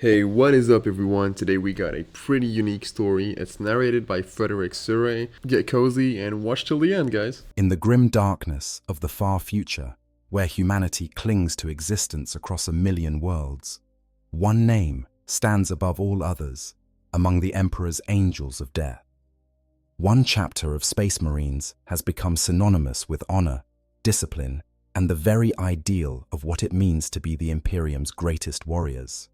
Hey, what is up, everyone? Today we got a pretty unique story. It's narrated by Frederick Surrey. Get cozy and watch till the end, guys. In the grim darkness of the far future, where humanity clings to existence across a million worlds, one name stands above all others among the Emperor's angels of death. One chapter of Space Marines has become synonymous with honor, discipline, and the very ideal of what it means to be the Imperium's greatest warriors.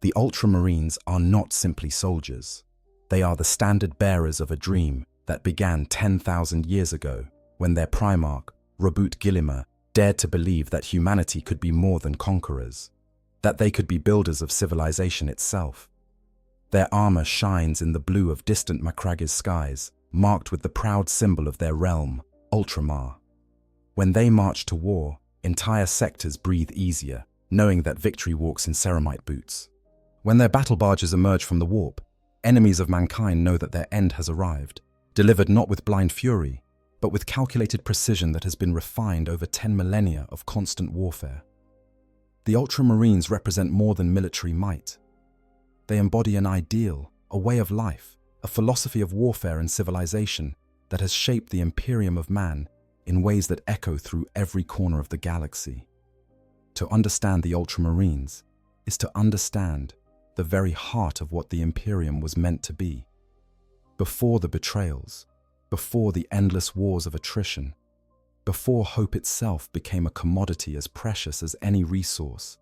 The Ultramarines are not simply soldiers. They are the standard bearers of a dream that began 10,000 years ago when their primarch, Robert Guillimer, dared to believe that humanity could be more than conquerors, that they could be builders of civilization itself. Their armor shines in the blue of distant Macragge's skies, marked with the proud symbol of their realm, Ultramar. When they march to war, entire sectors breathe easier, knowing that victory walks in ceramite boots. When their battle barges emerge from the warp, enemies of mankind know that their end has arrived, delivered not with blind fury, but with calculated precision that has been refined over 10 millennia of constant warfare. The Ultramarines represent more than military might. They embody an ideal, a way of life, a philosophy of warfare and civilization that has shaped the Imperium of man in ways that echo through every corner of the galaxy. To understand the Ultramarines is to understand the very heart of what the Imperium was meant to be. Before the betrayals, before the endless wars of attrition, before hope itself became a commodity as precious as any resource,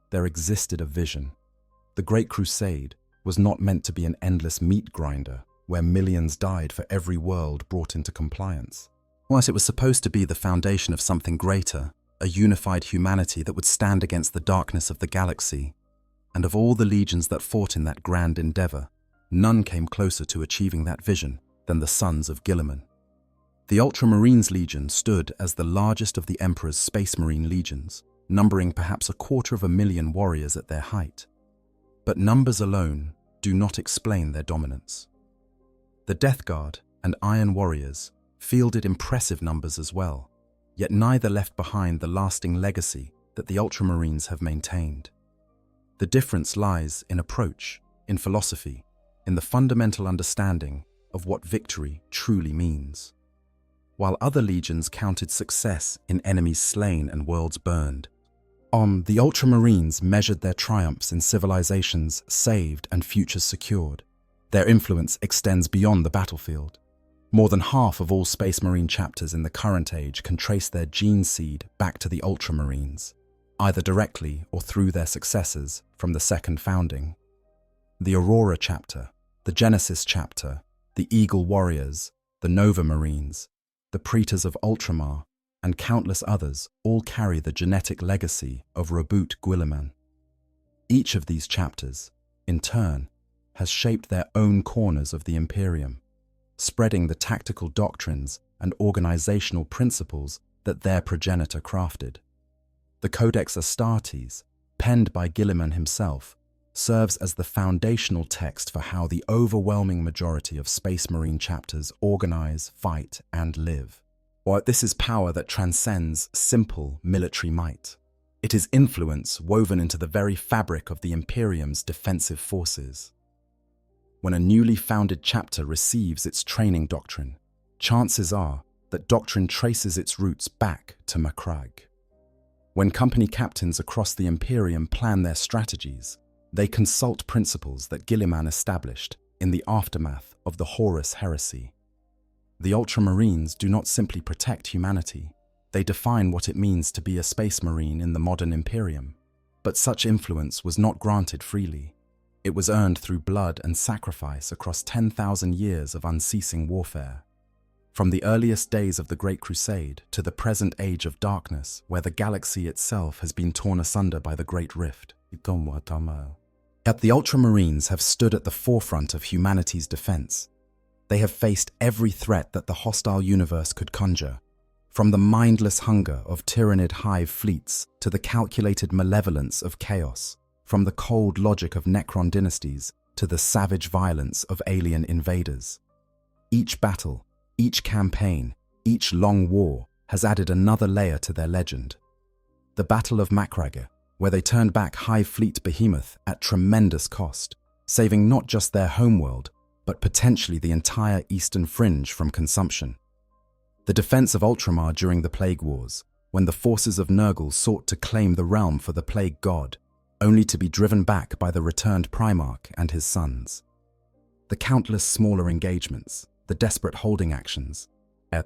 there existed a vision. The Great Crusade was not meant to be an endless meat grinder where millions died for every world brought into compliance. Whilst it was supposed to be the foundation of something greater, a unified humanity that would stand against the darkness of the galaxy. And of all the legions that fought in that grand endeavor, none came closer to achieving that vision than the sons of Guilliman. The Ultramarines Legion stood as the largest of the Emperor's Space Marine legions, numbering perhaps 250,000 warriors at their height. But numbers alone do not explain their dominance. The Death Guard and Iron Warriors fielded impressive numbers as well, yet neither left behind the lasting legacy that the Ultramarines have maintained. The difference lies in approach, in philosophy, in the fundamental understanding of what victory truly means. While other legions counted success in enemies slain and worlds burned, the Ultramarines measured their triumphs in civilizations saved and futures secured. Their influence extends beyond the battlefield. More than half of all Space Marine chapters in the current age can trace their gene seed back to the Ultramarines, either directly or through their successors from the second founding. The Aurora chapter, the Genesis chapter, the Eagle Warriors, the Nova Marines, the Praetors of Ultramar, and countless others all carry the genetic legacy of Robert Guilliman. Each of these chapters, in turn, has shaped their own corners of the Imperium, spreading the tactical doctrines and organizational principles that their progenitor crafted. The Codex Astartes, penned by Guilliman himself, serves as the foundational text for how the overwhelming majority of Space Marine chapters organize, fight, and live. While this is power that transcends simple military might, it is influence woven into the very fabric of the Imperium's defensive forces. When a newly founded chapter receives its training doctrine, chances are that doctrine traces its roots back to Macragge. When company captains across the Imperium plan their strategies, they consult principles that Guilliman established in the aftermath of the Horus heresy. The Ultramarines do not simply protect humanity, they define what it means to be a Space Marine in the modern Imperium. But such influence was not granted freely. It was earned through blood and sacrifice across 10,000 years of unceasing warfare. From the earliest days of the Great Crusade to the present age of darkness, where the galaxy itself has been torn asunder by the Great Rift. Yet the Ultramarines have stood at the forefront of humanity's defense. They have faced every threat that the hostile universe could conjure, from the mindless hunger of tyrannid hive fleets to the calculated malevolence of chaos, from the cold logic of Necron dynasties to the savage violence of alien invaders. Each battle, each campaign, each long war has added another layer to their legend. The Battle of Macragge, where they turned back Hive fleet behemoth at tremendous cost, saving not just their homeworld, but potentially the entire eastern fringe from consumption. The defense of Ultramar during the Plague Wars, when the forces of Nurgle sought to claim the realm for the Plague God, only to be driven back by the returned Primarch and his sons. The countless smaller engagements, the desperate holding actions,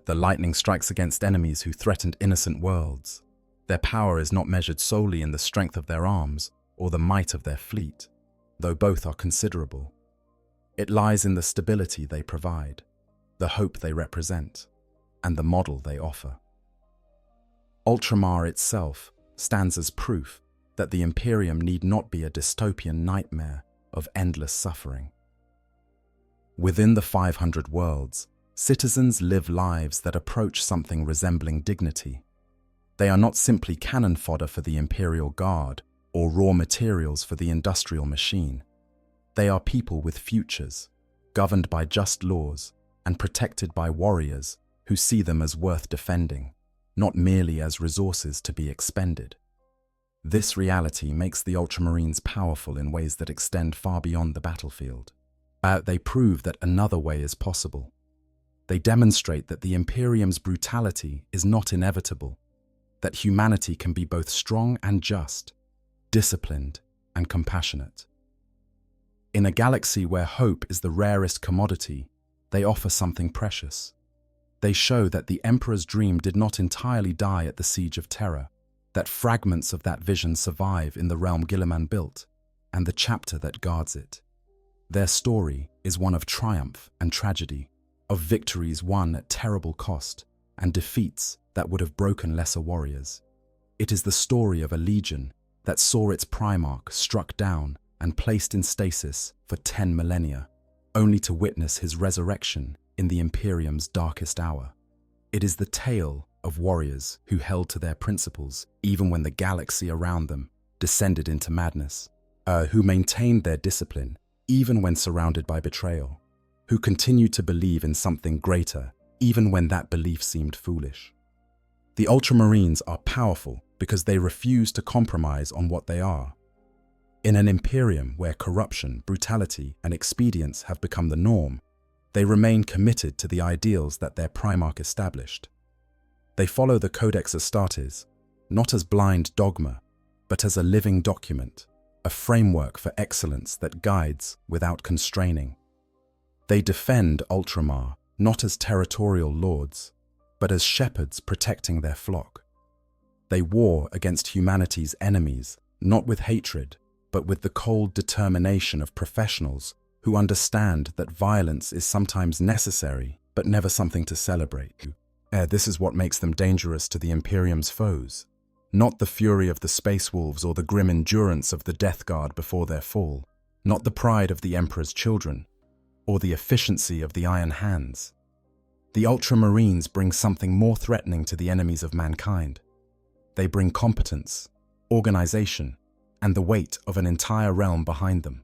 the lightning strikes against enemies who threatened innocent worlds. Their power is not measured solely in the strength of their arms or the might of their fleet, though both are considerable. It lies in the stability they provide, the hope they represent, and the model they offer. Ultramar itself stands as proof that the Imperium need not be a dystopian nightmare of endless suffering. Within the 500 worlds, citizens live lives that approach something resembling dignity. They are not simply cannon fodder for the Imperial Guard or raw materials for the industrial machine. They are people with futures, governed by just laws and protected by warriors who see them as worth defending, not merely as resources to be expended. This reality makes the Ultramarines powerful in ways that extend far beyond the battlefield. They prove that another way is possible. They demonstrate that the Imperium's brutality is not inevitable, that humanity can be both strong and just, disciplined and compassionate. In a galaxy where hope is the rarest commodity, they offer something precious. They show that the Emperor's dream did not entirely die at the Siege of Terra, that fragments of that vision survive in the realm Guilliman built, and the chapter that guards it. Their story is one of triumph and tragedy, of victories won at terrible cost, and defeats that would have broken lesser warriors. It is the story of a legion that saw its Primarch struck down and placed in stasis for 10 millennia, only to witness his resurrection in the Imperium's darkest hour. It is the tale of warriors who held to their principles even when the galaxy around them descended into madness, who maintained their discipline even when surrounded by betrayal, who continued to believe in something greater even when that belief seemed foolish. The Ultramarines are powerful because they refuse to compromise on what they are. In an Imperium where corruption, brutality, and expedience have become the norm, they remain committed to the ideals that their Primarch established. They follow the Codex Astartes, not as blind dogma, but as a living document, a framework for excellence that guides without constraining. They defend Ultramar not as territorial lords, but as shepherds protecting their flock. They war against humanity's enemies, not with hatred, but with the cold determination of professionals who understand that violence is sometimes necessary, but never something to celebrate. This is what makes them dangerous to the Imperium's foes, not the fury of the Space Wolves or the grim endurance of the Death Guard before their fall, not the pride of the Emperor's children, or the efficiency of the Iron Hands. The Ultramarines bring something more threatening to the enemies of mankind. They bring competence, organization, and the weight of an entire realm behind them.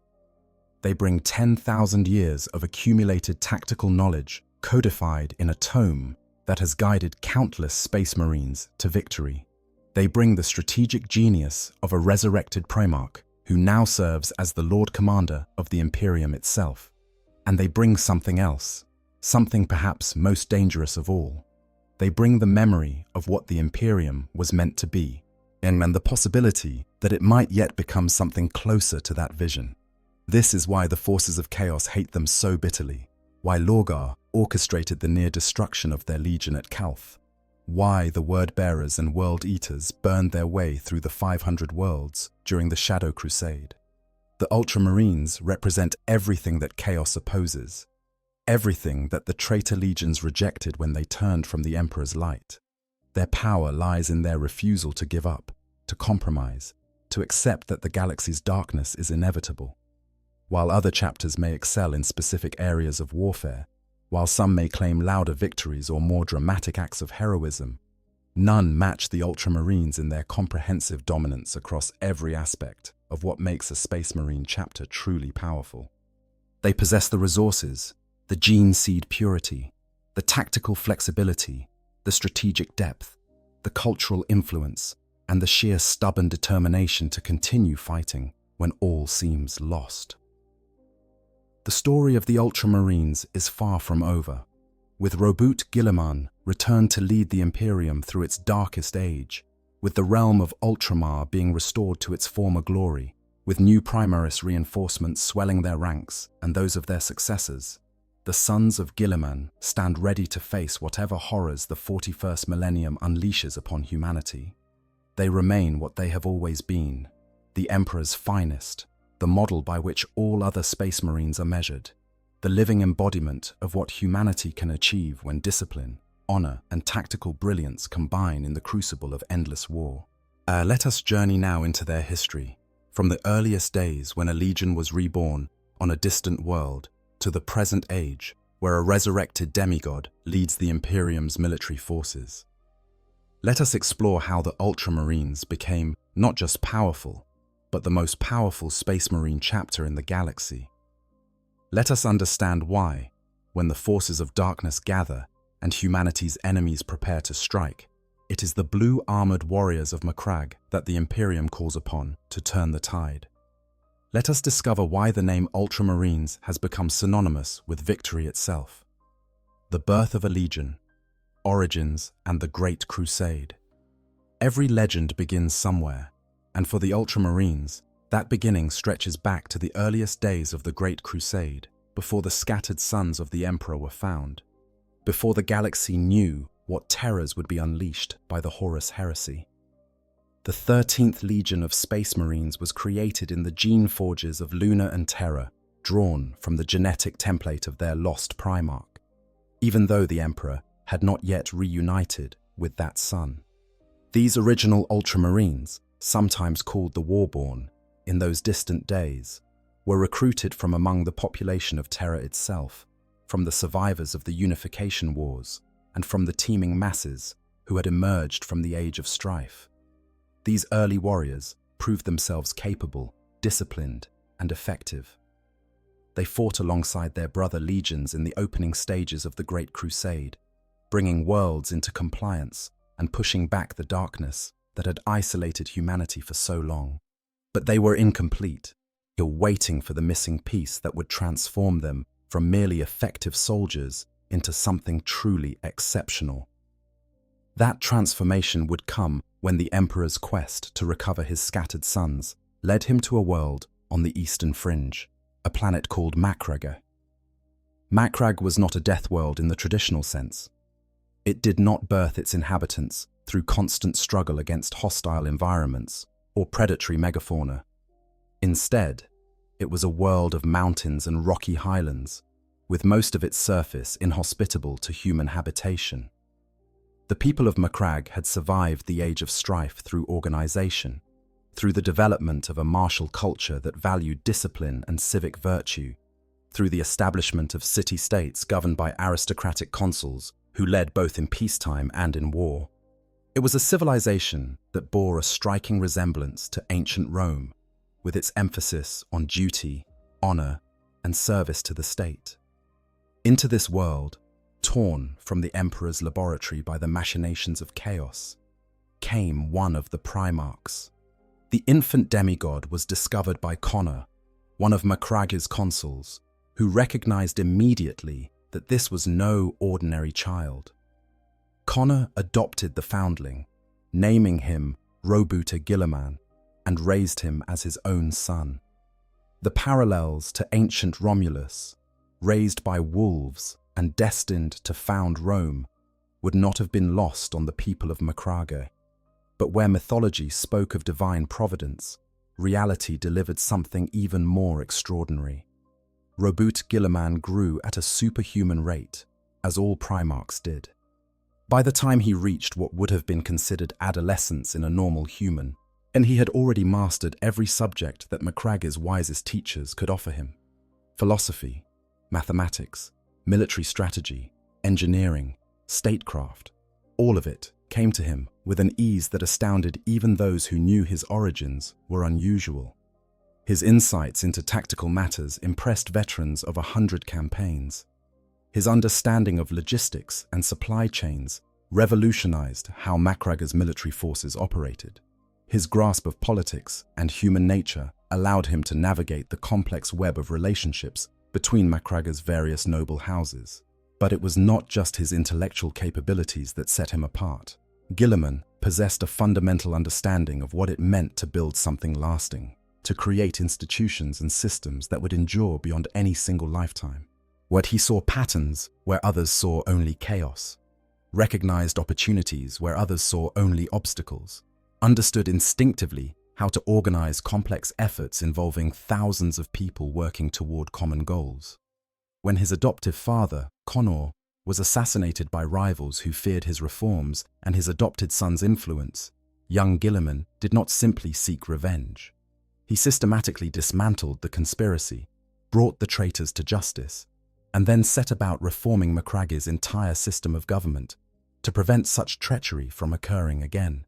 They bring 10,000 years of accumulated tactical knowledge codified in a tome that has guided countless Space Marines to victory. They bring the strategic genius of a resurrected Primarch who now serves as the Lord Commander of the Imperium itself. And they bring something else, something perhaps most dangerous of all. They bring the memory of what the Imperium was meant to be, and the possibility that it might yet become something closer to that vision. This is why the forces of chaos hate them so bitterly, why Lorgar orchestrated the near destruction of their legion at Calth, why the Word-Bearers and World-Eaters burned their way through the 500 worlds during the Shadow Crusade. The Ultramarines represent everything that chaos opposes, everything that the traitor legions rejected when they turned from the Emperor's light. Their power lies in their refusal to give up, to compromise, to accept that the galaxy's darkness is inevitable. While other chapters may excel in specific areas of warfare, while some may claim louder victories or more dramatic acts of heroism, none match the Ultramarines in their comprehensive dominance across every aspect of what makes a Space Marine chapter truly powerful. They possess the resources, the gene seed purity, the tactical flexibility, the strategic depth, the cultural influence, and the sheer stubborn determination to continue fighting when all seems lost. The story of the Ultramarines is far from over, with Robert Guilliman returned to lead the Imperium through its darkest age, with the realm of Ultramar being restored to its former glory, with new Primaris reinforcements swelling their ranks and those of their successors. The sons of Guilliman stand ready to face whatever horrors the 41st millennium unleashes upon humanity. They remain what they have always been, the Emperor's finest, the model by which all other Space Marines are measured, the living embodiment of what humanity can achieve when discipline, honor, and tactical brilliance combine in the crucible of endless war. Let us journey now into their history, from the earliest days when a legion was reborn on a distant world, to the present age, where a resurrected demigod leads the Imperium's military forces. Let us explore how the Ultramarines became not just powerful, but the most powerful Space Marine chapter in the galaxy. Let us understand why, when the forces of darkness gather and humanity's enemies prepare to strike, it is the blue armored warriors of Macragge that the Imperium calls upon to turn the tide. Let us discover why the name Ultramarines has become synonymous with victory itself. The birth of a legion, origins, and the Great Crusade. Every legend begins somewhere, and for the Ultramarines, that beginning stretches back to the earliest days of the Great Crusade, before the scattered sons of the Emperor were found, before the galaxy knew what terrors would be unleashed by the Horus Heresy. The 13th Legion of Space Marines was created in the gene forges of Luna and Terra, drawn from the genetic template of their lost Primarch, even though the Emperor had not yet reunited with that son. These original Ultramarines, sometimes called the Warborn, in those distant days, were recruited from among the population of Terra itself, from the survivors of the Unification Wars, and from the teeming masses who had emerged from the Age of Strife. These early warriors proved themselves capable, disciplined, and effective. They fought alongside their brother legions in the opening stages of the Great Crusade, bringing worlds into compliance and pushing back the darkness that had isolated humanity for so long. But they were incomplete, still waiting for the missing piece that would transform them from merely effective soldiers into something truly exceptional. That transformation would come when the Emperor's quest to recover his scattered sons led him to a world on the eastern fringe, a planet called Macragge. Macragge was not a death world in the traditional sense. It did not birth its inhabitants through constant struggle against hostile environments or predatory megafauna. Instead, it was a world of mountains and rocky highlands, with most of its surface inhospitable to human habitation. The people of Macragge had survived the Age of Strife through organization, through the development of a martial culture that valued discipline and civic virtue, through the establishment of city-states governed by aristocratic consuls who led both in peacetime and in war. It was a civilization that bore a striking resemblance to ancient Rome, with its emphasis on duty, honor, and service to the state. Into this world, torn from the Emperor's laboratory by the machinations of chaos, came one of the Primarchs. The infant demigod was discovered by Connor, one of Macragge's consuls, who recognized immediately that this was no ordinary child. Connor adopted the foundling, naming him Robuta Guilliman, and raised him as his own son. The parallels to ancient Romulus, raised by wolves and destined to found Rome, would not have been lost on the people of Macragge. But where mythology spoke of divine providence, reality delivered something even more extraordinary. Robert Guilliman grew at a superhuman rate, as all Primarchs did. By the time he reached what would have been considered adolescence in a normal human, and he had already mastered every subject that Macragge's wisest teachers could offer him. Philosophy, mathematics, military strategy, engineering, statecraft, all of it came to him with an ease that astounded even those who knew his origins were unusual. His insights into tactical matters impressed veterans of 100 campaigns. His understanding of logistics and supply chains revolutionized how Macragge's military forces operated. His grasp of politics and human nature allowed him to navigate the complex web of relationships between Macraga's various noble houses. But it was not just his intellectual capabilities that set him apart. Guilliman possessed a fundamental understanding of what it meant to build something lasting, to create institutions and systems that would endure beyond any single lifetime. What he saw patterns where others saw only chaos, recognized opportunities where others saw only obstacles, understood instinctively how to organize complex efforts involving thousands of people working toward common goals. When his adoptive father, Connor, was assassinated by rivals who feared his reforms and his adopted son's influence, young Guilliman did not simply seek revenge. He systematically dismantled the conspiracy, brought the traitors to justice, and then set about reforming Macraga's entire system of government to prevent such treachery from occurring again.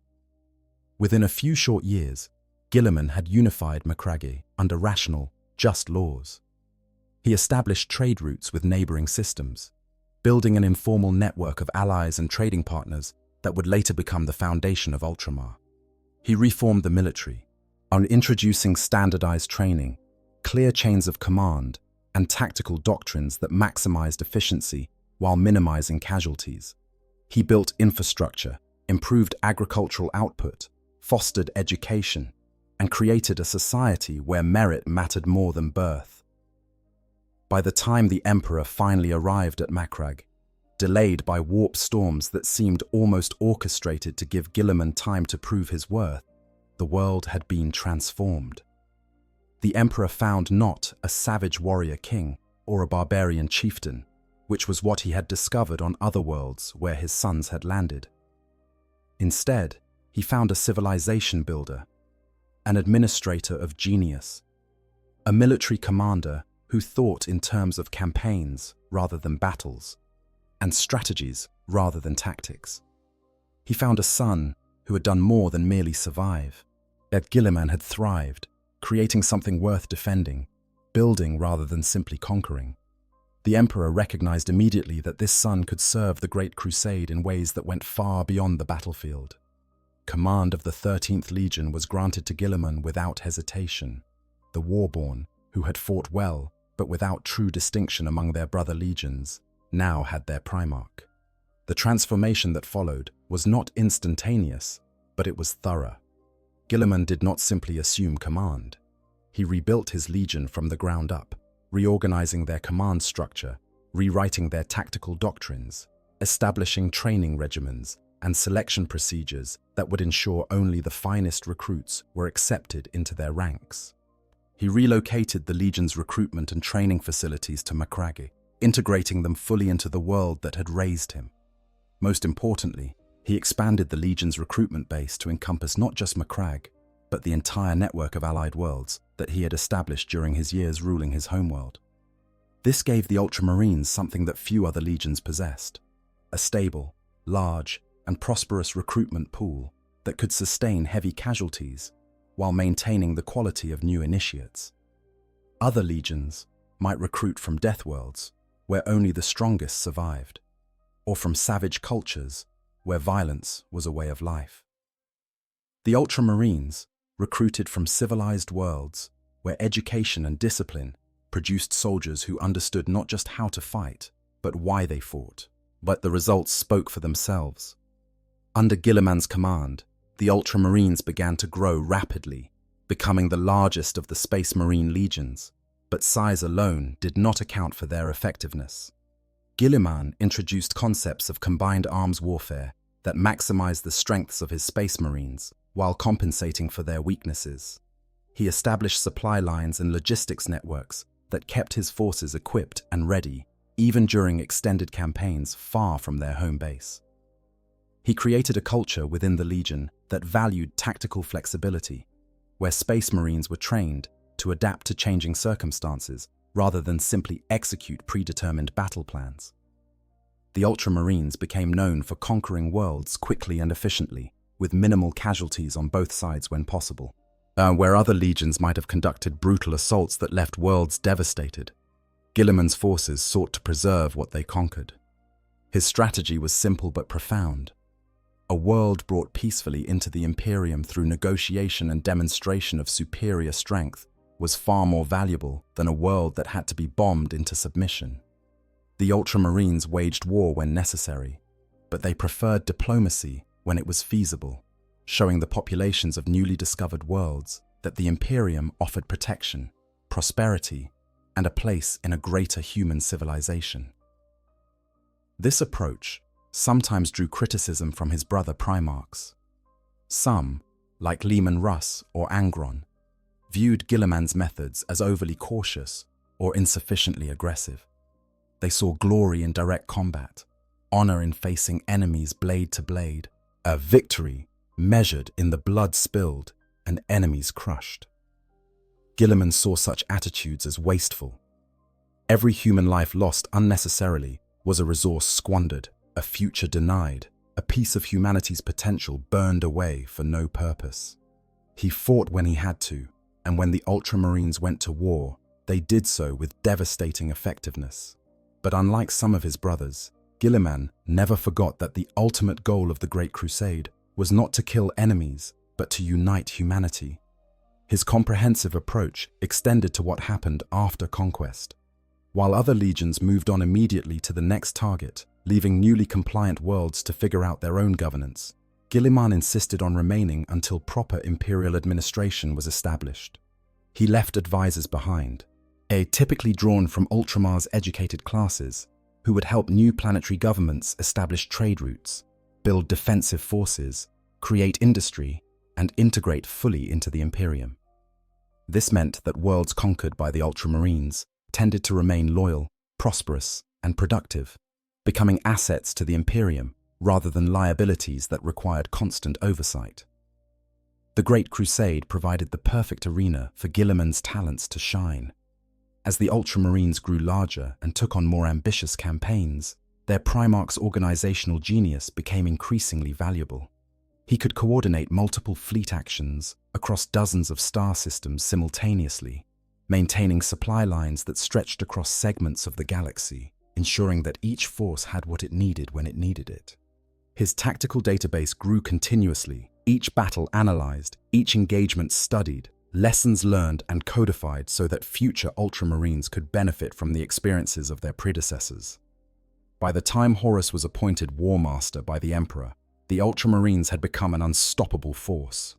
Within a few short years, Guilliman had unified Macraga under rational, just laws. He established trade routes with neighboring systems, building an informal network of allies and trading partners that would later become the foundation of Ultramar. He reformed the military, introducing standardized training, clear chains of command, and tactical doctrines that maximized efficiency while minimizing casualties. He built infrastructure, improved agricultural output, fostered education, and created a society where merit mattered more than birth. By the time the Emperor finally arrived at Macrag, delayed by warp storms that seemed almost orchestrated to give Guilliman time to prove his worth, the world had been transformed. The Emperor found not a savage warrior king or a barbarian chieftain, which was what he had discovered on other worlds where his sons had landed. Instead, he found a civilization builder, an administrator of genius, a military commander who thought in terms of campaigns rather than battles, and strategies rather than tactics. He found a son who had done more than merely survive. Yet Guilliman had thrived, creating something worth defending, building rather than simply conquering. The Emperor recognized immediately that this son could serve the Great Crusade in ways that went far beyond the battlefield. Command of the 13th Legion was granted to Guilliman without hesitation. The Warborn, who had fought well, but without true distinction among their brother legions, now had their Primarch. The transformation that followed was not instantaneous, but it was thorough. Guilliman did not simply assume command. He rebuilt his legion from the ground up, reorganizing their command structure, rewriting their tactical doctrines, establishing training regimens and selection procedures that would ensure only the finest recruits were accepted into their ranks. He relocated the legion's recruitment and training facilities to Macragge, integrating them fully into the world that had raised him. Most importantly, he expanded the legion's recruitment base to encompass not just Macragge, but the entire network of allied worlds that he had established during his years ruling his homeworld. This gave the Ultramarines something that few other legions possessed: a stable, large, and prosperous recruitment pool that could sustain heavy casualties while maintaining the quality of new initiates. Other legions might recruit from death worlds, where only the strongest survived, or from savage cultures, where violence was a way of life. The Ultramarines recruited from civilized worlds, where education and discipline produced soldiers who understood not just how to fight, but why they fought. But the results spoke for themselves. Under Guilliman's command, the Ultramarines began to grow rapidly, becoming the largest of the Space Marine legions, but size alone did not account for their effectiveness. Guilliman introduced concepts of combined arms warfare that maximized the strengths of his Space Marines while compensating for their weaknesses. He established supply lines and logistics networks that kept his forces equipped and ready, even during extended campaigns far from their home base. He created a culture within the Legion that valued tactical flexibility, where Space Marines were trained to adapt to changing circumstances rather than simply execute predetermined battle plans. The Ultramarines became known for conquering worlds quickly and efficiently, with minimal casualties on both sides when possible. Where other legions might have conducted brutal assaults that left worlds devastated, Guilliman's forces sought to preserve what they conquered. His strategy was simple but profound. a world brought peacefully into the Imperium through negotiation and demonstration of superior strength, was far more valuable than a world that had to be bombed into submission. The Ultramarines waged war when necessary, but they preferred diplomacy when it was feasible, showing the populations of newly discovered worlds that the Imperium offered protection, prosperity, and a place in a greater human civilization. This approach sometimes drew criticism from his brother Primarchs. Some, like Leman Russ or Angron, viewed Guilliman's methods as overly cautious or insufficiently aggressive. They saw glory in direct combat, honor in facing enemies blade to blade, a victory measured in the blood spilled and enemies crushed. Guilliman saw such attitudes as wasteful. Every human life lost unnecessarily was a resource squandered, a future denied, a piece of humanity's potential burned away for no purpose. He fought when he had to, and when the Ultramarines went to war, they did so with devastating effectiveness. But unlike some of his brothers, Guilliman never forgot that the ultimate goal of the Great Crusade was not to kill enemies, but to unite humanity. His comprehensive approach extended to what happened after conquest. While other legions moved on immediately to the next target, leaving newly compliant worlds to figure out their own governance, Guilliman insisted on remaining until proper imperial administration was established. He left advisors behind, typically drawn from Ultramar's educated classes, who would help new planetary governments establish trade routes, build defensive forces, create industry, and integrate fully into the Imperium. This meant that worlds conquered by the Ultramarines tended to remain loyal, prosperous, and productive, becoming assets to the Imperium rather than liabilities that required constant oversight. The Great Crusade provided the perfect arena for Guilliman's talents to shine. As the Ultramarines grew larger and took on more ambitious campaigns, their Primarch's organizational genius became increasingly valuable. He could coordinate multiple fleet actions across dozens of star systems simultaneously, maintaining supply lines that stretched across segments of the galaxy, ensuring that each force had what it needed when it needed it. His tactical database grew continuously, each battle analyzed, each engagement studied, lessons learned and codified so that future Ultramarines could benefit from the experiences of their predecessors. By the time Horus was appointed War Master by the Emperor, the Ultramarines had become an unstoppable force.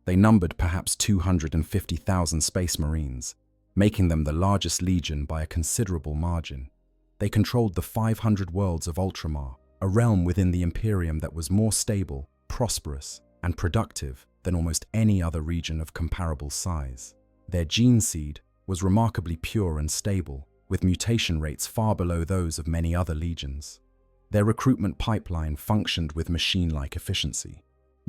They numbered perhaps 250,000 Space Marines, making them the largest legion by a considerable margin. They controlled the 500 worlds of Ultramar, a realm within the Imperium that was more stable, prosperous, and productive than almost any other region of comparable size. Their gene seed was remarkably pure and stable, with mutation rates far below those of many other legions. Their recruitment pipeline functioned with machine-like efficiency,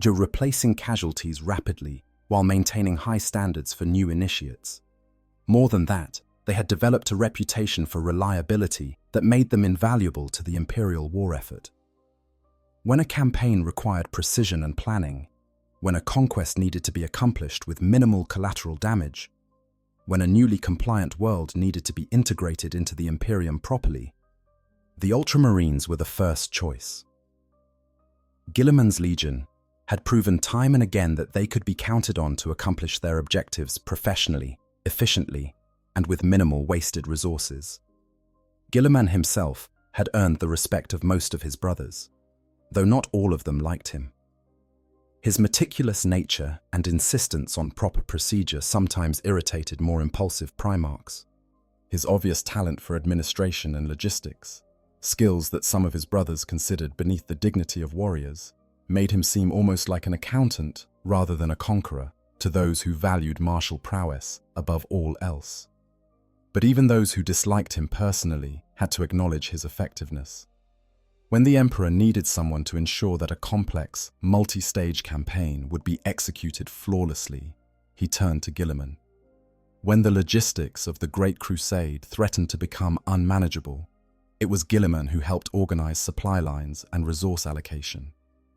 replacing casualties rapidly while maintaining high standards for new initiates. More than that, they had developed a reputation for reliability that made them invaluable to the Imperial war effort. When a campaign required precision and planning, when a conquest needed to be accomplished with minimal collateral damage, when a newly compliant world needed to be integrated into the Imperium properly, the Ultramarines were the first choice. Guilliman's Legion had proven time and again that they could be counted on to accomplish their objectives professionally, efficiently, and with minimal wasted resources. Guilliman himself had earned the respect of most of his brothers, though not all of them liked him. His meticulous nature and insistence on proper procedure sometimes irritated more impulsive Primarchs. His obvious talent for administration and logistics, skills that some of his brothers considered beneath the dignity of warriors, made him seem almost like an accountant rather than a conqueror to those who valued martial prowess above all else. But even those who disliked him personally had to acknowledge his effectiveness. When the Emperor needed someone to ensure that a complex, multi-stage campaign would be executed flawlessly, he turned to Guilliman. When the logistics of the Great Crusade threatened to become unmanageable, it was Guilliman who helped organize supply lines and resource allocation.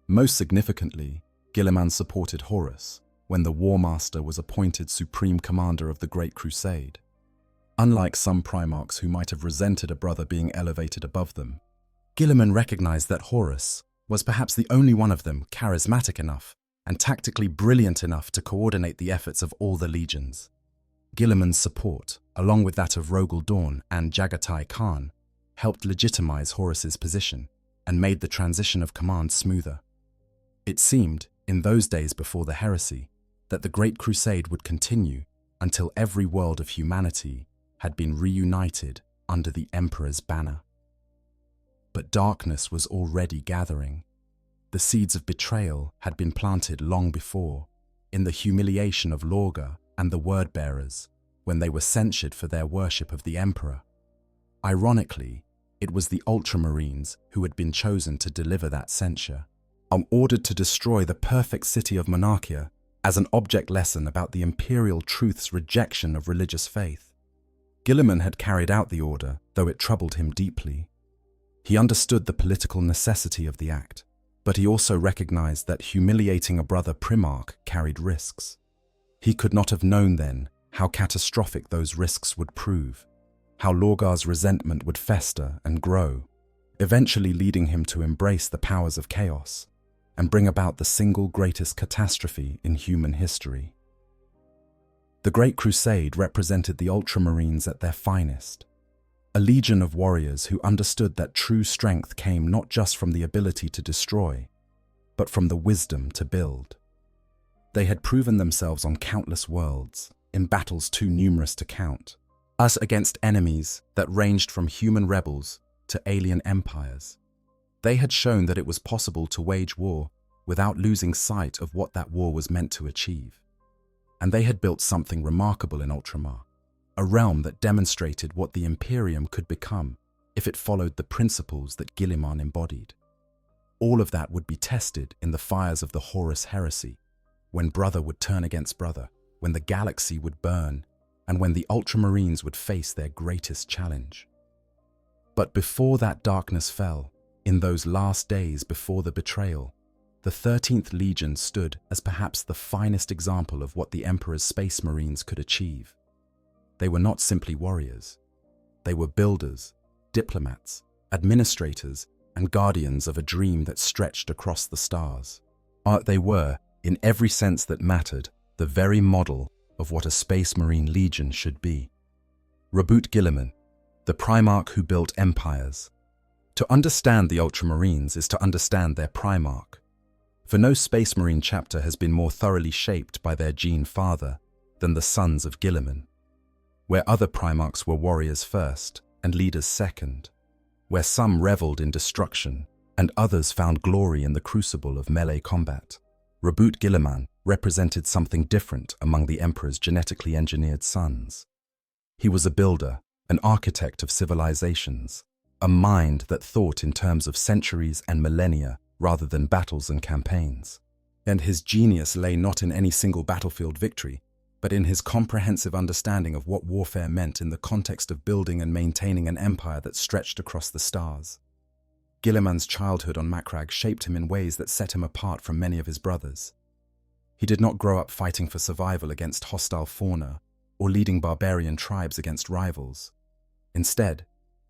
Most significantly, Guilliman supported Horus when the War Master was appointed Supreme Commander of the Great Crusade. Unlike some Primarchs who might have resented a brother being elevated above them, Guilliman recognized that Horus, was perhaps the only one of them charismatic enough and tactically brilliant enough to coordinate the efforts of all the legions. Guilliman's support, along with that of Rogel Dawn and Jagatai Khan, helped legitimize Horus's position and made the transition of command smoother. It seemed, in those days before the heresy, that the Great Crusade would continue until every world of humanity had been reunited under the Emperor's banner. But darkness was already gathering. The seeds of betrayal had been planted long before, in the humiliation of Lorga and the Word-bearers, when they were censured for their worship of the Emperor. Ironically, it was the Ultramarines who had been chosen to deliver that censure, ordered to destroy the perfect city of Monarchia as an object lesson about the Imperial truth's rejection of religious faith. Guilliman had carried out the order, though it troubled him deeply. He understood the political necessity of the act, but he also recognized that humiliating a brother Primarch carried risks. He could not have known then how catastrophic those risks would prove, how Lorgar's resentment would fester and grow, eventually leading him to embrace the powers of chaos and bring about the single greatest catastrophe in human history. The Great Crusade represented the Ultramarines at their finest, a legion of warriors who understood that true strength came not just from the ability to destroy, but from the wisdom to build. They had proven themselves on countless worlds, in battles too numerous to count, us against enemies that ranged from human rebels to alien empires. They had shown that it was possible to wage war without losing sight of what that war was meant to achieve. And they had built something remarkable in Ultramar, a realm that demonstrated what the Imperium could become if it followed the principles that Guilliman embodied. All of that would be tested in the fires of the Horus heresy, when brother would turn against brother, when the galaxy would burn, and when the Ultramarines would face their greatest challenge. But before that darkness fell, in those last days before the betrayal, the 13th Legion stood as perhaps the finest example of what the Emperor's Space Marines could achieve. They were not simply warriors. They were builders, diplomats, administrators, and guardians of a dream that stretched across the stars. They were, in every sense that mattered, the very model of what a Space Marine Legion should be. Reboot Guilliman, the Primarch who built empires. To understand the Ultramarines is to understand their Primarch. For no Space Marine chapter has been more thoroughly shaped by their gene father than the sons of Guilliman. Where other Primarchs were warriors first and leaders second, where some reveled in destruction and others found glory in the crucible of melee combat, Reboot Guilliman represented something different among the Emperor's genetically engineered sons. He was a builder, an architect of civilizations, a mind that thought in terms of centuries and millennia rather than battles and campaigns. And his genius lay not in any single battlefield victory, but in his comprehensive understanding of what warfare meant in the context of building and maintaining an empire that stretched across the stars. Guilliman's childhood on Macragge shaped him in ways that set him apart from many of his brothers. He did not grow up fighting for survival against hostile fauna or leading barbarian tribes against rivals. Instead,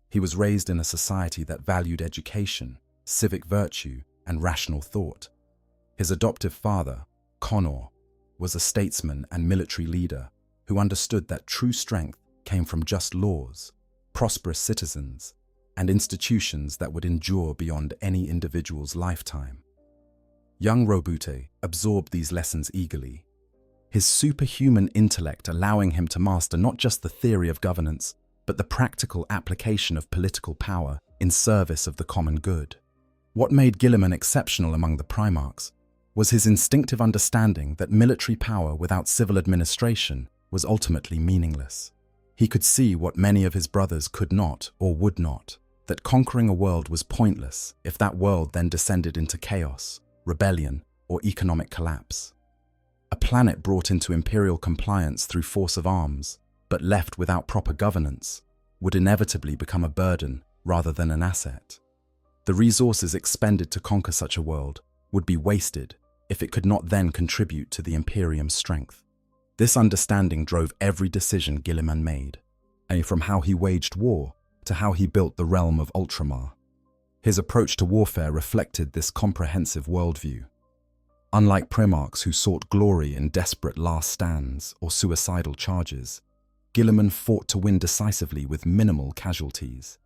he was raised in a society that valued education, civic virtue, and rational thought. His adoptive father, Connor, was a statesman and military leader who understood that true strength came from just laws, prosperous citizens, and institutions that would endure beyond any individual's lifetime. Young Robute absorbed these lessons eagerly, his superhuman intellect allowing him to master not just the theory of governance, but the practical application of political power in service of the common good. What made Guilliman exceptional among the Primarchs was his instinctive understanding that military power without civil administration was ultimately meaningless. He could see what many of his brothers could not or would not, that conquering a world was pointless if that world then descended into chaos, rebellion, or economic collapse. A planet brought into imperial compliance through force of arms, but left without proper governance, would inevitably become a burden rather than an asset. The resources expended to conquer such a world would be wasted if it could not then contribute to the Imperium's strength. This understanding drove every decision Guilliman made, from how he waged war to how he built the realm of Ultramar. His approach to warfare reflected this comprehensive worldview. Unlike primarchs who sought glory in desperate last stands or suicidal charges, Guilliman fought to win decisively with minimal casualties.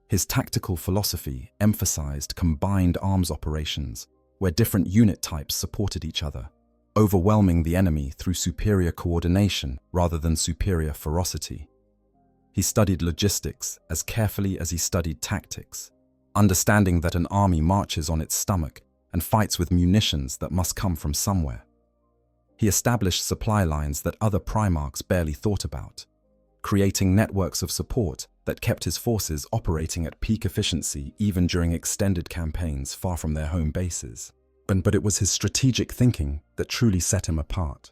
His tactical philosophy emphasized combined arms operations, where different unit types supported each other, overwhelming the enemy through superior coordination rather than superior ferocity. He studied logistics as carefully as he studied tactics, understanding that an army marches on its stomach and fights with munitions that must come from somewhere. He established supply lines that other primarchs barely thought about, creating networks of support that kept his forces operating at peak efficiency even during extended campaigns far from their home bases. But it was his strategic thinking that truly set him apart.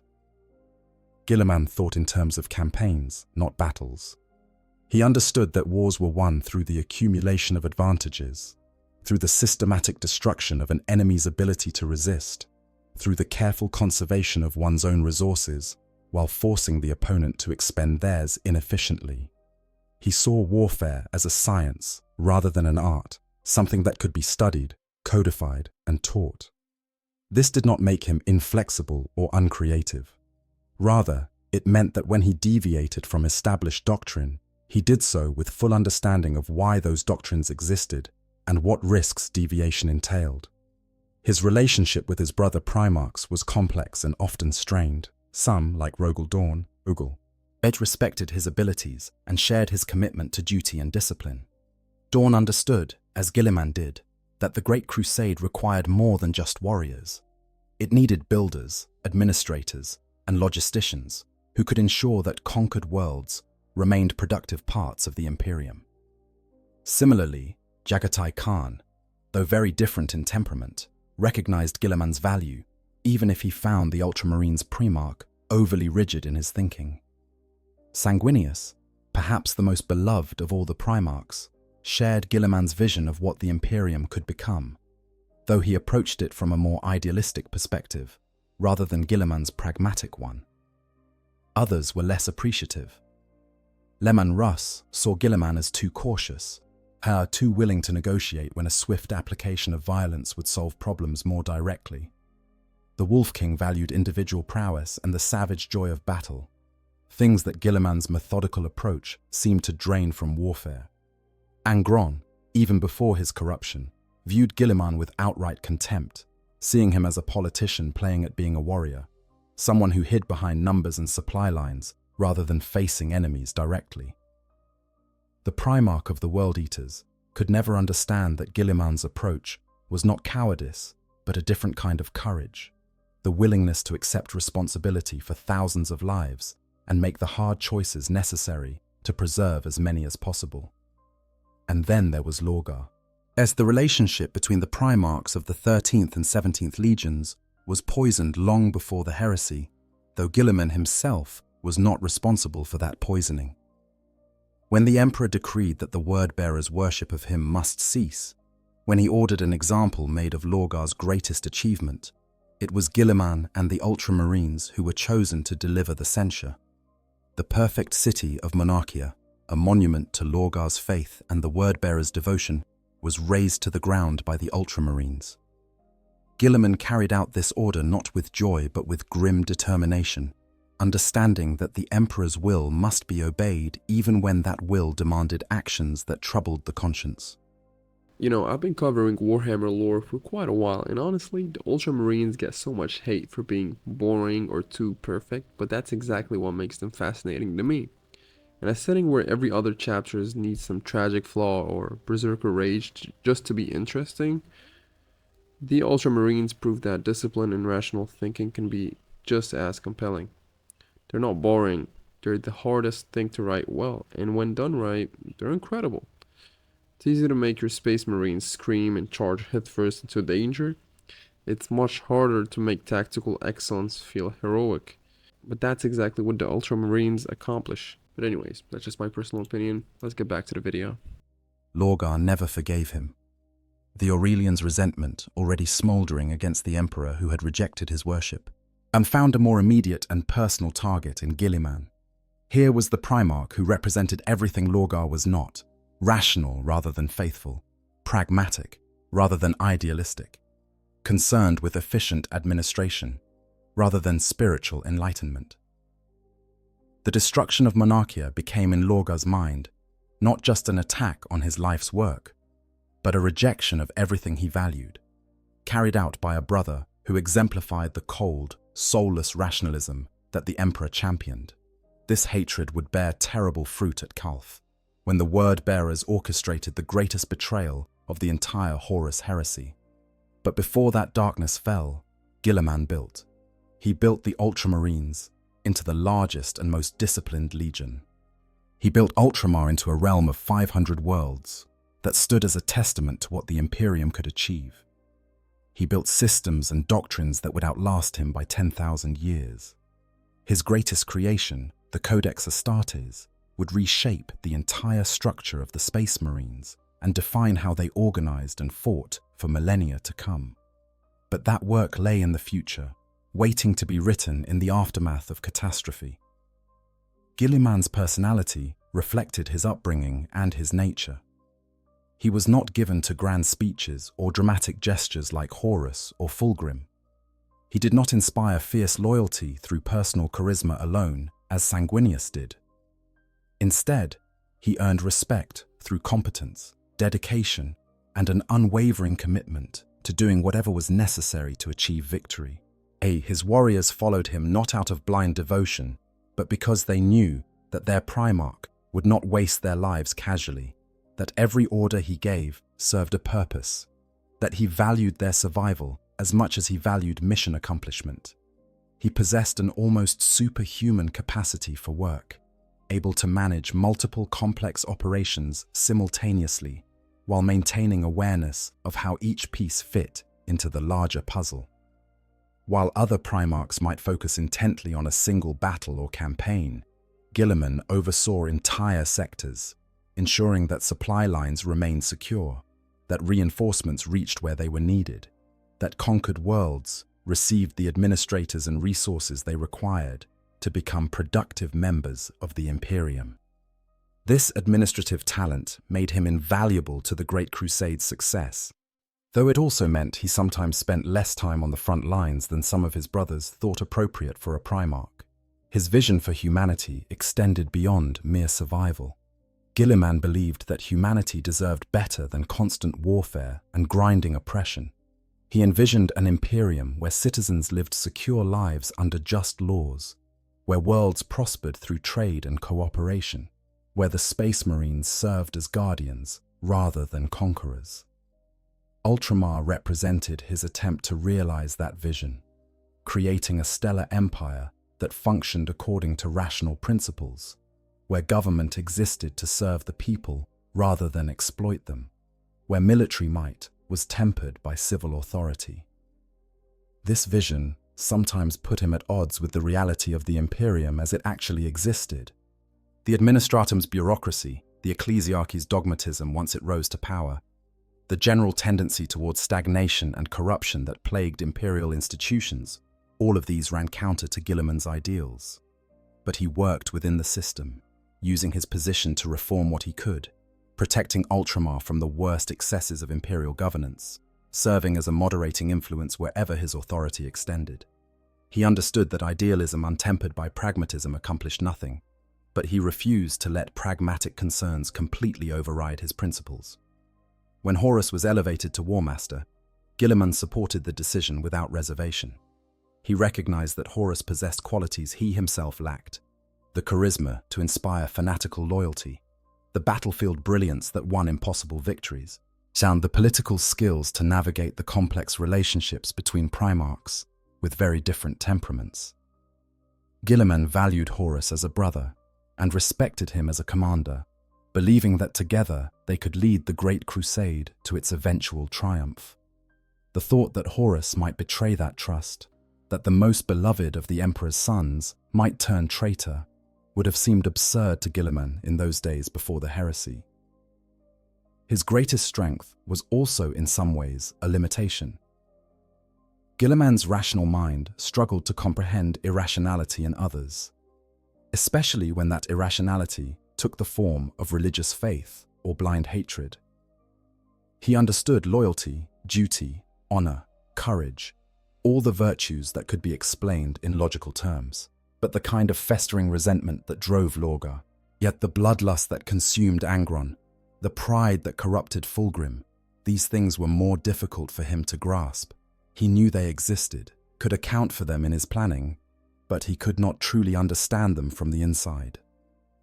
Guilliman thought in terms of campaigns, not battles. He understood that wars were won through the accumulation of advantages, through the systematic destruction of an enemy's ability to resist, through the careful conservation of one's own resources, while forcing the opponent to expend theirs inefficiently. He saw warfare as a science rather than an art, something that could be studied, codified, and taught. This did not make him inflexible or uncreative. Rather, it meant that when he deviated from established doctrine, he did so with full understanding of why those doctrines existed and what risks deviation entailed. His relationship with his brother primarchs was complex and often strained. Some, like Rogel Dawn, respected his abilities and shared his commitment to duty and discipline. Dawn understood, as Guilliman did, that the Great Crusade required more than just warriors. It needed builders, administrators, and logisticians who could ensure that conquered worlds remained productive parts of the Imperium. Similarly, Jagatai Khan, though very different in temperament, recognized Guilliman's value, even if he found the Ultramarines primarch overly rigid in his thinking. Sanguinius, perhaps the most beloved of all the primarchs, shared Guilliman's vision of what the Imperium could become, though he approached it from a more idealistic perspective, rather than Guilliman's pragmatic one. Others were less appreciative. Leman Russ saw Guilliman as too cautious, too willing to negotiate when a swift application of violence would solve problems more directly. The Wolf King valued individual prowess and the savage joy of battle, things that Guilliman's methodical approach seemed to drain from warfare. Angron, even before his corruption, viewed Guilliman with outright contempt, seeing him as a politician playing at being a warrior, someone who hid behind numbers and supply lines rather than facing enemies directly. The Primarch of the World Eaters could never understand that Guilliman's approach was not cowardice, but a different kind of courage, the willingness to accept responsibility for thousands of lives and make the hard choices necessary to preserve as many as possible. And then there was Lorgar. As the relationship between the Primarchs of the 13th and 17th Legions was poisoned long before the heresy, though Guilliman himself was not responsible for that poisoning. When the Emperor decreed that the word-bearers' worship of him must cease, when he ordered an example made of Lorgar's greatest achievement, it was Guilliman and the Ultramarines who were chosen to deliver the censure. The perfect city of Monarchia, a monument to Lorgar's faith and the word-bearers' devotion, was razed to the ground by the Ultramarines. Guilliman carried out this order not with joy but with grim determination, understanding that the Emperor's will must be obeyed even when that will demanded actions that troubled the conscience. You know, I've been covering Warhammer lore for quite a while, and honestly, the Ultramarines get so much hate for being boring or too perfect, but that's exactly what makes them fascinating to me. In a setting where every other chapter needs some tragic flaw or berserker rage just to be interesting, the Ultramarines prove that discipline and rational thinking can be just as compelling. They're not boring, they're the hardest thing to write well, and when done right, they're incredible. It's easy to make your Space Marines scream and charge headfirst into danger. It's much harder to make tactical excellence feel heroic. But that's exactly what the Ultramarines accomplish. But anyways, that's just my personal opinion. Let's get back to the video. Lorgar never forgave him. The Aurelian's resentment already smouldering against the Emperor who had rejected his worship, and found a more immediate and personal target in Guilliman. Here was the Primarch who represented everything Lorgar was not, rational rather than faithful, pragmatic rather than idealistic, concerned with efficient administration rather than spiritual enlightenment. The destruction of Monarchia became in Lorga's mind not just an attack on his life's work, but a rejection of everything he valued, carried out by a brother who exemplified the cold, soulless rationalism that the Emperor championed. This hatred would bear terrible fruit at Calth, when the word-bearers orchestrated the greatest betrayal of the entire Horus heresy. But before that darkness fell, Guilliman built. He built the Ultramarines into the largest and most disciplined legion. He built Ultramar into a realm of 500 worlds that stood as a testament to what the Imperium could achieve. He built systems and doctrines that would outlast him by 10,000 years. His greatest creation, the Codex Astartes, would reshape the entire structure of the Space Marines and define how they organized and fought for millennia to come. But that work lay in the future, waiting to be written in the aftermath of catastrophe. Guilliman's personality reflected his upbringing and his nature. He was not given to grand speeches or dramatic gestures like Horus or Fulgrim. He did not inspire fierce loyalty through personal charisma alone, as Sanguinius did. Instead, he earned respect through competence, dedication, and an unwavering commitment to doing whatever was necessary to achieve victory. His warriors followed him not out of blind devotion, but because they knew that their Primarch would not waste their lives casually, that every order he gave served a purpose, that he valued their survival as much as he valued mission accomplishment. He possessed an almost superhuman capacity for work, able to manage multiple complex operations simultaneously while maintaining awareness of how each piece fit into the larger puzzle. While other Primarchs might focus intently on a single battle or campaign, Guilliman oversaw entire sectors, ensuring that supply lines remained secure, that reinforcements reached where they were needed, that conquered worlds received the administrators and resources they required to become productive members of the Imperium. This administrative talent made him invaluable to the Great Crusade's success, though it also meant he sometimes spent less time on the front lines than some of his brothers thought appropriate for a Primarch. His vision for humanity extended beyond mere survival. Guilliman believed that humanity deserved better than constant warfare and grinding oppression. He envisioned an Imperium where citizens lived secure lives under just laws, where worlds prospered through trade and cooperation, where the Space Marines served as guardians rather than conquerors. Ultramar represented his attempt to realize that vision, creating a stellar empire that functioned according to rational principles, where government existed to serve the people rather than exploit them, where military might was tempered by civil authority. This vision sometimes put him at odds with the reality of the Imperium as it actually existed. The Administratum's bureaucracy, the ecclesiarchy's dogmatism once it rose to power, the general tendency towards stagnation and corruption that plagued imperial institutions, all of these ran counter to Guilliman's ideals. But he worked within the system, using his position to reform what he could, protecting Ultramar from the worst excesses of imperial governance, serving as a moderating influence wherever his authority extended. He understood that idealism untempered by pragmatism accomplished nothing, but he refused to let pragmatic concerns completely override his principles. When Horus was elevated to War Master, Guilliman supported the decision without reservation. He recognized that Horus possessed qualities he himself lacked: the charisma to inspire fanatical loyalty, the battlefield brilliance that won impossible victories, and the political skills to navigate the complex relationships between Primarchs with very different temperaments. Guilliman valued Horus as a brother and respected him as a commander, believing that together they could lead the Great Crusade to its eventual triumph. The thought that Horus might betray that trust, that the most beloved of the Emperor's sons might turn traitor, would have seemed absurd to Guilliman in those days before the heresy. His greatest strength was also in some ways a limitation. Guilliman's rational mind struggled to comprehend irrationality in others, especially when that irrationality took the form of religious faith or blind hatred. He understood loyalty, duty, honor, courage, all the virtues that could be explained in logical terms, but the kind of festering resentment that drove Lorgar, yet the bloodlust that consumed Angron, the pride that corrupted Fulgrim, these things were more difficult for him to grasp. He knew they existed, could account for them in his planning, but he could not truly understand them from the inside.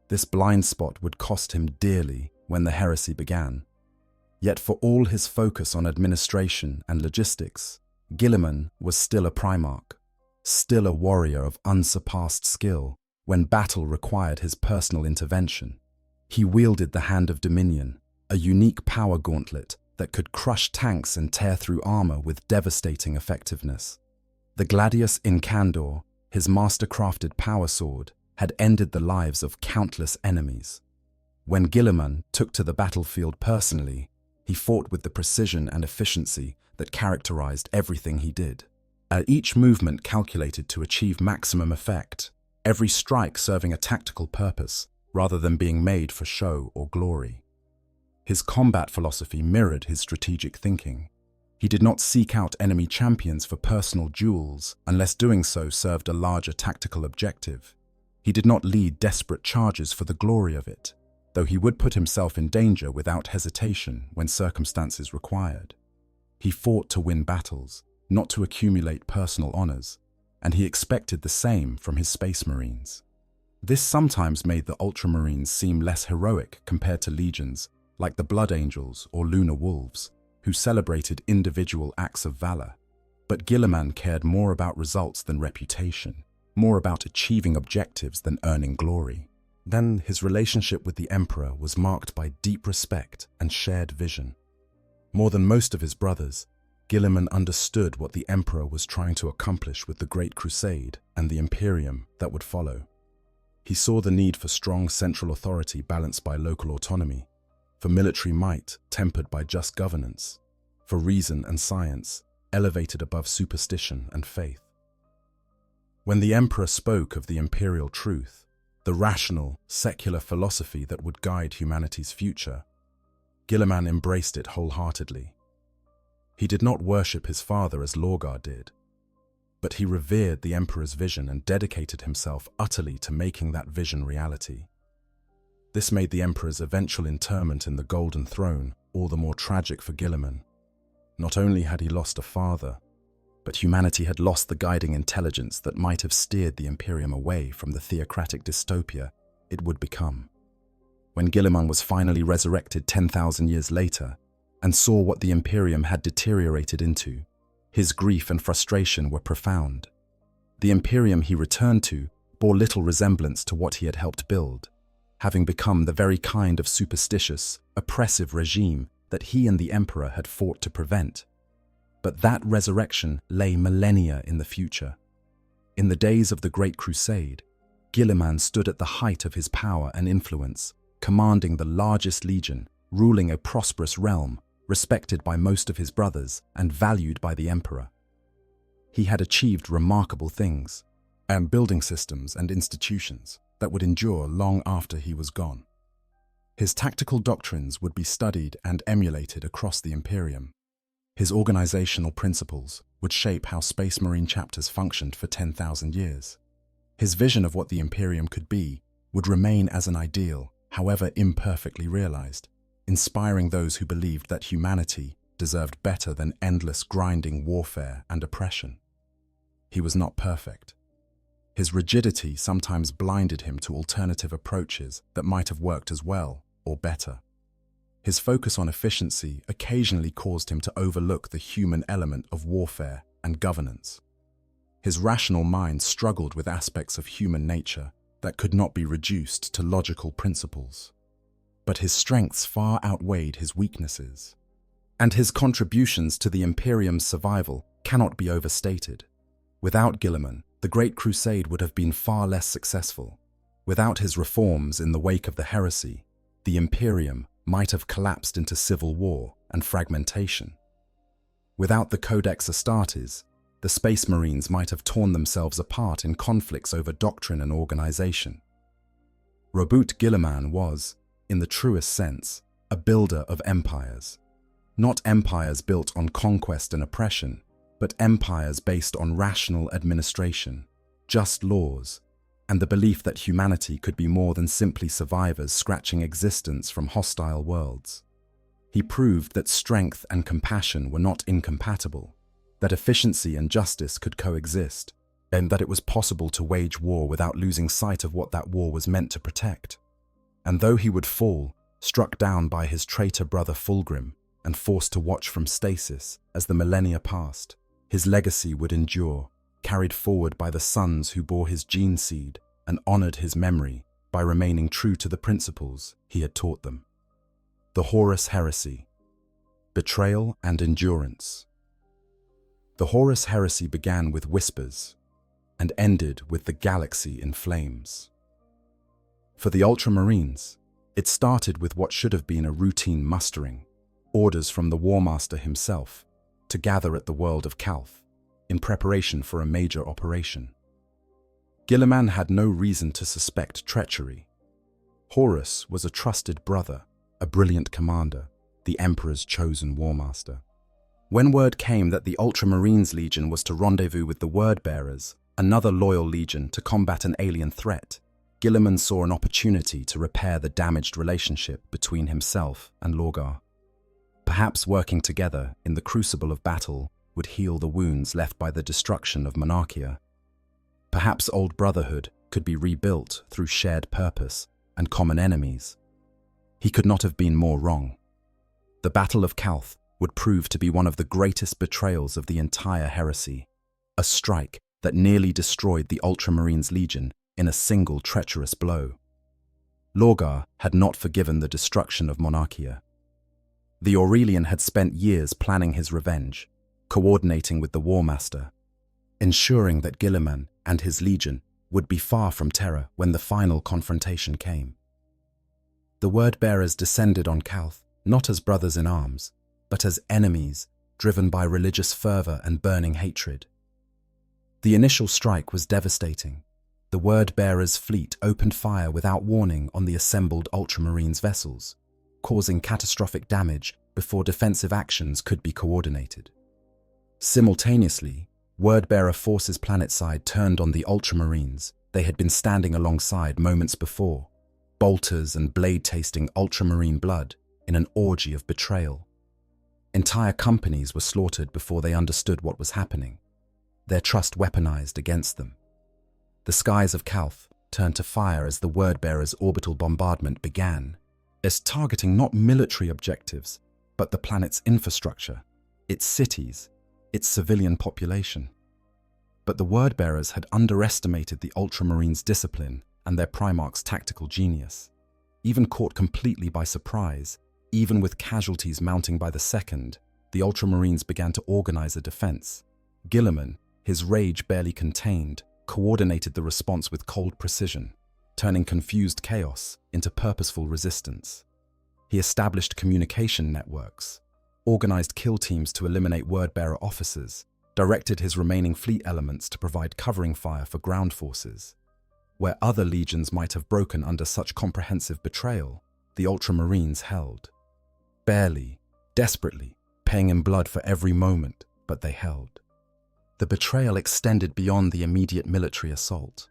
This blind spot would cost him dearly when the heresy began. Yet for all his focus on administration and logistics, Guilliman was still a Primarch, still a warrior of unsurpassed skill when battle required his personal intervention. He wielded the Hand of Dominion, a unique power gauntlet that could crush tanks and tear through armor with devastating effectiveness. The Gladius Incandor, his master-crafted power sword, had ended the lives of countless enemies. When Guilliman took to the battlefield personally, he fought with the precision and efficiency that characterized everything he did. Each movement calculated to achieve maximum effect, every strike serving a tactical purpose rather than being made for show or glory. His combat philosophy mirrored his strategic thinking. He did not seek out enemy champions for personal duels unless doing so served a larger tactical objective. He did not lead desperate charges for the glory of it, though he would put himself in danger without hesitation when circumstances required. He fought to win battles, not to accumulate personal honors, and he expected the same from his Space Marines. This sometimes made the Ultramarines seem less heroic compared to legions like the Blood Angels or Lunar Wolves, who celebrated individual acts of valor. But Guilliman cared more about results than reputation, more about achieving objectives than earning glory. Then his relationship with the Emperor was marked by deep respect and shared vision. More than most of his brothers, Guilliman understood what the Emperor was trying to accomplish with the Great Crusade and the Imperium that would follow. He saw the need for strong central authority balanced by local autonomy, for military might tempered by just governance, for reason and science elevated above superstition and faith. When the Emperor spoke of the imperial truth, the rational, secular philosophy that would guide humanity's future, Guilliman embraced it wholeheartedly. He did not worship his father as Lorgar did, but he revered the Emperor's vision and dedicated himself utterly to making that vision reality. This made the Emperor's eventual interment in the Golden Throne all the more tragic for Guilliman. Not only had he lost a father, but humanity had lost the guiding intelligence that might have steered the Imperium away from the theocratic dystopia it would become. When Guilliman was finally resurrected 10,000 years later and saw what the Imperium had deteriorated into, his grief and frustration were profound. The Imperium he returned to bore little resemblance to what he had helped build, having become the very kind of superstitious, oppressive regime that he and the Emperor had fought to prevent. But that resurrection lay millennia in the future. In the days of the Great Crusade, Guilliman stood at the height of his power and influence, commanding the largest legion, ruling a prosperous realm, respected by most of his brothers and valued by the Emperor. He had achieved remarkable things, and building systems and institutions that would endure long after he was gone. His tactical doctrines would be studied and emulated across the Imperium. His organizational principles would shape how Space Marine chapters functioned for 10,000 years. His vision of what the Imperium could be would remain as an ideal, however imperfectly realized, inspiring those who believed that humanity deserved better than endless grinding warfare and oppression. He was not perfect. His rigidity sometimes blinded him to alternative approaches that might have worked as well or better. His focus on efficiency occasionally caused him to overlook the human element of warfare and governance. His rational mind struggled with aspects of human nature that could not be reduced to logical principles. But his strengths far outweighed his weaknesses, and his contributions to the Imperium's survival cannot be overstated. Without Guilliman, the Great Crusade would have been far less successful. Without his reforms in the wake of the heresy, the Imperium might have collapsed into civil war and fragmentation. Without the Codex Astartes, the Space Marines might have torn themselves apart in conflicts over doctrine and organization. Robert Guilliman was, in the truest sense, a builder of empires. Not empires built on conquest and oppression, but empires based on rational administration, just laws, and the belief that humanity could be more than simply survivors scratching existence from hostile worlds. He proved that strength and compassion were not incompatible, that efficiency and justice could coexist, and that it was possible to wage war without losing sight of what that war was meant to protect. And though he would fall, struck down by his traitor brother Fulgrim, and forced to watch from stasis as the millennia passed, his legacy would endure, carried forward by the sons who bore his gene seed and honored his memory by remaining true to the principles he had taught them. The Horus Heresy. Betrayal and Endurance. The Horus Heresy began with whispers and ended with the galaxy in flames. For the Ultramarines, it started with what should have been a routine mustering, orders from the War Master himself to gather at the world of Calth in preparation for a major operation. Guilliman had no reason to suspect treachery. Horus was a trusted brother, a brilliant commander, the Emperor's chosen War Master. When word came that the Ultramarines Legion was to rendezvous with the Word-Bearers, another loyal legion to combat an alien threat, Guilliman saw an opportunity to repair the damaged relationship between himself and Lorgar. Perhaps working together in the crucible of battle would heal the wounds left by the destruction of Monarchia. Perhaps old brotherhood could be rebuilt through shared purpose and common enemies. He could not have been more wrong. The Battle of Calth would prove to be one of the greatest betrayals of the entire heresy, a strike that nearly destroyed the Ultramarines Legion in a single treacherous blow. Lorgar had not forgiven the destruction of Monarchia. The Aurelian had spent years planning his revenge, coordinating with the War Master, ensuring that Guilliman and his legion would be far from terror when the final confrontation came. The Word-Bearers descended on Calth not as brothers in arms, but as enemies driven by religious fervor and burning hatred. The initial strike was devastating. The Word-Bearers' fleet opened fire without warning on the assembled Ultramarines vessels, causing catastrophic damage before defensive actions could be coordinated. Simultaneously, Word-Bearer forces planetside turned on the Ultramarines they had been standing alongside moments before, bolters and blade-tasting Ultramarine blood in an orgy of betrayal. Entire companies were slaughtered before they understood what was happening, their trust weaponized against them. The skies of Calth turned to fire as the Word-Bearers' orbital bombardment began, as targeting not military objectives, but the planet's infrastructure, its cities, its civilian population. But the Word-Bearers had underestimated the Ultramarines' discipline and their Primarch's tactical genius. Even caught completely by surprise, even with casualties mounting by the second, the Ultramarines began to organize a defense. Guilliman, his rage barely contained, coordinated the response with cold precision, turning confused chaos into purposeful resistance. He established communication networks, organized kill teams to eliminate Word-Bearer officers, directed his remaining fleet elements to provide covering fire for ground forces. Where other legions might have broken under such comprehensive betrayal, the Ultramarines held. Barely, desperately, paying in blood for every moment, but they held. The betrayal extended beyond the immediate military assault.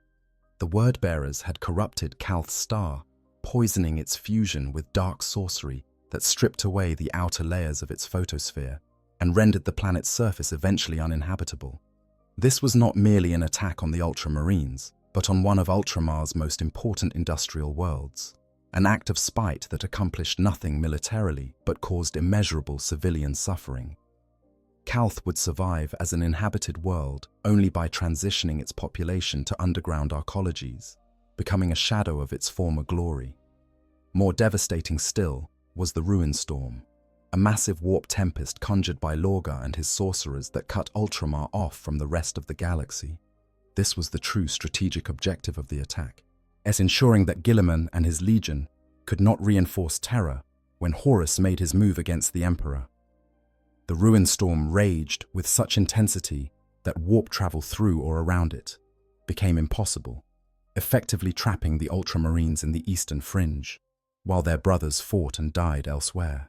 The Word-Bearers had corrupted Calth's star, poisoning its fusion with dark sorcery that stripped away the outer layers of its photosphere and rendered the planet's surface eventually uninhabitable. This was not merely an attack on the Ultramarines, but on one of Ultramar's most important industrial worlds, an act of spite that accomplished nothing militarily but caused immeasurable civilian suffering. Calth would survive as an inhabited world only by transitioning its population to underground arcologies, becoming a shadow of its former glory. More devastating still was the Ruin Storm, a massive warp tempest conjured by Lorgar and his sorcerers that cut Ultramar off from the rest of the galaxy. This was the true strategic objective of the attack, as ensuring that Guilliman and his legion could not reinforce terror when Horus made his move against the Emperor. The Ruin Storm raged with such intensity that warp travel through or around it became impossible, effectively trapping the Ultramarines in the eastern fringe, while their brothers fought and died elsewhere.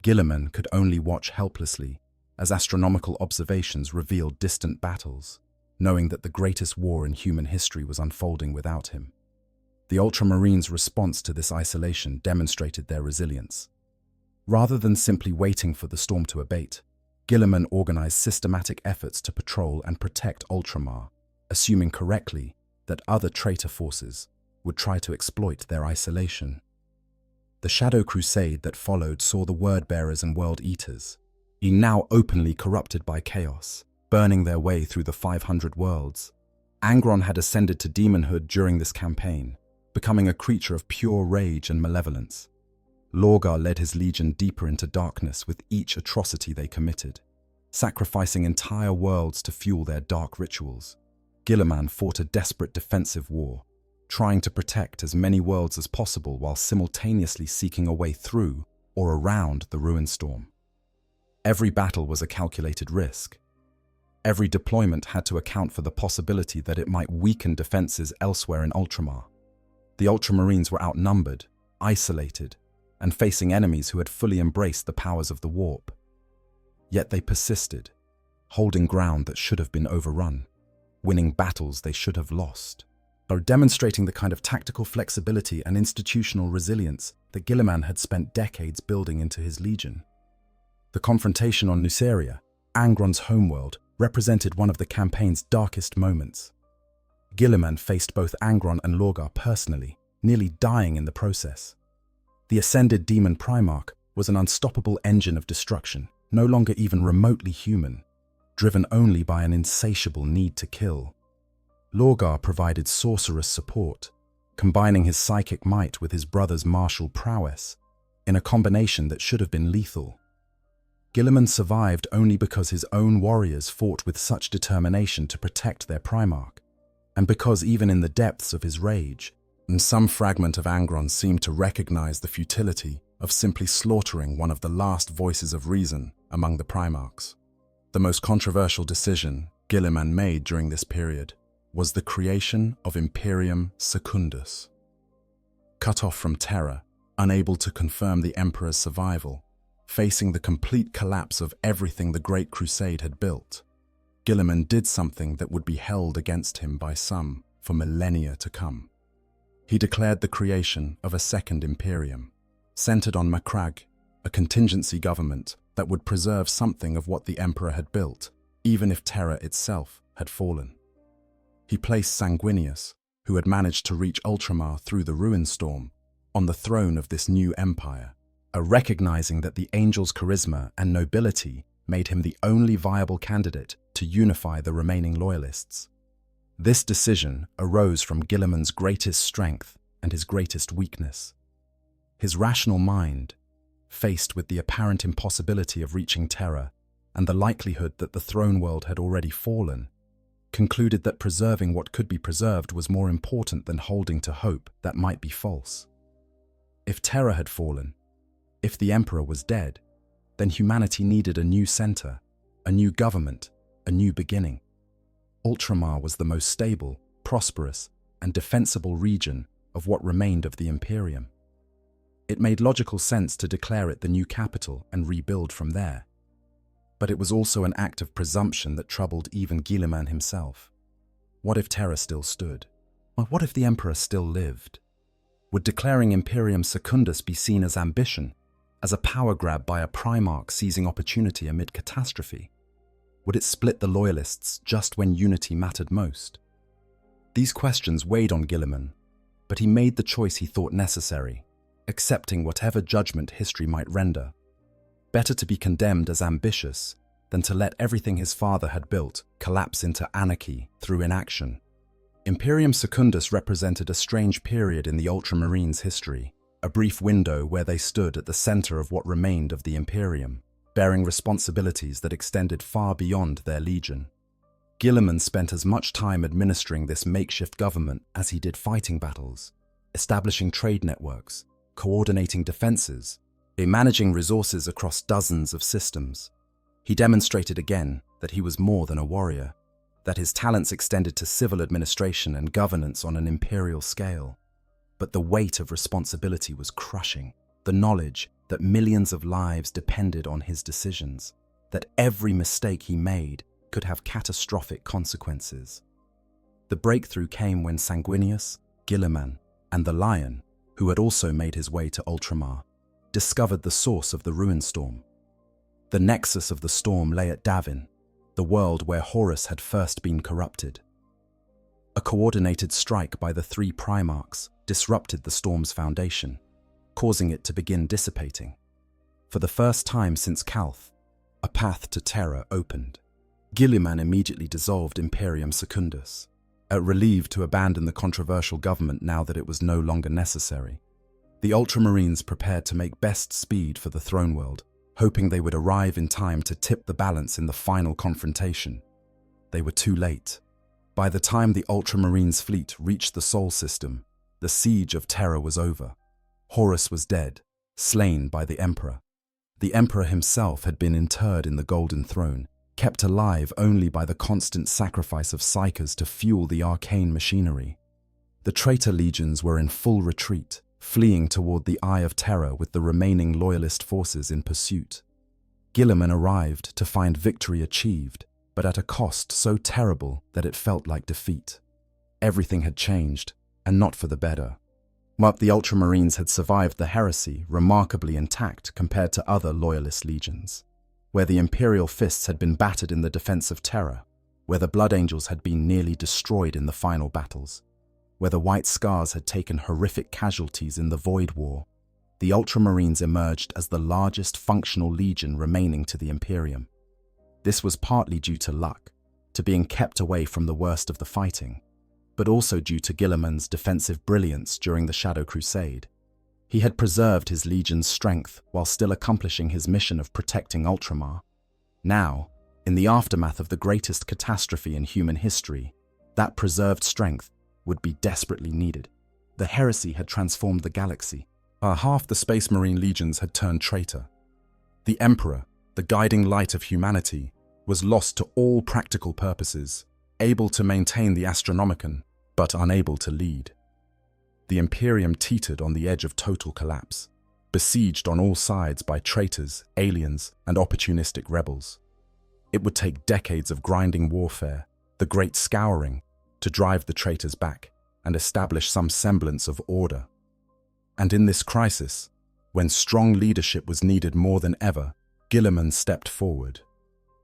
Guilliman could only watch helplessly as astronomical observations revealed distant battles, knowing that the greatest war in human history was unfolding without him. The Ultramarines' response to this isolation demonstrated their resilience. Rather than simply waiting for the storm to abate, Guilliman organized systematic efforts to patrol and protect Ultramar, assuming correctly that other traitor forces would try to exploit their isolation. The Shadow Crusade that followed saw the Word-Bearers and World-Eaters, now openly corrupted by chaos, burning their way through the 500 worlds. Angron had ascended to demonhood during this campaign, becoming a creature of pure rage and malevolence. Lorgar led his legion deeper into darkness with each atrocity they committed, sacrificing entire worlds to fuel their dark rituals. Guilliman fought a desperate defensive war, trying to protect as many worlds as possible while simultaneously seeking a way through or around the ruin storm. Every battle was a calculated risk. Every deployment had to account for the possibility that it might weaken defenses elsewhere in Ultramar. The Ultramarines were outnumbered, isolated, and facing enemies who had fully embraced the powers of the warp. Yet they persisted, holding ground that should have been overrun, winning battles they should have lost, or demonstrating the kind of tactical flexibility and institutional resilience that Guilliman had spent decades building into his legion. The confrontation on Nuceria, Angron's homeworld, represented one of the campaign's darkest moments. Guilliman faced both Angron and Lorgar personally, nearly dying in the process. The ascended demon Primarch was an unstoppable engine of destruction, no longer even remotely human, driven only by an insatiable need to kill. Lorgar provided sorcerous support, combining his psychic might with his brother's martial prowess, in a combination that should have been lethal. Guilliman survived only because his own warriors fought with such determination to protect their Primarch, and because even in the depths of his rage, some fragment of Angron seemed to recognize the futility of simply slaughtering one of the last voices of reason among the Primarchs. The most controversial decision Guilliman made during this period was the creation of Imperium Secundus. Cut off from Terra, unable to confirm the Emperor's survival, facing the complete collapse of everything the Great Crusade had built, Guilliman did something that would be held against him by some for millennia to come. He declared the creation of a second Imperium, centered on Macragge, a contingency government that would preserve something of what the Emperor had built, even if Terra itself had fallen. He placed Sanguinius, who had managed to reach Ultramar through the ruin storm, on the throne of this new empire, recognizing that the Angel's charisma and nobility made him the only viable candidate to unify the remaining loyalists. This decision arose from Guilliman's greatest strength and his greatest weakness. His rational mind, faced with the apparent impossibility of reaching Terra and the likelihood that the throne world had already fallen, concluded that preserving what could be preserved was more important than holding to hope that might be false. If Terra had fallen, if the Emperor was dead, then humanity needed a new center, a new government, a new beginning. Ultramar was the most stable, prosperous, and defensible region of what remained of the Imperium. It made logical sense to declare it the new capital and rebuild from there. But it was also an act of presumption that troubled even Guilliman himself. What if Terra still stood? Or what if the Emperor still lived? Would declaring Imperium Secundus be seen as ambition, as a power grab by a Primarch seizing opportunity amid catastrophe? Would it split the Loyalists just when unity mattered most? These questions weighed on Guilliman, but he made the choice he thought necessary, accepting whatever judgment history might render. Better to be condemned as ambitious than to let everything his father had built collapse into anarchy through inaction. Imperium Secundus represented a strange period in the Ultramarines' history, a brief window where they stood at the center of what remained of the Imperium, bearing responsibilities that extended far beyond their legion. Guilliman spent as much time administering this makeshift government as he did fighting battles, establishing trade networks, coordinating defenses, managing resources across dozens of systems. He demonstrated again that he was more than a warrior, that his talents extended to civil administration and governance on an imperial scale. But the weight of responsibility was crushing. The knowledge that millions of lives depended on his decisions, that every mistake he made could have catastrophic consequences. The breakthrough came when Sanguinius, Guilliman, and the Lion, who had also made his way to Ultramar, discovered the source of the ruin storm. The nexus of the storm lay at Davin, the world where Horus had first been corrupted. A coordinated strike by the three Primarchs disrupted the storm's foundation, causing it to begin dissipating. For the first time since Calth, a path to terror opened. Guilliman immediately dissolved Imperium Secundus, relieved to abandon the controversial government now that it was no longer necessary. The Ultramarines prepared to make best speed for the throne world, hoping they would arrive in time to tip the balance in the final confrontation. They were too late. By the time the Ultramarines' fleet reached the Sol system, the siege of Terra was over. Horus was dead, slain by the Emperor. The Emperor himself had been interred in the Golden Throne, kept alive only by the constant sacrifice of psychers to fuel the arcane machinery. The traitor legions were in full retreat, fleeing toward the Eye of Terror with the remaining loyalist forces in pursuit. Guilliman arrived to find victory achieved, but at a cost so terrible that it felt like defeat. Everything had changed, and not for the better. But the Ultramarines had survived the heresy remarkably intact compared to other loyalist legions, where the Imperial fists had been battered in the defense of Terra, where the Blood Angels had been nearly destroyed in the final battles, where the White Scars had taken horrific casualties in the Void War. The Ultramarines emerged as the largest functional legion remaining to the Imperium. This was partly due to luck, to being kept away from the worst of the fighting, but also due to Guilliman's defensive brilliance during the Shadow Crusade. He had preserved his legion's strength while still accomplishing his mission of protecting Ultramar. Now, in the aftermath of the greatest catastrophe in human history, that preserved strength would be desperately needed. The heresy had transformed the galaxy. Half the Space Marine legions had turned traitor. The Emperor, the guiding light of humanity, was lost to all practical purposes, able to maintain the Astronomicon, but unable to lead. The Imperium teetered on the edge of total collapse, besieged on all sides by traitors, aliens, and opportunistic rebels. It would take decades of grinding warfare, the Great Scouring, to drive the traitors back and establish some semblance of order. And in this crisis, when strong leadership was needed more than ever, Guilliman stepped forward.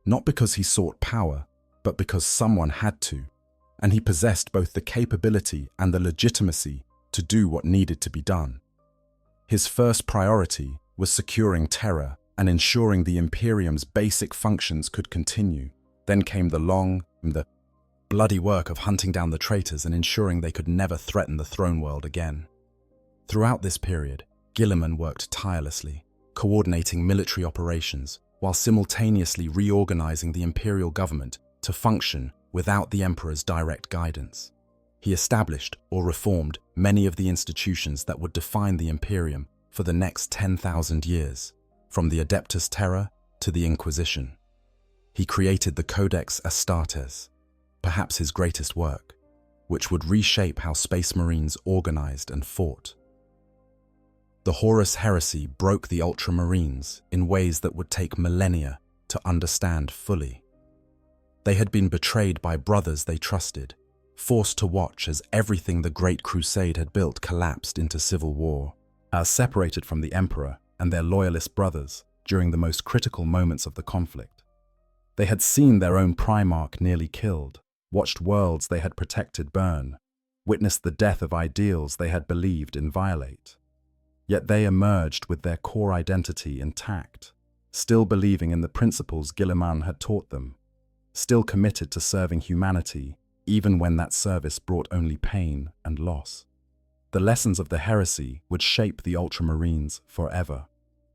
Not because he sought power, but because someone had to, and he possessed both the capability and the legitimacy to do what needed to be done. His first priority was securing Terra and ensuring the Imperium's basic functions could continue. Then came the bloody work of hunting down the traitors and ensuring they could never threaten the throne world again. Throughout this period, Guilliman worked tirelessly, coordinating military operations while simultaneously reorganizing the imperial government to function without the Emperor's direct guidance. He established or reformed many of the institutions that would define the Imperium for the next 10,000 years, from the Adeptus Terra to the Inquisition. He created the Codex Astartes, perhaps his greatest work, which would reshape how Space Marines organized and fought. The Horus heresy broke the Ultramarines in ways that would take millennia to understand fully. They had been betrayed by brothers they trusted, forced to watch as everything the Great Crusade had built collapsed into civil war, separated from the Emperor and their loyalist brothers during the most critical moments of the conflict. They had seen their own Primarch nearly killed, watched worlds they had protected burn, witnessed the death of ideals they had believed inviolate. Yet they emerged with their core identity intact, still believing in the principles Guilliman had taught them, still committed to serving humanity even when that service brought only pain and loss. The lessons of the heresy would shape the Ultramarines forever.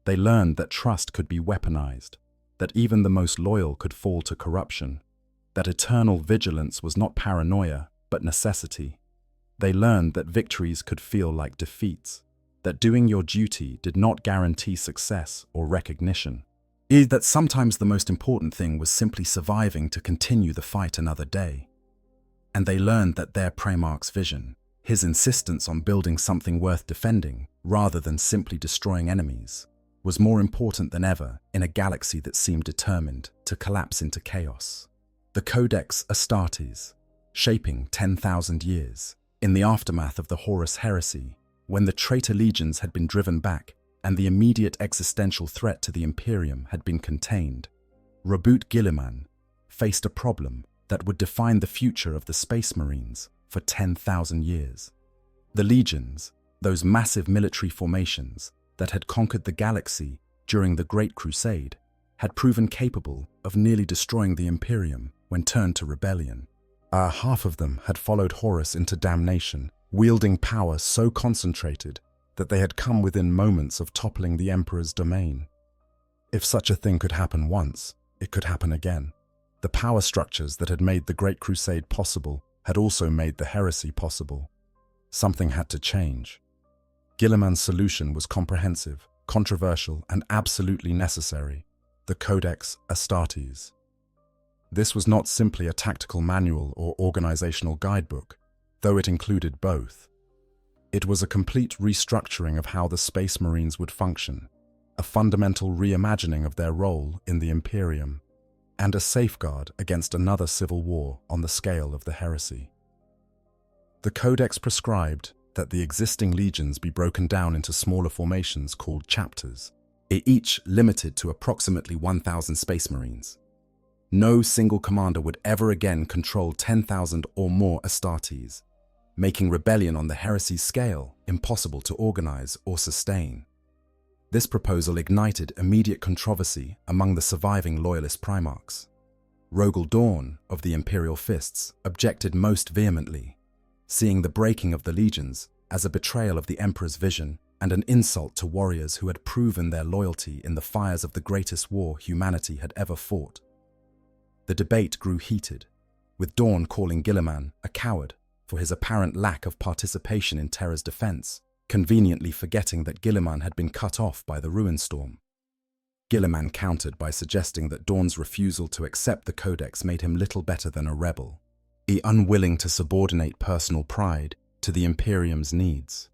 They learned that trust could be weaponized, that even the most loyal could fall to corruption, that eternal vigilance was not paranoia, but necessity. They learned that victories could feel like defeats, that doing your duty did not guarantee success or recognition, that sometimes the most important thing was simply surviving to continue the fight another day. And they learned that their Primarch's vision, his insistence on building something worth defending rather than simply destroying enemies, was more important than ever in a galaxy that seemed determined to collapse into chaos. The Codex Astartes, shaping 10,000 years, in the aftermath of the Horus heresy, when the traitor legions had been driven back and the immediate existential threat to the Imperium had been contained, Reboot Guilliman faced a problem that would define the future of the Space Marines for 10,000 years. The legions, those massive military formations that had conquered the galaxy during the Great Crusade, had proven capable of nearly destroying the Imperium when turned to rebellion. Half of them had followed Horus into damnation, wielding power so concentrated that they had come within moments of toppling the Emperor's domain. If such a thing could happen once, it could happen again. The power structures that had made the Great Crusade possible had also made the heresy possible. Something had to change. Guilliman's solution was comprehensive, controversial, and absolutely necessary: the Codex Astartes. This was not simply a tactical manual or organizational guidebook, though it included both. It was a complete restructuring of how the Space Marines would function, a fundamental reimagining of their role in the Imperium, and a safeguard against another civil war on the scale of the heresy. The Codex prescribed that the existing legions be broken down into smaller formations called chapters, each limited to approximately 1,000 Space Marines. No single commander would ever again control 10,000 or more Astartes, making rebellion on the heresy's scale impossible to organize or sustain. This proposal ignited immediate controversy among the surviving loyalist Primarchs. Rogel Dawn of the Imperial Fists objected most vehemently, seeing the breaking of the legions as a betrayal of the Emperor's vision and an insult to warriors who had proven their loyalty in the fires of the greatest war humanity had ever fought. The debate grew heated, with Dawn calling Guilliman a coward for his apparent lack of participation in Terra's defense, conveniently forgetting that Guilliman had been cut off by the Ruinstorm. Guilliman countered by suggesting that Dawn's refusal to accept the Codex made him little better than a rebel, unwilling to subordinate personal pride to the Imperium's needs.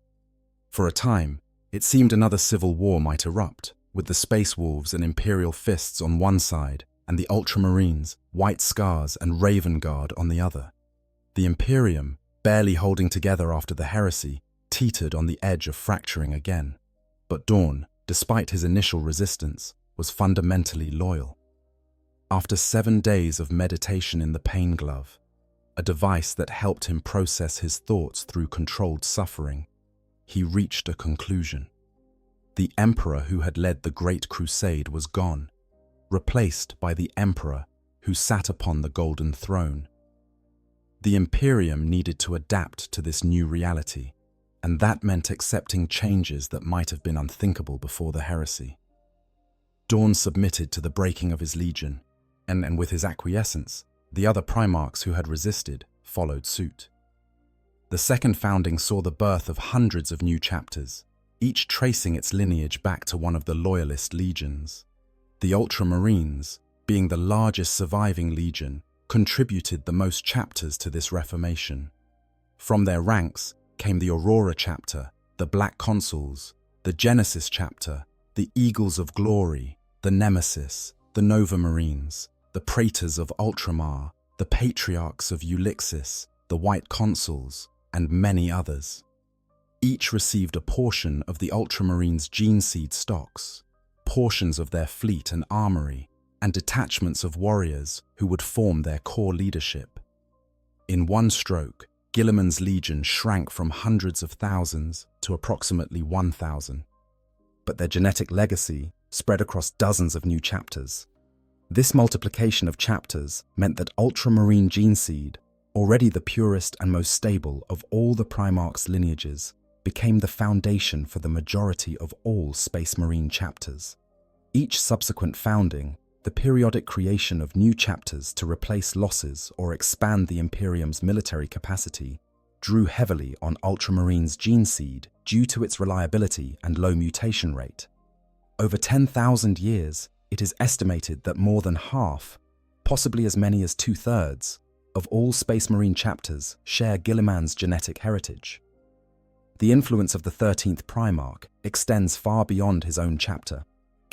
For a time, it seemed another civil war might erupt, with the Space Wolves and Imperial Fists on one side and the Ultramarines, White Scars and Raven Guard on the other. The Imperium, barely holding together after the heresy, teetered on the edge of fracturing again. But Dawn, despite his initial resistance, was fundamentally loyal. After 7 days of meditation in the Pain Glove, a device that helped him process his thoughts through controlled suffering, he reached a conclusion. The Emperor who had led the Great Crusade was gone, replaced by the Emperor who sat upon the Golden Throne. The Imperium needed to adapt to this new reality, and that meant accepting changes that might have been unthinkable before the heresy. Dawn submitted to the breaking of his legion, and with his acquiescence, the other Primarchs who had resisted followed suit. The second founding saw the birth of hundreds of new chapters, each tracing its lineage back to one of the loyalist legions. The Ultramarines, being the largest surviving legion, contributed the most chapters to this reformation. From their ranks came the Aurora chapter, the Black Consuls, the Genesis chapter, the Eagles of Glory, the Nemesis, the Nova Marines, the Praetors of Ultramar, the Patriarchs of Ulixis, the White Consuls, and many others. Each received a portion of the Ultramarines' gene seed stocks, portions of their fleet and armory, and detachments of warriors who would form their core leadership. In one stroke, Guilliman's legion shrank from hundreds of thousands to approximately 1,000. But their genetic legacy spread across dozens of new chapters. This multiplication of chapters meant that Ultramarine gene seed, already the purest and most stable of all the Primarchs' lineages, became the foundation for the majority of all Space Marine chapters. Each subsequent founding, the periodic creation of new chapters to replace losses or expand the Imperium's military capacity, drew heavily on Ultramarines' gene seed due to its reliability and low mutation rate. Over 10,000 years, it is estimated that more than half, possibly as many as 2/3, of all Space Marine chapters share Guilliman's genetic heritage. The influence of the 13th Primarch extends far beyond his own chapter,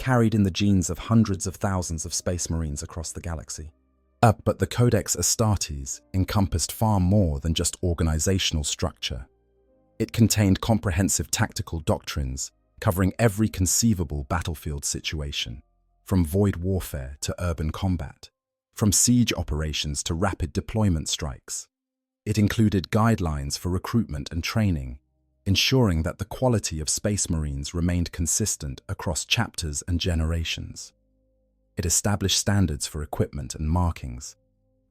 carried in the genes of hundreds of thousands of space marines across the galaxy. But the Codex Astartes encompassed far more than just organizational structure. It contained comprehensive tactical doctrines covering every conceivable battlefield situation, from void warfare to urban combat, from siege operations to rapid deployment strikes. It included guidelines for recruitment and training, ensuring that the quality of Space Marines remained consistent across chapters and generations. It established standards for equipment and markings,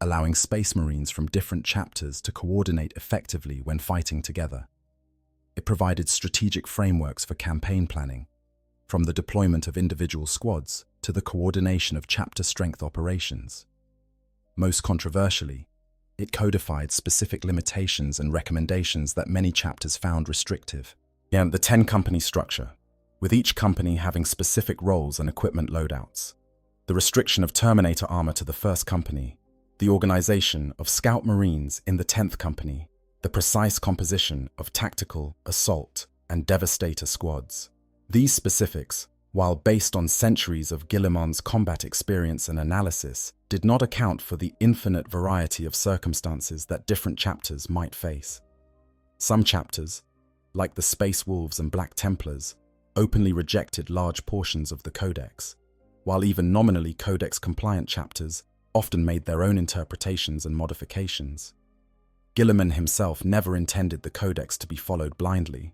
allowing Space Marines from different chapters to coordinate effectively when fighting together. It provided strategic frameworks for campaign planning, from the deployment of individual squads to the coordination of chapter-strength operations. Most controversially, it codified specific limitations and recommendations that many chapters found restrictive. The 10-company structure, with each company having specific roles and equipment loadouts. The restriction of Terminator armor to the 1st company, the organization of Scout Marines in the 10th company, the precise composition of tactical, assault, and devastator squads. These specifics, while based on centuries of Guilliman's combat experience and analysis, did not account for the infinite variety of circumstances that different chapters might face. Some chapters, like the Space Wolves and Black Templars, openly rejected large portions of the Codex, while even nominally Codex-compliant chapters often made their own interpretations and modifications. Guilliman himself never intended the Codex to be followed blindly.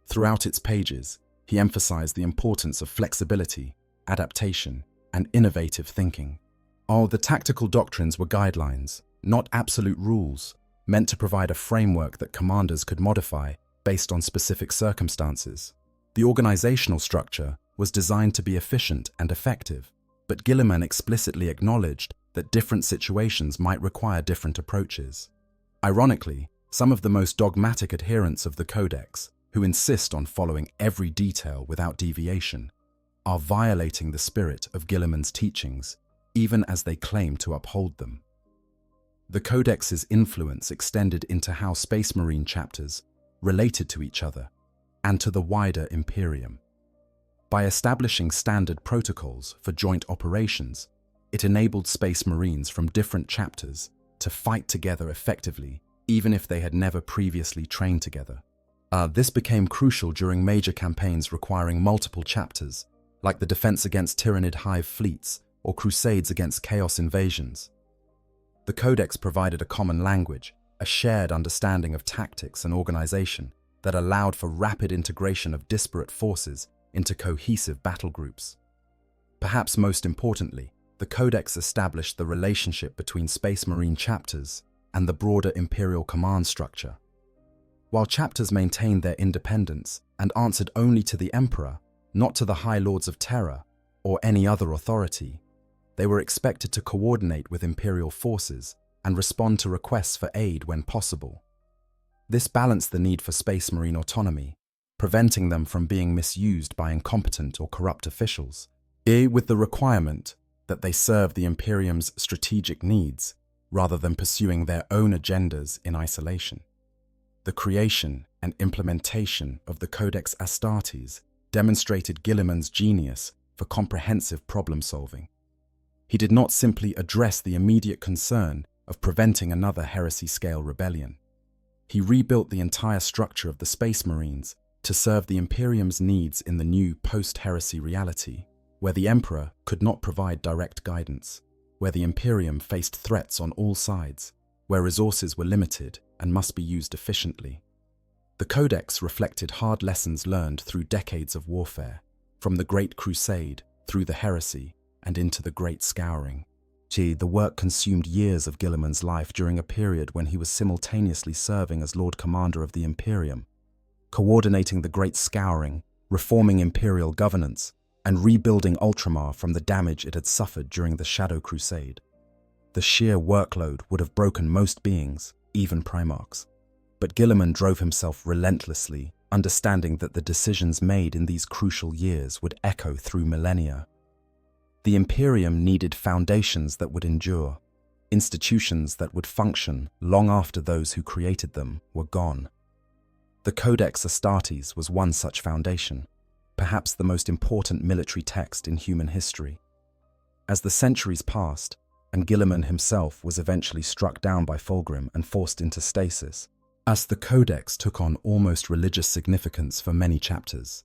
Throughout its pages, he emphasized the importance of flexibility, adaptation, and innovative thinking. The tactical doctrines were guidelines, not absolute rules, meant to provide a framework that commanders could modify based on specific circumstances. The organizational structure was designed to be efficient and effective, but Guilliman explicitly acknowledged that different situations might require different approaches. Ironically, some of the most dogmatic adherents of the Codex, who insist on following every detail without deviation, are violating the spirit of Guilliman's teachings, even as they claim to uphold them. The Codex's influence extended into how Space Marine chapters related to each other and to the wider Imperium. By establishing standard protocols for joint operations, it enabled Space Marines from different chapters to fight together effectively, even if they had never previously trained together. This became crucial during major campaigns requiring multiple chapters, like the defense against Tyrannid hive fleets or crusades against chaos invasions. The Codex provided a common language, a shared understanding of tactics and organization that allowed for rapid integration of disparate forces into cohesive battle groups. Perhaps most importantly, the Codex established the relationship between Space Marine chapters and the broader Imperial command structure. While chapters maintained their independence and answered only to the Emperor, not to the High Lords of Terror or any other authority, they were expected to coordinate with Imperial forces and respond to requests for aid when possible. This balanced the need for Space Marine autonomy, preventing them from being misused by incompetent or corrupt officials, with the requirement that they serve the Imperium's strategic needs rather than pursuing their own agendas in isolation. The creation and implementation of the Codex Astartes demonstrated Guilliman's genius for comprehensive problem-solving. He did not simply address the immediate concern of preventing another heresy-scale rebellion. He rebuilt the entire structure of the Space Marines to serve the Imperium's needs in the new post-heresy reality, where the Emperor could not provide direct guidance, where the Imperium faced threats on all sides, where resources were limited and must be used efficiently. The Codex reflected hard lessons learned through decades of warfare, from the Great Crusade through the heresy and into the Great Scouring. The work consumed years of Guilliman's life during a period when he was simultaneously serving as Lord Commander of the Imperium, coordinating the Great Scouring, reforming Imperial governance, and rebuilding Ultramar from the damage it had suffered during the Shadow Crusade. The sheer workload would have broken most beings, even Primarchs. But Guilliman drove himself relentlessly, understanding that the decisions made in these crucial years would echo through millennia. The Imperium needed foundations that would endure, institutions that would function long after those who created them were gone. The Codex Astartes was one such foundation. perhaps the most important military text in human history. As the centuries passed, and Guilliman himself was eventually struck down by Fulgrim and forced into stasis, as the Codex took on almost religious significance for many chapters.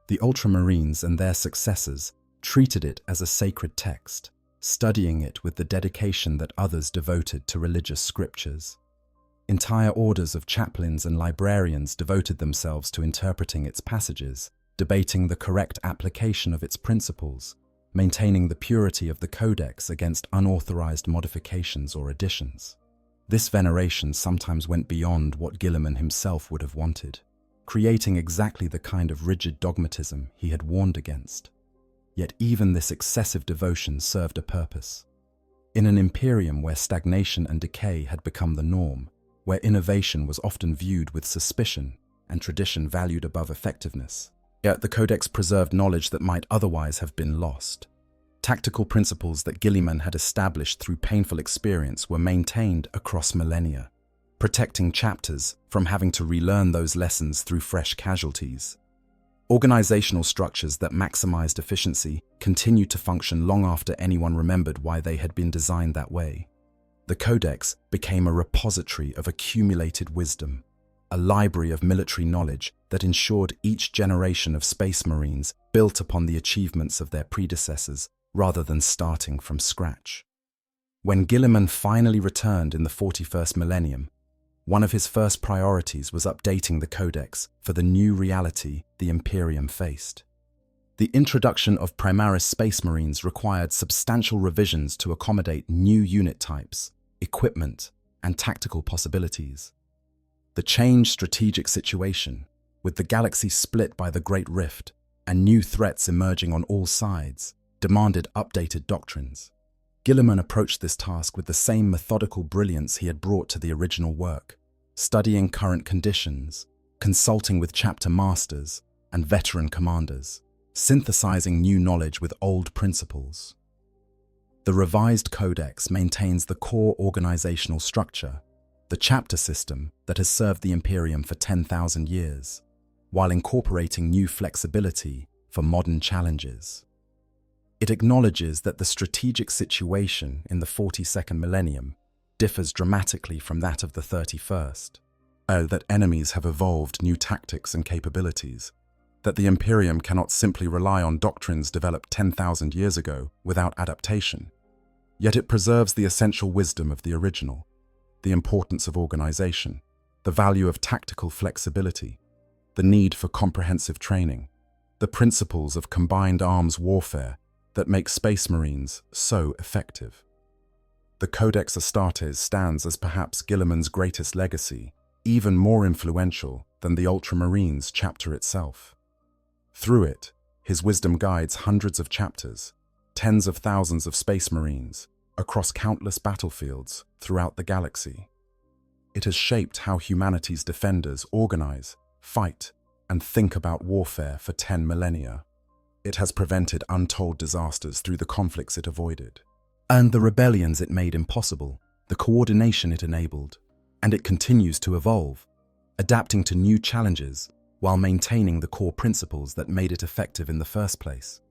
The Ultramarines and their successors treated it as a sacred text, studying it with the dedication that others devoted to religious scriptures. Entire orders of chaplains and librarians devoted themselves to interpreting its passages, debating the correct application of its principles, maintaining the purity of the Codex against unauthorized modifications or additions. This veneration sometimes went beyond what Guilliman himself would have wanted, creating exactly the kind of rigid dogmatism he had warned against. Yet even this excessive devotion served a purpose. In an Imperium where stagnation and decay had become the norm, where innovation was often viewed with suspicion and tradition valued above effectiveness, yet the Codex preserved knowledge that might otherwise have been lost. Tactical principles that Guilliman had established through painful experience were maintained across millennia, protecting chapters from having to relearn those lessons through fresh casualties. Organizational structures that maximized efficiency continued to function long after anyone remembered why they had been designed that way. The Codex became a repository of accumulated wisdom, a library of military knowledge that ensured each generation of Space Marines built upon the achievements of their predecessors rather than starting from scratch. When Guilliman finally returned in the 41st millennium, one of his first priorities was updating the Codex for the new reality the Imperium faced. The introduction of Primaris Space Marines required substantial revisions to accommodate new unit types, equipment, and tactical possibilities. The changed strategic situation, with the galaxy split by the Great Rift and new threats emerging on all sides, demanded updated doctrines. Guilliman approached this task with the same methodical brilliance he had brought to the original work, studying current conditions, consulting with chapter masters and veteran commanders, synthesizing new knowledge with old principles. The revised Codex maintains the core organizational structure, the chapter system that has served the Imperium for 10,000 years, while incorporating new flexibility for modern challenges. It acknowledges that the strategic situation in the 42nd millennium differs dramatically from that of the 31st, that enemies have evolved new tactics and capabilities, that the Imperium cannot simply rely on doctrines developed 10,000 years ago without adaptation. Yet it preserves the essential wisdom of the original, the importance of organization, the value of tactical flexibility, the need for comprehensive training, the principles of combined arms warfare that make Space Marines so effective. The Codex Astartes stands as perhaps Guilliman's greatest legacy, even more influential than the Ultramarines chapter itself. Through it, his wisdom guides hundreds of chapters, tens of thousands of Space Marines, across countless battlefields throughout the galaxy. It has shaped how humanity's defenders organize, fight, and think about warfare for 10 millennia. It has prevented untold disasters through the conflicts it avoided, and the rebellions it made impossible, the coordination it enabled, and it continues to evolve, adapting to new challenges while maintaining the core principles that made it effective in the first place.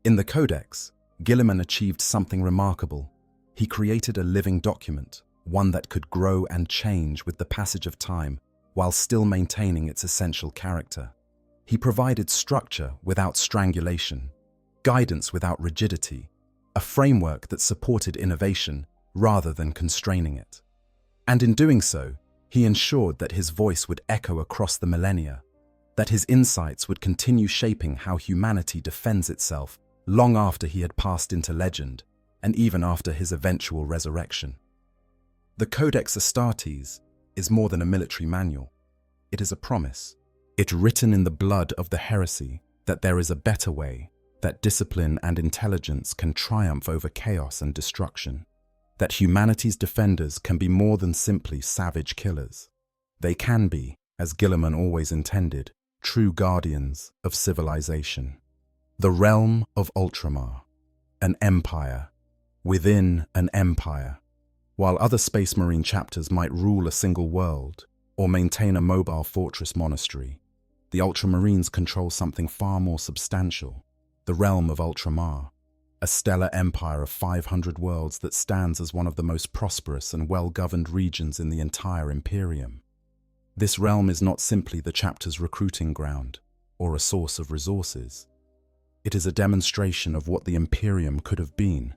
In the Codex, Guilliman achieved something remarkable. He created a living document, one that could grow and change with the passage of time while still maintaining its essential character. He provided structure without strangulation, guidance without rigidity, a framework that supported innovation rather than constraining it. And in doing so, he ensured that his voice would echo across the millennia, that his insights would continue shaping how humanity defends itself long after he had passed into legend, and even after his eventual resurrection. The Codex Astartes is more than a military manual. It is a promise. It written in the blood of the heresy that there is a better way, that discipline and intelligence can triumph over chaos and destruction, that humanity's defenders can be more than simply savage killers. They can be, as Guilliman always intended, true guardians of civilization. The realm of Ultramar, an empire within an empire. While other Space Marine chapters might rule a single world or maintain a mobile fortress monastery, the Ultramarines control something far more substantial, the realm of Ultramar, a stellar empire of 500 worlds that stands as one of the most prosperous and well-governed regions in the entire Imperium. This realm is not simply the chapter's recruiting ground or a source of resources. It is a demonstration of what the Imperium could have been,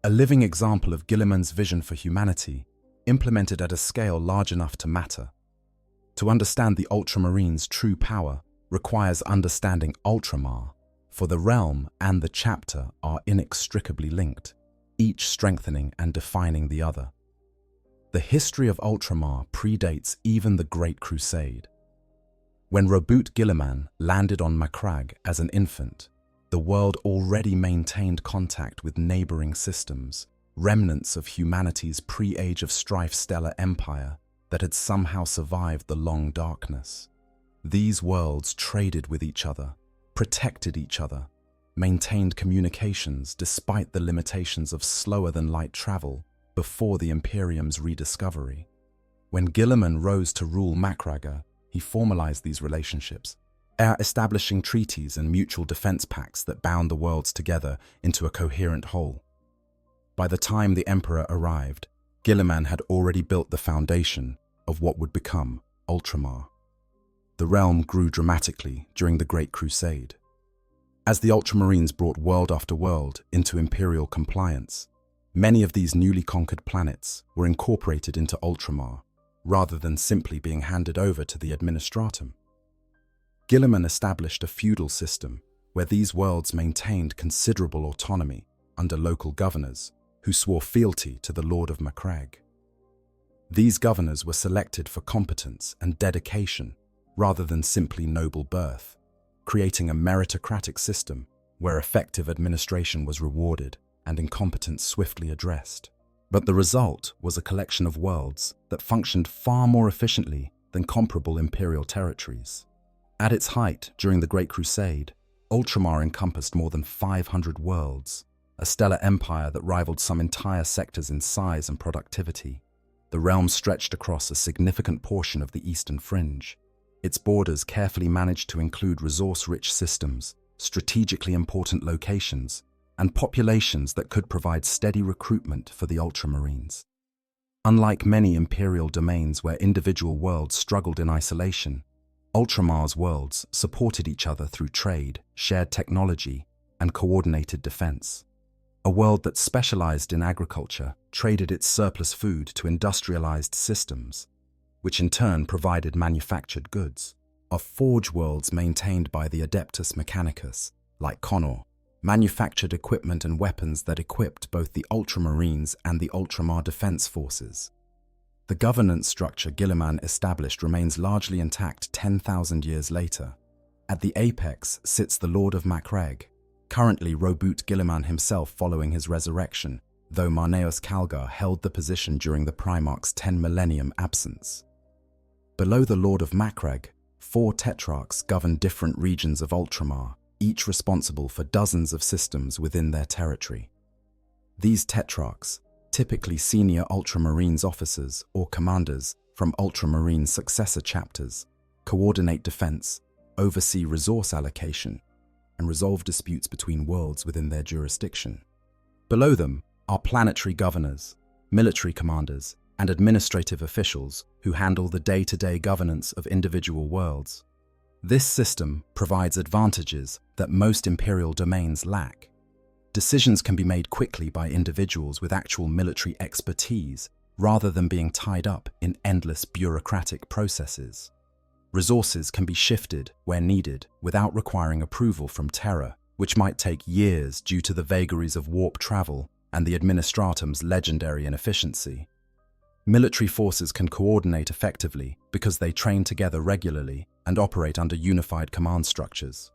a living example of Guilliman's vision for humanity, implemented at a scale large enough to matter. To understand the Ultramarines' true power requires understanding Ultramar, for the realm and the chapter are inextricably linked, each strengthening and defining the other. The history of Ultramar predates even the Great Crusade. When Roboute Guilliman landed on Macragge as an infant, the world already maintained contact with neighboring systems, remnants of humanity's pre-Age of Strife stellar empire that had somehow survived the long darkness. These worlds traded with each other, protected each other, maintained communications despite the limitations of slower-than-light travel before the Imperium's rediscovery. When Guilliman rose to rule Macragge, he formalized these relationships, establishing treaties and mutual defense pacts that bound the worlds together into a coherent whole. By the time the Emperor arrived, Guilliman had already built the foundation of what would become Ultramar. The realm grew dramatically during the Great Crusade. As the Ultramarines brought world after world into Imperial compliance, many of these newly conquered planets were incorporated into Ultramar, rather than simply being handed over to the Administratum. Guilliman established a feudal system where these worlds maintained considerable autonomy under local governors who swore fealty to the Lord of Macragge. These governors were selected for competence and dedication rather than simply noble birth, creating a meritocratic system where effective administration was rewarded and incompetence swiftly addressed. But the result was a collection of worlds that functioned far more efficiently than comparable imperial territories. At its height during the Great Crusade, Ultramar encompassed more than 500 worlds, a stellar empire that rivaled some entire sectors in size and productivity. The realm stretched across a significant portion of the eastern fringe. Its borders carefully managed to include resource-rich systems, strategically important locations, and populations that could provide steady recruitment for the Ultramarines. Unlike many imperial domains where individual worlds struggled in isolation, Ultramar's worlds supported each other through trade, shared technology, and coordinated defense. A world that specialized in agriculture traded its surplus food to industrialized systems, which in turn provided manufactured goods. Of forge worlds maintained by the Adeptus Mechanicus, like Connor, manufactured equipment and weapons that equipped both the Ultramarines and the Ultramar defense forces. The governance structure Guilliman established remains largely intact 10,000 years later. At the apex sits the Lord of Macragge, currently Roboute Guilliman himself following his resurrection, though Marneus Calgar held the position during the Primarch's 10 Millennium absence. Below the Lord of Macragge, 4 tetrarchs govern different regions of Ultramar, each responsible for dozens of systems within their territory. These tetrarchs, typically senior Ultramarines officers or commanders from Ultramarine successor chapters, coordinate defense, oversee resource allocation, and resolve disputes between worlds within their jurisdiction. Below them are planetary governors, military commanders, and administrative officials who handle the day-to-day governance of individual worlds. This system provides advantages that most imperial domains lack. Decisions can be made quickly by individuals with actual military expertise rather than being tied up in endless bureaucratic processes. Resources can be shifted where needed without requiring approval from Terra, which might take years due to the vagaries of warp travel and the Administratum's legendary inefficiency. Military forces can coordinate effectively because they train together regularly and operate under unified command structures.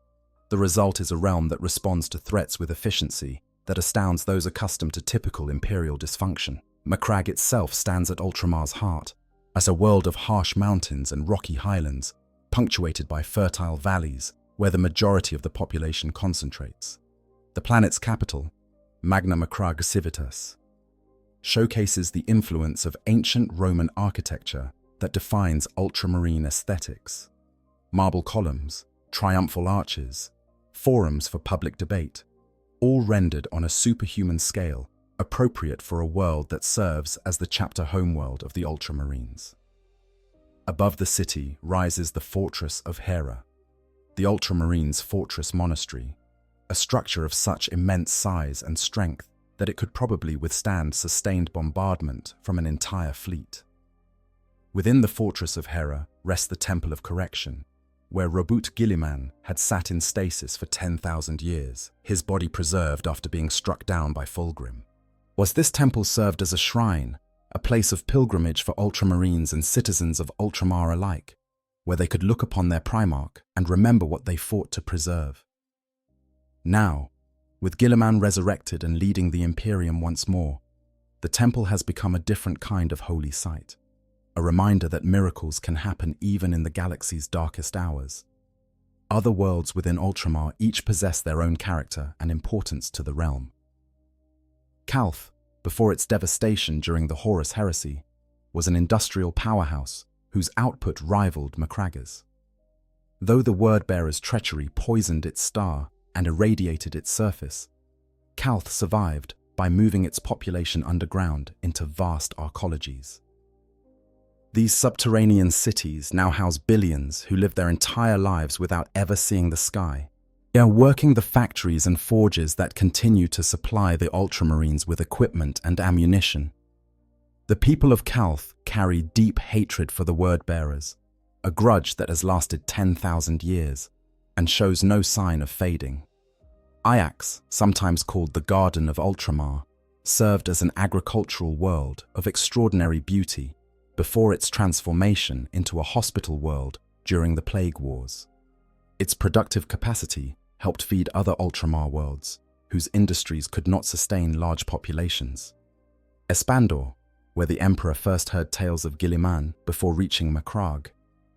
The result is a realm that responds to threats with efficiency that astounds those accustomed to typical imperial dysfunction. Macragge itself stands at Ultramar's heart, as a world of harsh mountains and rocky highlands, punctuated by fertile valleys where the majority of the population concentrates. The planet's capital, Magna Macragge Civitas, showcases the influence of ancient Roman architecture that defines Ultramarine aesthetics. marble columns, triumphal arches, forums for public debate, all rendered on a superhuman scale appropriate for a world that serves as the chapter homeworld of the Ultramarines. Above the city rises the fortress of Hera, the Ultramarines' fortress monastery, a structure of such immense size and strength that it could probably withstand sustained bombardment from an entire fleet. Within the fortress of Hera rests the Temple of Correction, where Robut Guilliman had sat in stasis for 10,000 years, his body preserved after being struck down by Fulgrim. Was this temple served as a shrine, a place of pilgrimage for Ultramarines and citizens of Ultramar alike, where they could look upon their Primarch and remember what they fought to preserve? Now, with Guilliman resurrected and leading the Imperium once more, the temple has become a different kind of holy site, a reminder that miracles can happen even in the galaxy's darkest hours. Other worlds within Ultramar each possess their own character and importance to the realm. Calth, before its devastation during the Horus Heresy, was an industrial powerhouse whose output rivaled Macragge's. Though the Wordbearer's treachery poisoned its star and irradiated its surface, Calth survived by moving its population underground into vast arcologies. These subterranean cities now house billions who live their entire lives without ever seeing the sky. They are working the factories and forges that continue to supply the Ultramarines with equipment and ammunition. The people of Calth carry deep hatred for the Wordbearers, a grudge that has lasted 10,000 years and shows no sign of fading. Ajax, sometimes called the Garden of Ultramar, served as an agricultural world of extraordinary beauty before its transformation into a hospital world during the Plague Wars. Its productive capacity helped feed other Ultramar worlds, whose industries could not sustain large populations. Espandor, where the Emperor first heard tales of Guilliman before reaching Macragge,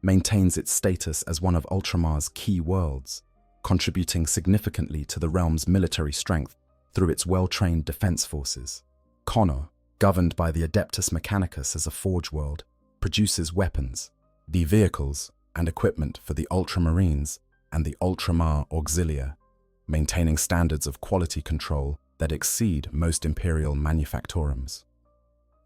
maintains its status as one of Ultramar's key worlds, contributing significantly to the realm's military strength through its well-trained defense forces. Connor, governed by the Adeptus Mechanicus as a forge world, produces weapons, the vehicles, and equipment for the Ultramarines and the Ultramar Auxilia, maintaining standards of quality control that exceed most Imperial manufactorums.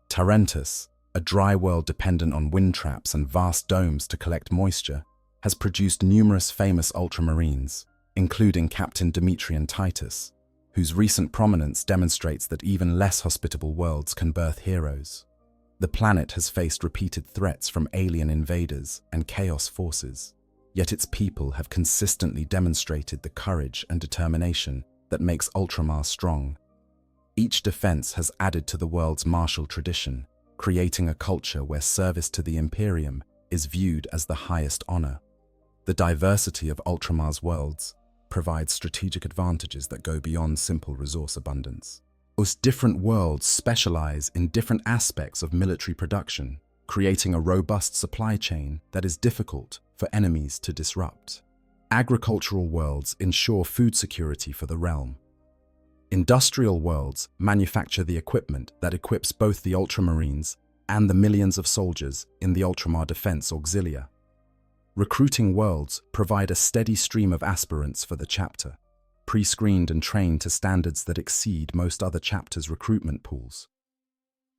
Tarentus, a dry world dependent on wind traps and vast domes to collect moisture, has produced numerous famous Ultramarines, including Captain Demetrian Titus, whose recent prominence demonstrates that even less hospitable worlds can birth heroes. The planet has faced repeated threats from alien invaders and chaos forces, yet its people have consistently demonstrated the courage and determination that makes Ultramar strong. Each defense has added to the world's martial tradition, creating a culture where service to the Imperium is viewed as the highest honor. The diversity of Ultramar's worlds provides strategic advantages that go beyond simple resource abundance. Those different worlds specialize in different aspects of military production, creating a robust supply chain that is difficult for enemies to disrupt. Agricultural worlds ensure food security for the realm. Industrial worlds manufacture the equipment that equips both the Ultramarines and the millions of soldiers in the Ultramar Defense Auxilia. Recruiting worlds provide a steady stream of aspirants for the chapter, pre-screened and trained to standards that exceed most other chapters' recruitment pools.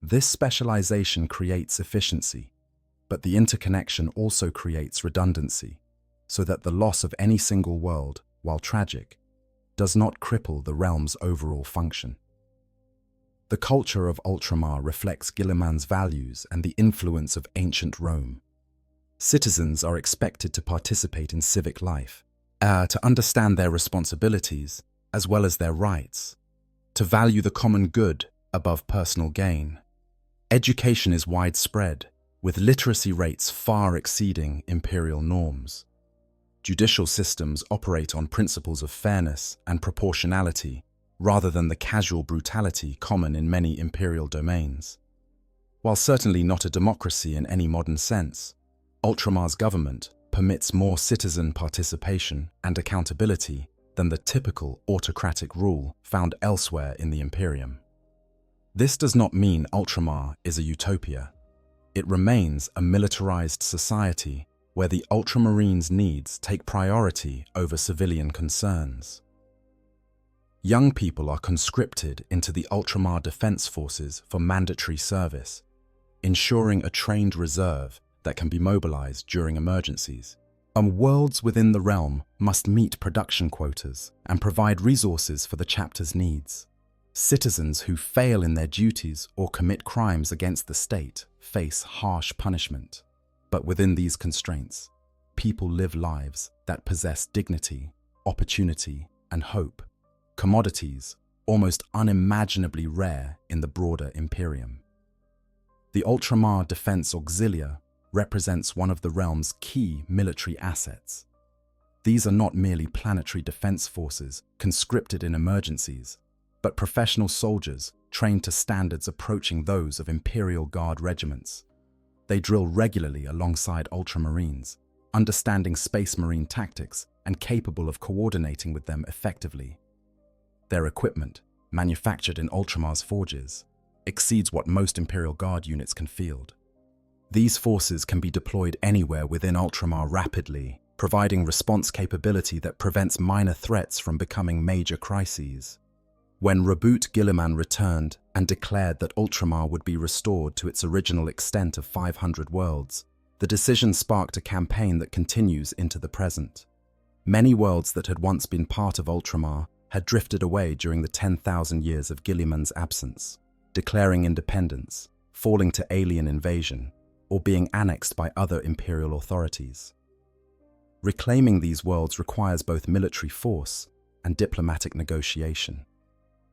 This specialization creates efficiency, but the interconnection also creates redundancy, so that the loss of any single world, while tragic, does not cripple the realm's overall function. The culture of Ultramar reflects Guilliman's values and the influence of ancient Rome. Citizens are expected to participate in civic life, to understand their responsibilities as well as their rights, to value the common good above personal gain. Education is widespread, with literacy rates far exceeding imperial norms. Judicial systems operate on principles of fairness and proportionality rather than the casual brutality common in many imperial domains. While certainly not a democracy in any modern sense, Ultramar's government permits more citizen participation and accountability than the typical autocratic rule found elsewhere in the Imperium. This does not mean Ultramar is a utopia. It remains a militarized society where the Ultramarines' needs take priority over civilian concerns. Young people are conscripted into the Ultramar Defense Forces for mandatory service, ensuring a trained reserve that can be mobilized during emergencies. Worlds within the realm must meet production quotas and provide resources for the chapter's needs. Citizens who fail in their duties or commit crimes against the state face harsh punishment. But within these constraints, people live lives that possess dignity, opportunity, and hope, commodities almost unimaginably rare in the broader Imperium. The Ultramar Defense Auxilia represents one of the realm's key military assets. These are not merely planetary defense forces conscripted in emergencies, but professional soldiers trained to standards approaching those of Imperial Guard regiments. They drill regularly alongside Ultramarines, understanding Space Marine tactics and capable of coordinating with them effectively. Their equipment, manufactured in Ultramar's forges, exceeds what most Imperial Guard units can field. These forces can be deployed anywhere within Ultramar rapidly, providing response capability that prevents minor threats from becoming major crises. When Reboot Guilliman returned and declared that Ultramar would be restored to its original extent of 500 worlds, the decision sparked a campaign that continues into the present. Many worlds that had once been part of Ultramar had drifted away during the 10,000 years of Guilliman's absence, declaring independence, falling to alien invasion, or being annexed by other imperial authorities. Reclaiming these worlds requires both military force and diplomatic negotiation.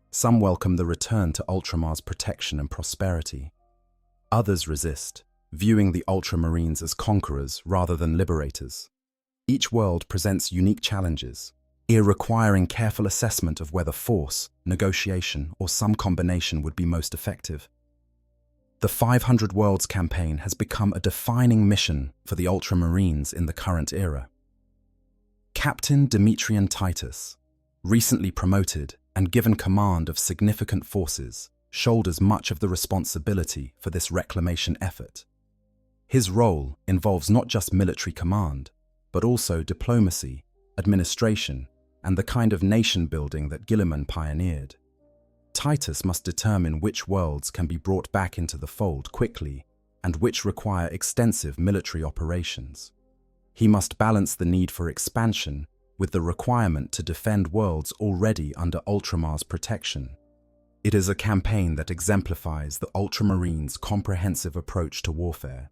Some welcome the return to Ultramar's protection and prosperity. Others resist, viewing the Ultramarines as conquerors rather than liberators. Each world presents unique challenges, requiring careful assessment of whether force, negotiation, or some combination would be most effective. The 500 Worlds campaign has become a defining mission for the Ultramarines in the current era. Captain Demetrian Titus, recently promoted and given command of significant forces, shoulders much of the responsibility for this reclamation effort. His role involves not just military command, but also diplomacy, administration, and the kind of nation-building that Guilliman pioneered. Titus must determine which worlds can be brought back into the fold quickly and which require extensive military operations. He must balance the need for expansion with the requirement to defend worlds already under Ultramar's protection. It is a campaign that exemplifies the Ultramarines' comprehensive approach to warfare,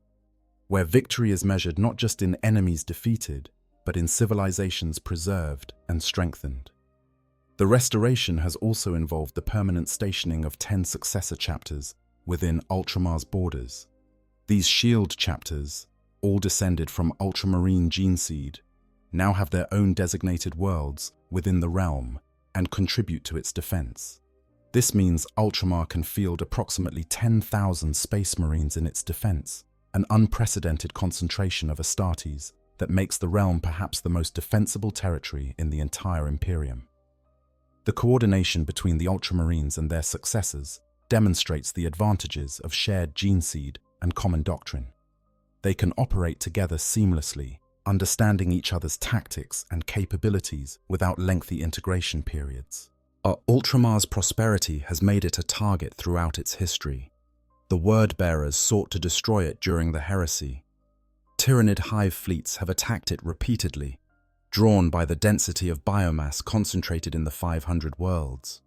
where victory is measured not just in enemies defeated, but in civilizations preserved and strengthened. The restoration has also involved the permanent stationing of 10 successor chapters within Ultramar's borders. These shield chapters, all descended from Ultramarine gene seed, now have their own designated worlds within the realm and contribute to its defense. This means Ultramar can field approximately 10,000 Space Marines in its defense, an unprecedented concentration of Astartes that makes the realm perhaps the most defensible territory in the entire Imperium. The coordination between the Ultramarines and their successors demonstrates the advantages of shared gene seed and common doctrine. They can operate together seamlessly, understanding each other's tactics and capabilities without lengthy integration periods. Ultramar's prosperity has made it a target throughout its history. The Word-bearers sought to destroy it during the heresy. Tyrannid hive fleets have attacked it repeatedly, drawn by the density of biomass concentrated in the 500 worlds.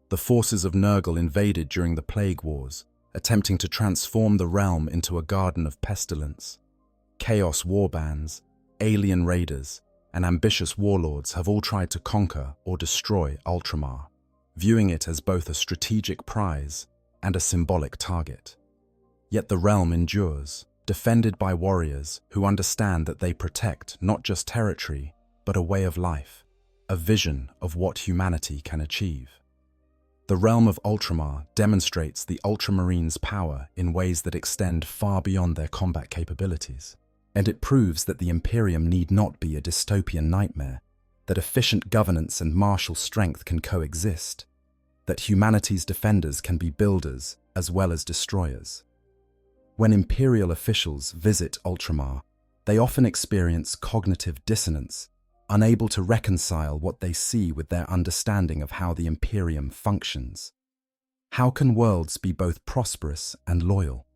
The forces of Nurgle invaded during the Plague Wars, attempting to transform the realm into a garden of pestilence. Chaos warbands, alien raiders, and ambitious warlords have all tried to conquer or destroy Ultramar, viewing it as both a strategic prize and a symbolic target. Yet the realm endures, defended by warriors who understand that they protect not just territory, but a way of life, a vision of what humanity can achieve. The realm of Ultramar demonstrates the Ultramarines' power in ways that extend far beyond their combat capabilities. And it proves that the Imperium need not be a dystopian nightmare, that efficient governance and martial strength can coexist, that humanity's defenders can be builders as well as destroyers. When Imperial officials visit Ultramar, They often experience cognitive dissonance, unable to reconcile what they see with their understanding of how the Imperium functions. How can worlds be both prosperous and loyal?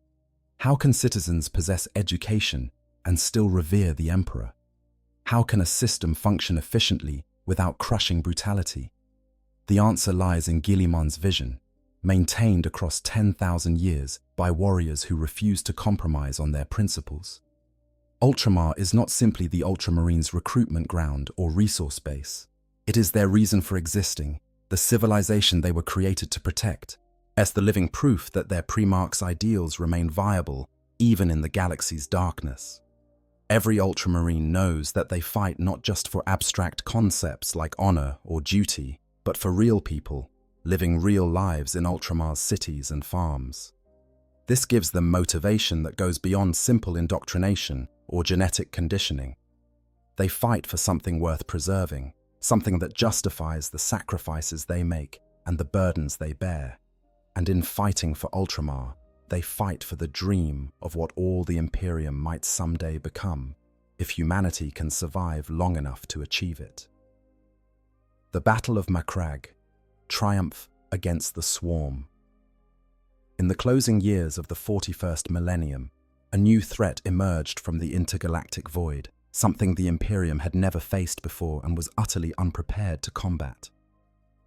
How can citizens possess education and still revere the Emperor? How can a system function efficiently without crushing brutality? The answer lies in Guilliman's vision, maintained across 10,000 years by warriors who refuse to compromise on their principles. Ultramar is not simply the Ultramarines' recruitment ground or resource base. It is their reason for existing, the civilization they were created to protect, as the living proof that their Primarch's ideals remain viable even in the galaxy's darkness. Every Ultramarine knows that they fight not just for abstract concepts like honor or duty, but for real people, living real lives in Ultramar's cities and farms. This gives them motivation that goes beyond simple indoctrination or genetic conditioning. They fight for something worth preserving, something that justifies the sacrifices they make and the burdens they bear. And in fighting for Ultramar, they fight for the dream of what all the Imperium might someday become, if humanity can survive long enough to achieve it. The Battle of Macragge, triumph against the Swarm. In the closing years of the 41st Millennium, a new threat emerged from the intergalactic void, something the Imperium had never faced before and was utterly unprepared to combat.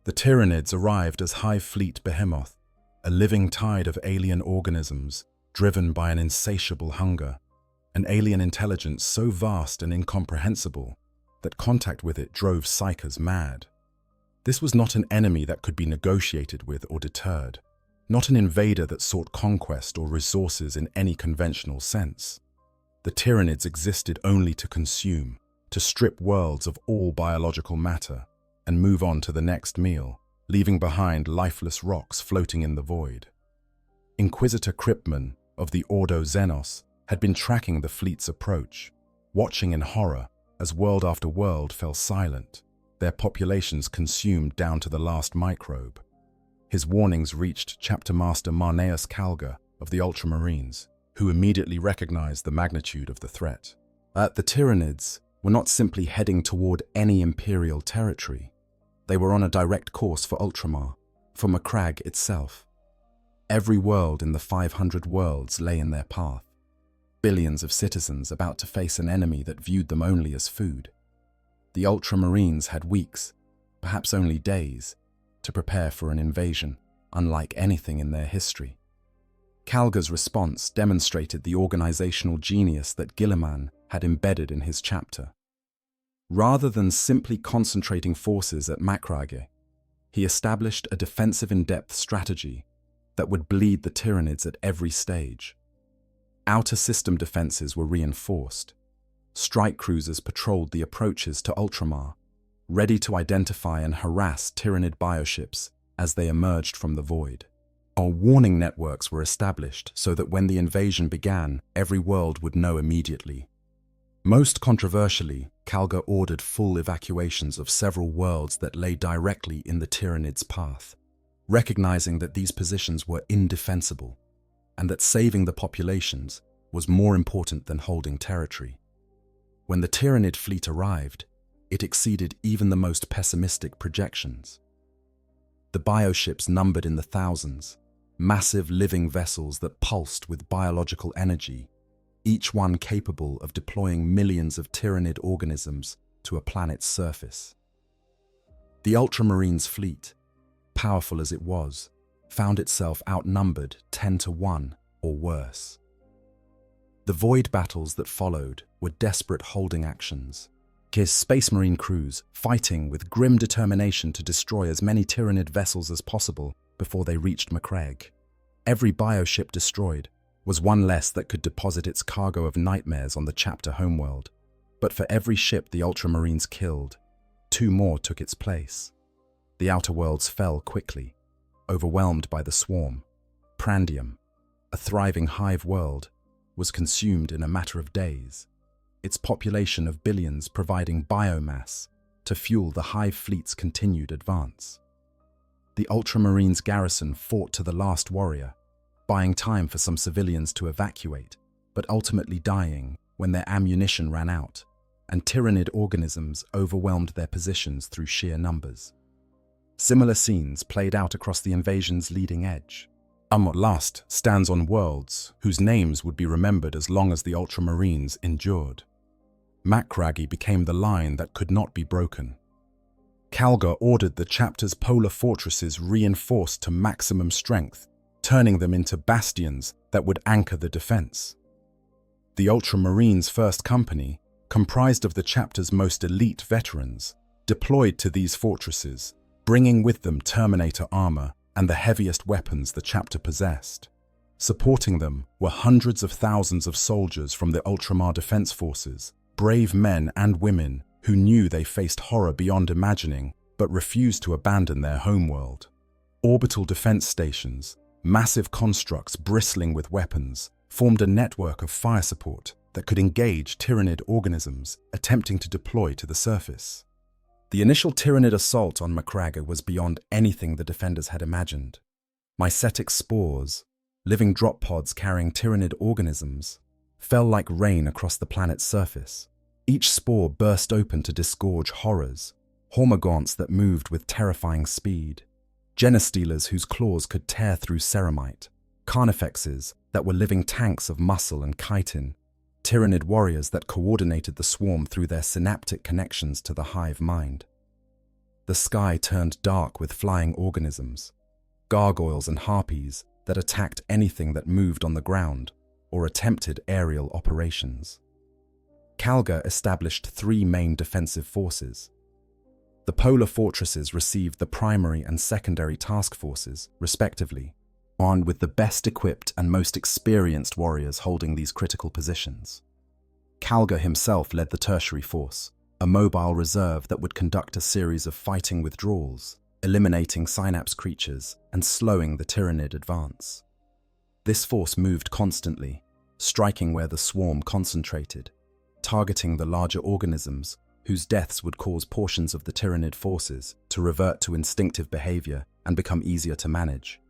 The Tyranids arrived as hive fleet behemoth, a living tide of alien organisms driven by an insatiable hunger, an alien intelligence so vast and incomprehensible that contact with it drove psychers mad. This was not an enemy that could be negotiated with or deterred, not an invader that sought conquest or resources in any conventional sense. The Tyranids existed only to consume, to strip worlds of all biological matter, and move on to the next meal, leaving behind lifeless rocks floating in the void. Inquisitor Kryptman of the Ordo Xenos had been tracking the fleet's approach, watching in horror as world after world fell silent, their populations consumed down to the last microbe. His warnings reached Chapter Master Marneus Calgar of the Ultramarines, who immediately recognized the magnitude of the threat. The Tyranids were not simply heading toward any Imperial territory. They were on a direct course for Ultramar, for Macragge itself. Every world in the 500 worlds lay in their path. Billions of citizens about to face an enemy that viewed them only as food. The Ultramarines had weeks, perhaps only days, to prepare for an invasion, unlike anything in their history. Calgar's response demonstrated the organizational genius that Guilliman had embedded in his chapter. Rather than simply concentrating forces at Macragge, he established a defensive in-depth strategy that would bleed the Tyranids at every stage. Outer system defenses were reinforced. Strike cruisers patrolled the approaches to Ultramar, ready to identify and harass Tyranid bioships as they emerged from the void. Warning networks were established so that when the invasion began, every world would know immediately. Most controversially, Calgar ordered full evacuations of several worlds that lay directly in the Tyranids' path, recognizing that these positions were indefensible, and that saving the populations was more important than holding territory. When the Tyranid fleet arrived, it exceeded even the most pessimistic projections. The bioships numbered in the thousands, massive living vessels that pulsed with biological energy, each one capable of deploying millions of Tyranid organisms to a planet's surface. The Ultramarines' fleet, powerful as it was, found itself outnumbered 10-1 or worse. The void battles that followed were desperate holding actions. His Space Marine crews fighting with grim determination to destroy as many Tyranid vessels as possible before they reached Macragge. Every bioship destroyed was one less that could deposit its cargo of nightmares on the chapter homeworld. But for every ship the Ultramarines killed, 2 more took its place. The outer worlds fell quickly, overwhelmed by the swarm. Prandium, a thriving hive world, was consumed in a matter of days, its population of billions providing biomass to fuel the hive fleet's continued advance. The Ultramarines' garrison fought to the last warrior, buying time for some civilians to evacuate, but ultimately dying when their ammunition ran out, and tyrannid organisms overwhelmed their positions through sheer numbers. Similar scenes played out across the invasion's leading edge. At last stands on worlds whose names would be remembered as long as the Ultramarines endured. Macragge became the line that could not be broken. Calgar ordered the chapter's polar fortresses reinforced to maximum strength, turning them into bastions that would anchor the defense. The Ultramarines' first company, comprised of the chapter's most elite veterans, deployed to these fortresses, bringing with them Terminator armor and the heaviest weapons the chapter possessed. Supporting them were hundreds of thousands of soldiers from the Ultramar Defense Forces, brave men and women who knew they faced horror beyond imagining but refused to abandon their homeworld. Orbital defense stations, massive constructs bristling with weapons, formed a network of fire support that could engage tyrannid organisms attempting to deploy to the surface. The initial tyrannid assault on Macragge was beyond anything the defenders had imagined. Mycetic spores, living drop pods carrying tyrannid organisms, fell like rain across the planet's surface. Each spore burst open to disgorge horrors, hormagaunts that moved with terrifying speed, genestealers whose claws could tear through ceramite, carnifexes that were living tanks of muscle and chitin, tyrannid warriors that coordinated the swarm through their synaptic connections to the hive mind. The sky turned dark with flying organisms, gargoyles and harpies that attacked anything that moved on the ground or attempted aerial operations. Calgar established 3 main defensive forces. The polar fortresses received the primary and secondary task forces, respectively, armed with the best equipped and most experienced warriors holding these critical positions. Calgar himself led the tertiary force, a mobile reserve that would conduct a series of fighting withdrawals, eliminating synapse creatures and slowing the tyrannid advance. This force moved constantly, striking where the swarm concentrated, targeting the larger organisms whose deaths would cause portions of the tyrannid forces to revert to instinctive behavior and become easier to manage.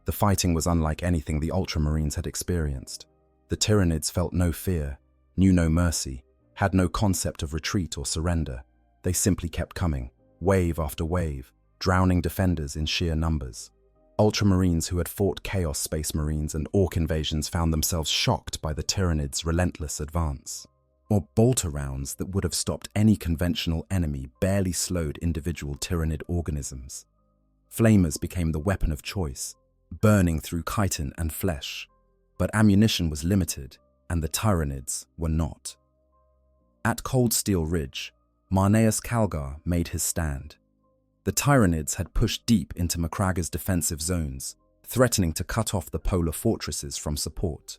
The fighting was unlike anything the Ultramarines had experienced. The tyrannids felt no fear, knew no mercy, had no concept of retreat or surrender. They simply kept coming, wave after wave, drowning defenders in sheer numbers. Ultramarines who had fought Chaos Space Marines and Orc invasions found themselves shocked by the tyrannids' relentless advance. Or bolter rounds that would have stopped any conventional enemy barely slowed individual tyrannid organisms. Flamers became the weapon of choice, burning through chitin and flesh, but ammunition was limited and the tyrannids were not. At Cold Steel Ridge, Marneus Calgar made his stand. The tyrannids had pushed deep into Macragge's defensive zones, threatening to cut off the polar fortresses from support.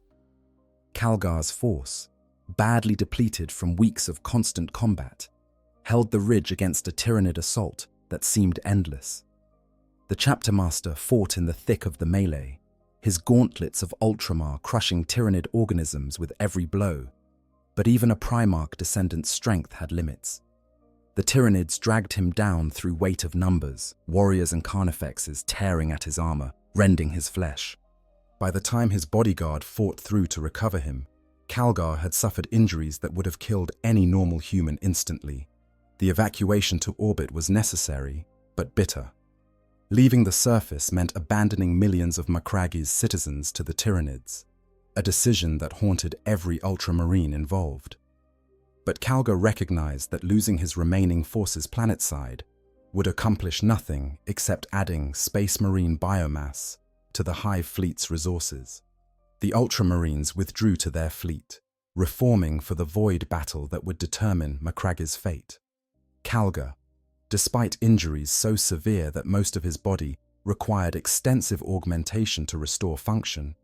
Calgar's force, badly depleted from weeks of constant combat, held the ridge against a tyrannid assault that seemed endless. The chapter master fought in the thick of the melee, his gauntlets of Ultramar crushing tyrannid organisms with every blow, but even a Primarch descendant's strength had limits. The tyrannids dragged him down through weight of numbers, warriors and carnifexes tearing at his armor, rending his flesh. By the time his bodyguard fought through to recover him, Calgar had suffered injuries that would have killed any normal human instantly. The evacuation to orbit was necessary, but bitter. Leaving the surface meant abandoning millions of Macragge's citizens to the tyrannids, a decision that haunted every Ultramarine involved. But Calgar recognized that losing his remaining forces planetside would accomplish nothing except adding Space Marine biomass to the Hive fleet's resources. The Ultramarines withdrew to their fleet, reforming for the void battle that would determine Macragge's fate. Calgar, despite injuries so severe that most of his body required extensive augmentation to restore function,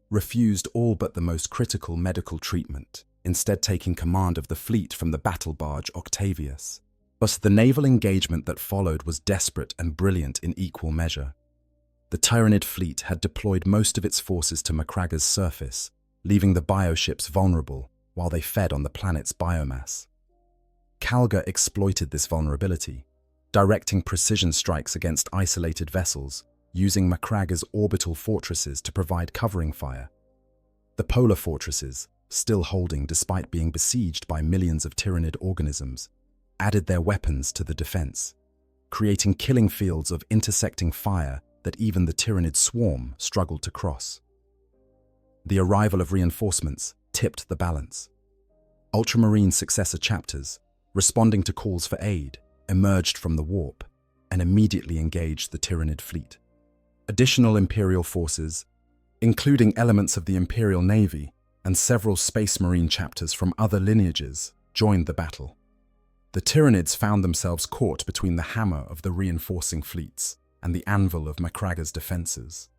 refused all but the most critical medical treatment, instead taking command of the fleet from the battle barge Octavius. But the naval engagement that followed was desperate and brilliant in equal measure. The Tyrannid fleet had deployed most of its forces to Macragge's surface, leaving the bioships vulnerable while they fed on the planet's biomass. Calgar exploited this vulnerability, directing precision strikes against isolated vessels, using Macragge's orbital fortresses to provide covering fire. The polar fortresses, still holding despite being besieged by millions of tyrannid organisms, added their weapons to the defense, creating killing fields of intersecting fire that even the tyrannid swarm struggled to cross. The arrival of reinforcements tipped the balance. Ultramarine successor chapters, responding to calls for aid, emerged from the warp and immediately engaged the tyrannid fleet. Additional Imperial forces, including elements of the Imperial Navy and several Space Marine chapters from other lineages, joined the battle. The Tyrannids found themselves caught between the hammer of the reinforcing fleets and the anvil of Macraga's defenses.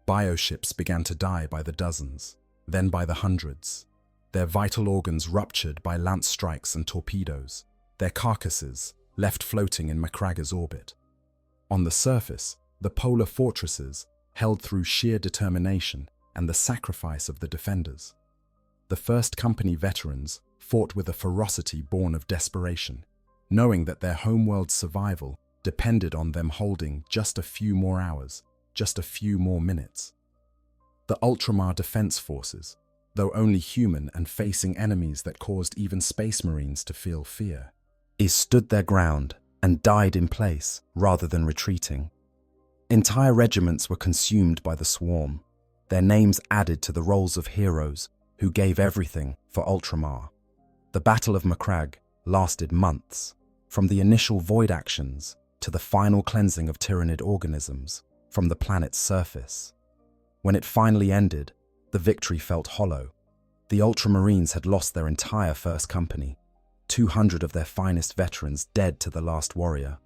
Bioships began to die by the dozens, then by the hundreds. Their vital organs ruptured by lance strikes and torpedoes, their carcasses left floating in Macraga's orbit. On the surface, the polar fortresses held through sheer determination and the sacrifice of the defenders. The First Company veterans fought with a ferocity born of desperation, knowing that their homeworld's survival depended on them holding just a few more hours, just a few more minutes. The Ultramar Defense Forces, though only human and facing enemies that caused even Space Marines to feel fear, stood their ground and died in place rather than retreating. Entire regiments were consumed by the swarm, their names added to the rolls of heroes who gave everything for Ultramar. The Battle of Macragge lasted months, from the initial void actions to the final cleansing of tyrannid organisms from the planet's surface. When it finally ended, the victory felt hollow. The Ultramarines had lost their entire First Company, 200 of their finest veterans dead to the last warrior.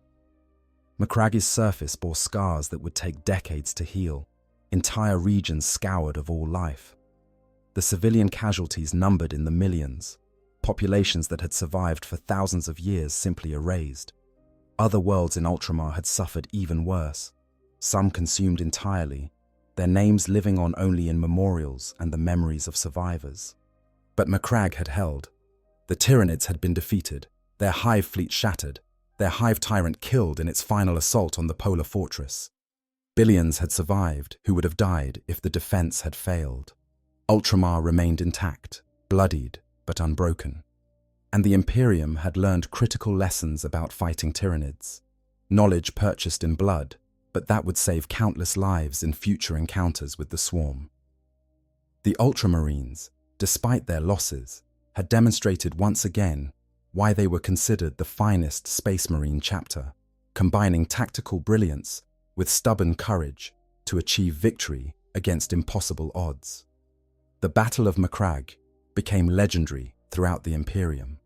Macragge's surface bore scars that would take decades to heal, entire regions scoured of all life. The civilian casualties numbered in the millions, populations that had survived for thousands of years simply erased. Other worlds in Ultramar had suffered even worse, some consumed entirely, their names living on only in memorials and the memories of survivors. But Macragge had held. The Tyrannids had been defeated, their hive fleet shattered, their hive tyrant killed in its final assault on the polar fortress. Billions had survived who would have died if the defense had failed. Ultramar remained intact, bloodied but unbroken. And the Imperium had learned critical lessons about fighting Tyrannids. Knowledge purchased in blood, but that would save countless lives in future encounters with the swarm. The Ultramarines, despite their losses, had demonstrated once again why they were considered the finest Space Marine chapter, combining tactical brilliance with stubborn courage to achieve victory against impossible odds. The Battle of Macragge became legendary throughout the Imperium.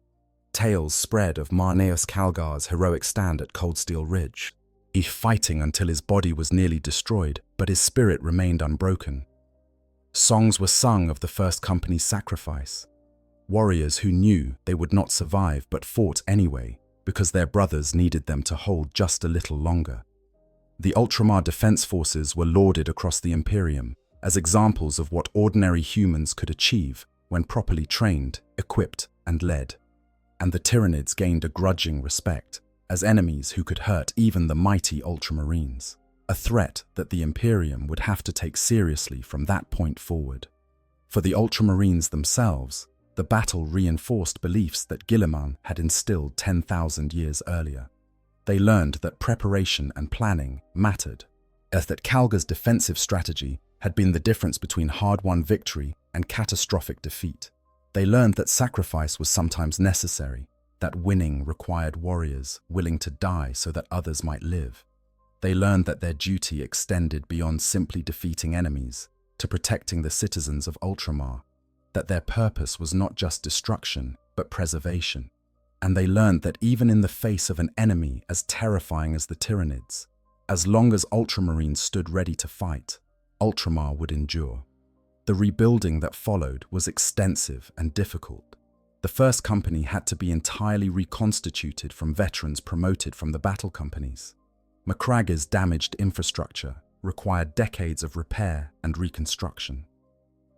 Tales spread of Marneus Calgar's heroic stand at Cold Steel Ridge, he fighting until his body was nearly destroyed, but his spirit remained unbroken. Songs were sung of the First Company's sacrifice, warriors who knew they would not survive but fought anyway because their brothers needed them to hold just a little longer. The Ultramar Defense Forces were lauded across the Imperium as examples of what ordinary humans could achieve when properly trained, equipped, and led. And the Tyrannids gained a grudging respect as enemies who could hurt even the mighty Ultramarines, a threat that the Imperium would have to take seriously from that point forward. For the Ultramarines themselves, the battle reinforced beliefs that Guilliman had instilled 10,000 years earlier. They learned that preparation and planning mattered, as that Calgar's defensive strategy had been the difference between hard-won victory and catastrophic defeat. They learned that sacrifice was sometimes necessary, that winning required warriors willing to die so that others might live. They learned that their duty extended beyond simply defeating enemies to protecting the citizens of Ultramar, that their purpose was not just destruction, but preservation. And they learned that even in the face of an enemy as terrifying as the Tyrannids, as long as Ultramarines stood ready to fight, Ultramar would endure. The rebuilding that followed was extensive and difficult. The First Company had to be entirely reconstituted from veterans promoted from the battle companies. Macragge's damaged infrastructure required decades of repair and reconstruction.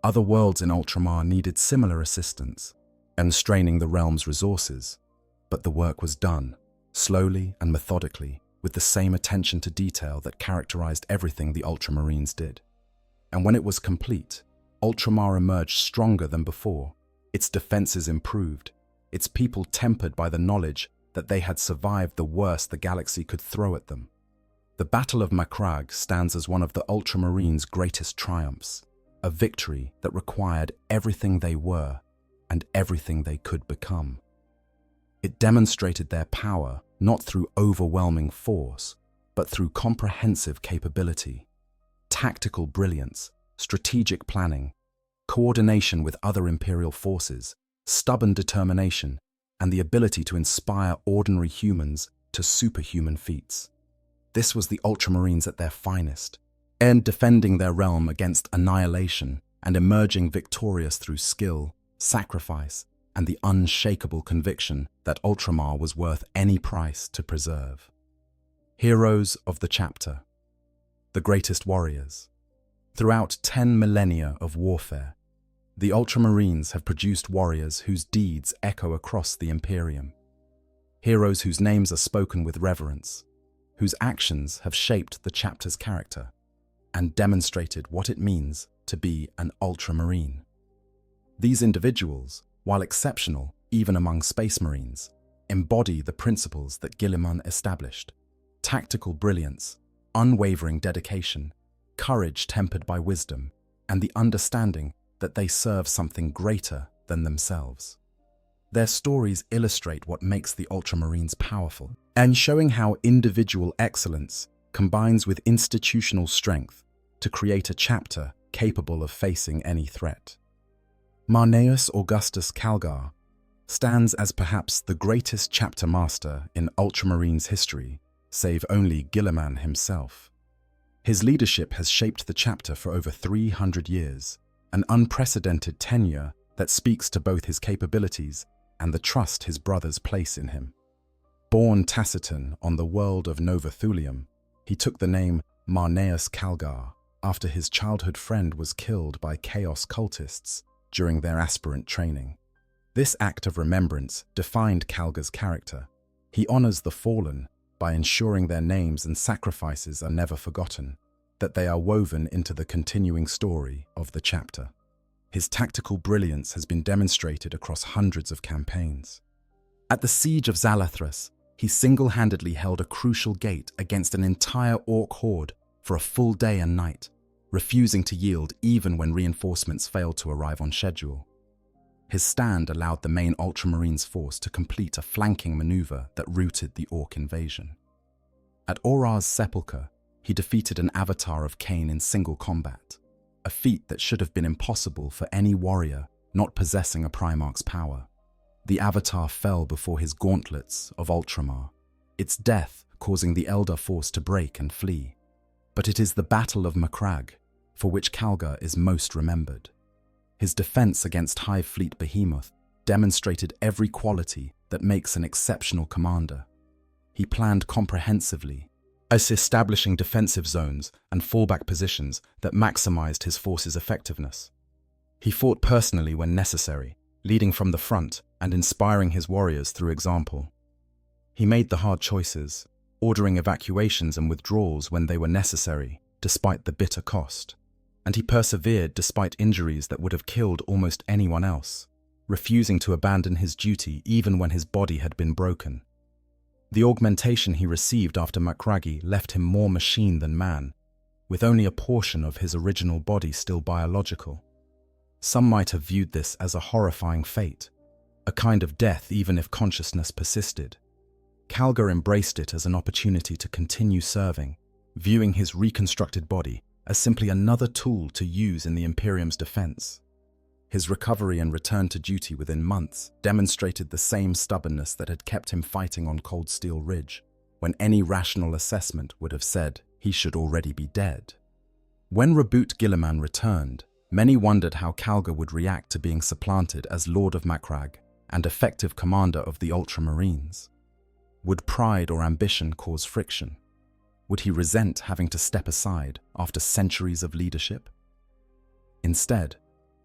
Other worlds in Ultramar needed similar assistance, constraining the realm's resources, but the work was done, slowly and methodically, with the same attention to detail that characterized everything the Ultramarines did. And when it was complete, Ultramar emerged stronger than before, its defenses improved, its people tempered by the knowledge that they had survived the worst the galaxy could throw at them. The Battle of Macragge stands as one of the Ultramarines' greatest triumphs, a victory that required everything they were and everything they could become. It demonstrated their power not through overwhelming force, but through comprehensive capability, tactical brilliance, strategic planning, coordination with other Imperial forces, stubborn determination, and the ability to inspire ordinary humans to superhuman feats. This was the Ultramarines at their finest, and defending their realm against annihilation and emerging victorious through skill, sacrifice, and the unshakable conviction that Ultramar was worth any price to preserve. Heroes of the chapter. The greatest warriors. Throughout 10 millennia of warfare, the Ultramarines have produced warriors whose deeds echo across the Imperium. Heroes whose names are spoken with reverence, whose actions have shaped the chapter's character and demonstrated what it means to be an Ultramarine. These individuals, while exceptional even among Space Marines, embody the principles that Guilliman established: tactical brilliance, unwavering dedication, courage tempered by wisdom, and the understanding that they serve something greater than themselves. Their stories illustrate what makes the Ultramarines powerful, and showing how individual excellence combines with institutional strength to create a chapter capable of facing any threat. Marneus Augustus Calgar stands as perhaps the greatest chapter master in Ultramarines history, save only Guilliman himself. His leadership has shaped the chapter for over 300 years, an unprecedented tenure that speaks to both his capabilities and the trust his brothers place in him. Born taciturn on the world of Nova Thulium, he took the name Marneus Calgar after his childhood friend was killed by Chaos cultists during their aspirant training. This act of remembrance defined Calgar's character. He honors the fallen by ensuring their names and sacrifices are never forgotten, that they are woven into the continuing story of the chapter. His tactical brilliance has been demonstrated across hundreds of campaigns. At the Siege of Zalathras, he single-handedly held a crucial gate against an entire Orc horde for a full day and night, refusing to yield even when reinforcements failed to arrive on schedule. His stand allowed the main Ultramarines force to complete a flanking maneuver that routed the Orc invasion. At Aurar's Sepulchre, he defeated an avatar of Cain in single combat, a feat that should have been impossible for any warrior not possessing a Primarch's power. The avatar fell before his gauntlets of Ultramar, its death causing the Elder Force to break and flee. But it is the Battle of Macragge for which Calgar is most remembered. His defense against Hive Fleet Behemoth demonstrated every quality that makes an exceptional commander. He planned comprehensively, establishing defensive zones and fallback positions that maximized his force's effectiveness. He fought personally when necessary, leading from the front and inspiring his warriors through example. He made the hard choices, ordering evacuations and withdrawals when they were necessary, despite the bitter cost. And he persevered despite injuries that would have killed almost anyone else, refusing to abandon his duty even when his body had been broken. The augmentation he received after Macragge left him more machine than man, with only a portion of his original body still biological. Some might have viewed this as a horrifying fate, a kind of death even if consciousness persisted. Calgar embraced it as an opportunity to continue serving, viewing his reconstructed body as simply another tool to use in the Imperium's defense. His recovery and return to duty within months demonstrated the same stubbornness that had kept him fighting on Cold Steel Ridge, when any rational assessment would have said he should already be dead. When Reboot Guilliman returned, many wondered how Calgar would react to being supplanted as Lord of Macragge and effective commander of the Ultramarines. Would pride or ambition cause friction? Would he resent having to step aside after centuries of leadership? Instead,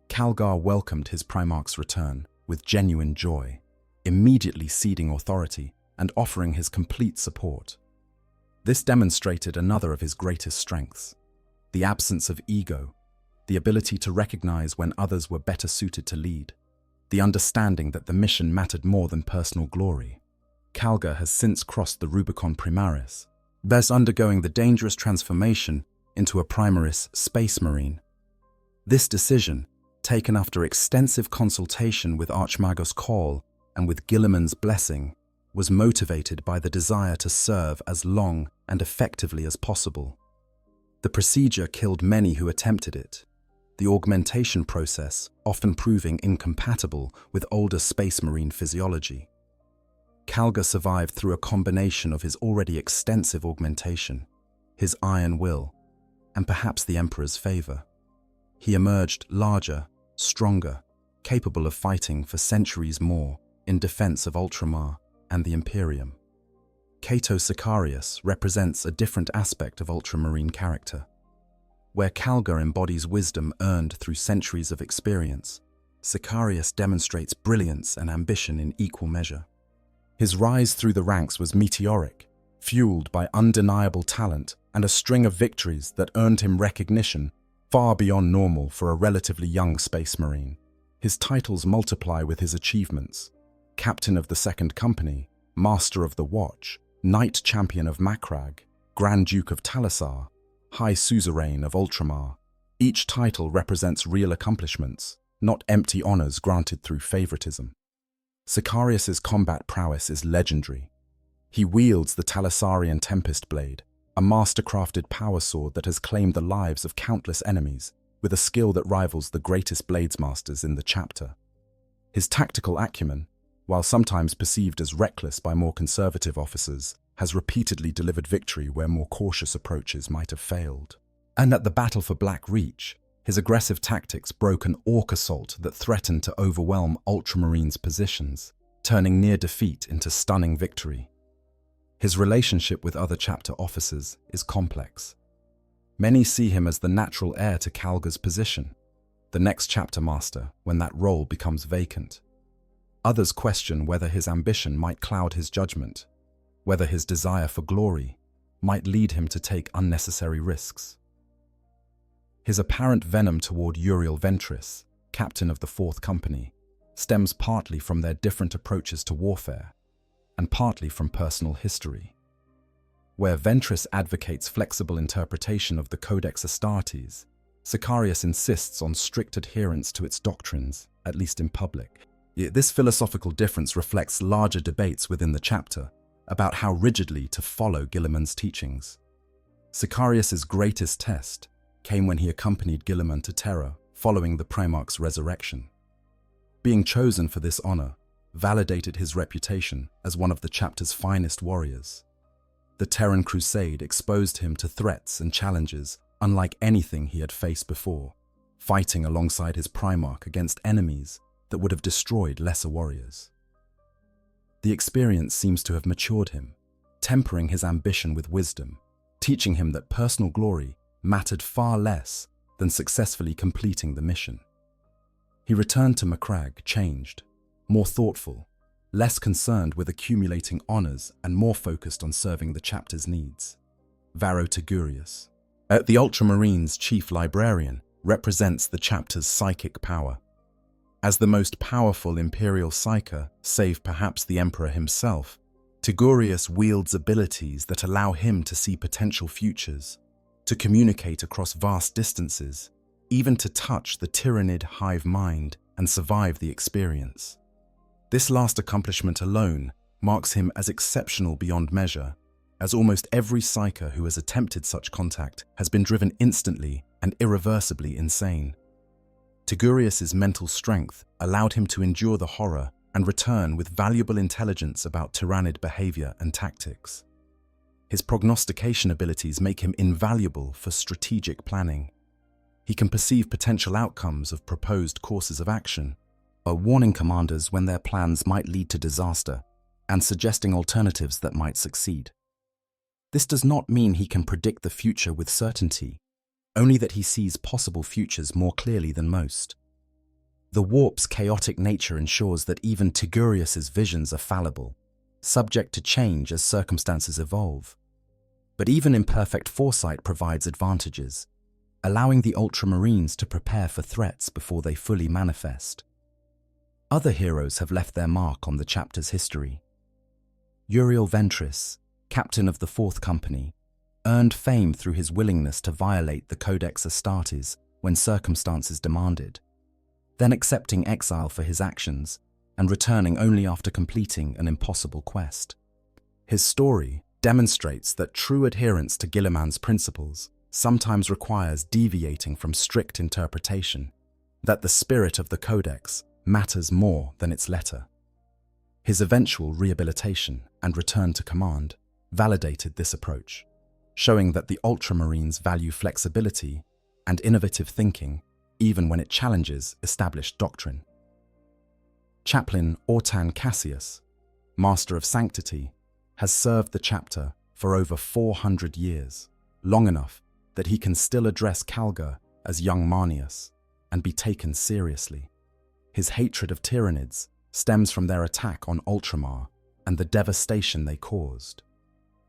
Calgar welcomed his Primarch's return with genuine joy, immediately ceding authority and offering his complete support. This demonstrated another of his greatest strengths: the absence of ego, the ability to recognize when others were better suited to lead, the understanding that the mission mattered more than personal glory. Calgar has since crossed the Rubicon Primaris, thus undergoing the dangerous transformation into a Primaris Space Marine. This decision, taken after extensive consultation with Archmagos Call and with Guilliman's blessing, was motivated by the desire to serve as long and effectively as possible. The procedure killed many who attempted it, the augmentation process often proving incompatible with older Space Marine physiology. Calgar survived through a combination of his already extensive augmentation, his iron will, and perhaps the Emperor's favor. He emerged larger, stronger, capable of fighting for centuries more in defense of Ultramar and the Imperium. Cato Sicarius represents a different aspect of Ultramarine character. Where Calgar embodies wisdom earned through centuries of experience, Sicarius demonstrates brilliance and ambition in equal measure. His rise through the ranks was meteoric, fueled by undeniable talent and a string of victories that earned him recognition far beyond normal for a relatively young Space Marine. His titles multiply with his achievements: Captain of the Second Company, Master of the Watch, Knight Champion of Macragge, Grand Duke of Talassar, High Suzerain of Ultramar. Each title represents real accomplishments, not empty honors granted through favoritism. Sicarius's combat prowess is legendary. He wields the Talassarian Tempest Blade, a master-crafted power sword that has claimed the lives of countless enemies, with a skill that rivals the greatest bladesmasters in the chapter. His tactical acumen, while sometimes perceived as reckless by more conservative officers, has repeatedly delivered victory where more cautious approaches might have failed. And at the Battle for Black Reach, his aggressive tactics broke an orc assault that threatened to overwhelm Ultramarines' positions, turning near defeat into stunning victory. His relationship with other chapter officers is complex. Many see him as the natural heir to Calgar's position, the next chapter master when that role becomes vacant. Others question whether his ambition might cloud his judgment, whether his desire for glory might lead him to take unnecessary risks. His apparent venom toward Uriel Ventris, captain of the Fourth Company, stems partly from their different approaches to warfare, and partly from personal history. Where Ventris advocates flexible interpretation of the Codex Astartes, Sicarius insists on strict adherence to its doctrines, at least in public. Yet this philosophical difference reflects larger debates within the chapter about how rigidly to follow Guilliman's teachings. Sicarius's greatest test came when he accompanied Guilliman to Terra following the Primarch's resurrection. Being chosen for this honor validated his reputation as one of the chapter's finest warriors. The Terran Crusade exposed him to threats and challenges unlike anything he had faced before, fighting alongside his Primarch against enemies that would have destroyed lesser warriors. The experience seems to have matured him, tempering his ambition with wisdom, teaching him that personal glory mattered far less than successfully completing the mission. He returned to Macragge changed, more thoughtful, less concerned with accumulating honors and more focused on serving the chapter's needs. Varro Tigurius, the Ultramarines' chief librarian, represents the chapter's psychic power. As the most powerful Imperial psyker, save perhaps the Emperor himself, Tigurius wields abilities that allow him to see potential futures, to communicate across vast distances, even to touch the tyrannid hive mind and survive the experience. This last accomplishment alone marks him as exceptional beyond measure, as almost every psyker who has attempted such contact has been driven instantly and irreversibly insane. Tigurius's mental strength allowed him to endure the horror and return with valuable intelligence about tyrannid behavior and tactics. His prognostication abilities make him invaluable for strategic planning. He can perceive potential outcomes of proposed courses of action, warning commanders when their plans might lead to disaster, and suggesting alternatives that might succeed. This does not mean he can predict the future with certainty, only that he sees possible futures more clearly than most. The warp's chaotic nature ensures that even Tigurius's visions are fallible, subject to change as circumstances evolve. But even imperfect foresight provides advantages. allowing the Ultramarines to prepare for threats before they fully manifest. Other heroes have left their mark on the chapter's history. Uriel Ventris, captain of the 4th Company, earned fame through his willingness to violate the Codex Astartes when circumstances demanded, then accepting exile for his actions and returning only after completing an impossible quest. His story demonstrates that true adherence to Guilliman's principles sometimes requires deviating from strict interpretation, that the spirit of the Codex matters more than its letter. His eventual rehabilitation and return to command validated this approach, showing that the Ultramarines value flexibility and innovative thinking even when it challenges established doctrine. Chaplain Ortan Cassius, Master of Sanctity, has served the chapter for over 400 years, long enough that he can still address Calgar as young Marnius and be taken seriously. His hatred of Tyranids stems from their attack on Ultramar and the devastation they caused.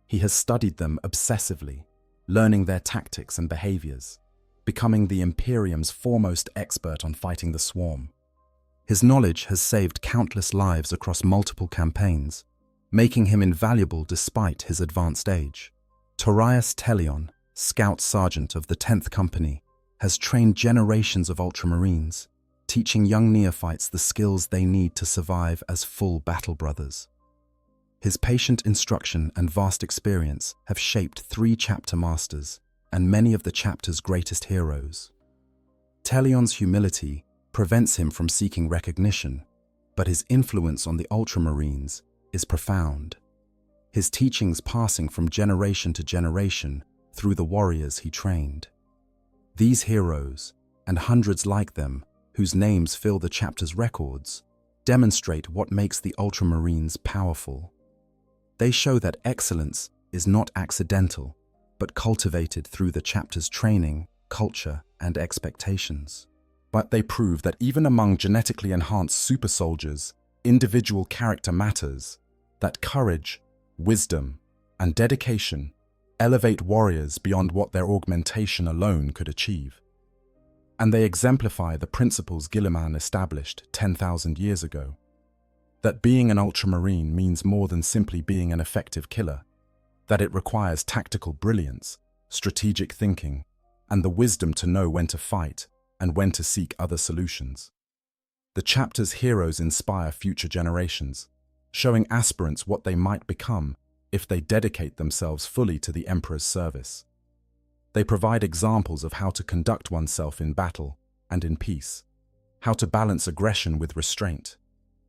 He has studied them obsessively, learning their tactics and behaviors, becoming the Imperium's foremost expert on fighting the Swarm. His knowledge has saved countless lives across multiple campaigns, making him invaluable despite his advanced age. Torias Telion, Scout Sergeant of the 10th Company, has trained generations of Ultramarines, teaching young neophytes the skills they need to survive as full battle brothers. His patient instruction and vast experience have shaped 3 chapter masters and many of the chapter's greatest heroes. Telion's humility prevents him from seeking recognition, but his influence on the Ultramarines is profound, his teachings passing from generation to generation through the warriors he trained. These heroes, and hundreds like them, whose names fill the chapter's records, demonstrate what makes the Ultramarines powerful. They show that excellence is not accidental, but cultivated through the chapter's training, culture, and expectations. But they prove that even among genetically enhanced super soldiers, individual character matters, that courage, wisdom, and dedication elevate warriors beyond what their augmentation alone could achieve. And they exemplify the principles Guilliman established 10,000 years ago, that being an Ultramarine means more than simply being an effective killer, that it requires tactical brilliance, strategic thinking, and the wisdom to know when to fight and when to seek other solutions. The chapter's heroes inspire future generations, showing aspirants what they might become if they dedicate themselves fully to the Emperor's service. They provide examples of how to conduct oneself in battle and in peace, how to balance aggression with restraint,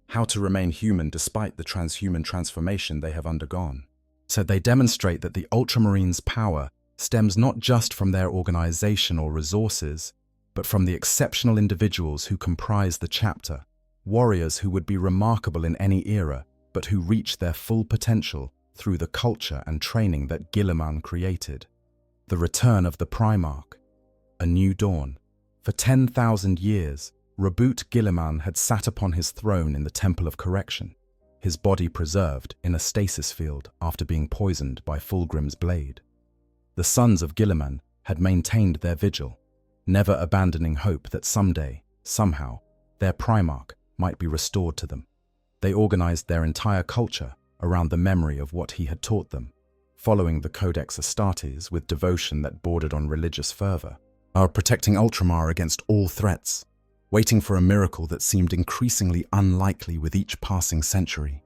how to remain human despite the transhuman transformation they have undergone. So they demonstrate that the Ultramarines' power stems not just from their organization or resources, but from the exceptional individuals who comprise the chapter, warriors who would be remarkable in any era, but who reach their full potential through the culture and training that Guilliman created. The return of the Primarch, a new dawn. For 10,000 years, Reboot Guilliman had sat upon his throne in the Temple of Correction, his body preserved in a stasis field after being poisoned by Fulgrim's blade. The sons of Guilliman had maintained their vigil, never abandoning hope that someday, somehow, their Primarch might be restored to them. They organized their entire culture around the memory of what he had taught them, following the Codex Astartes with devotion that bordered on religious fervor, protecting Ultramar against all threats, waiting for a miracle that seemed increasingly unlikely with each passing century.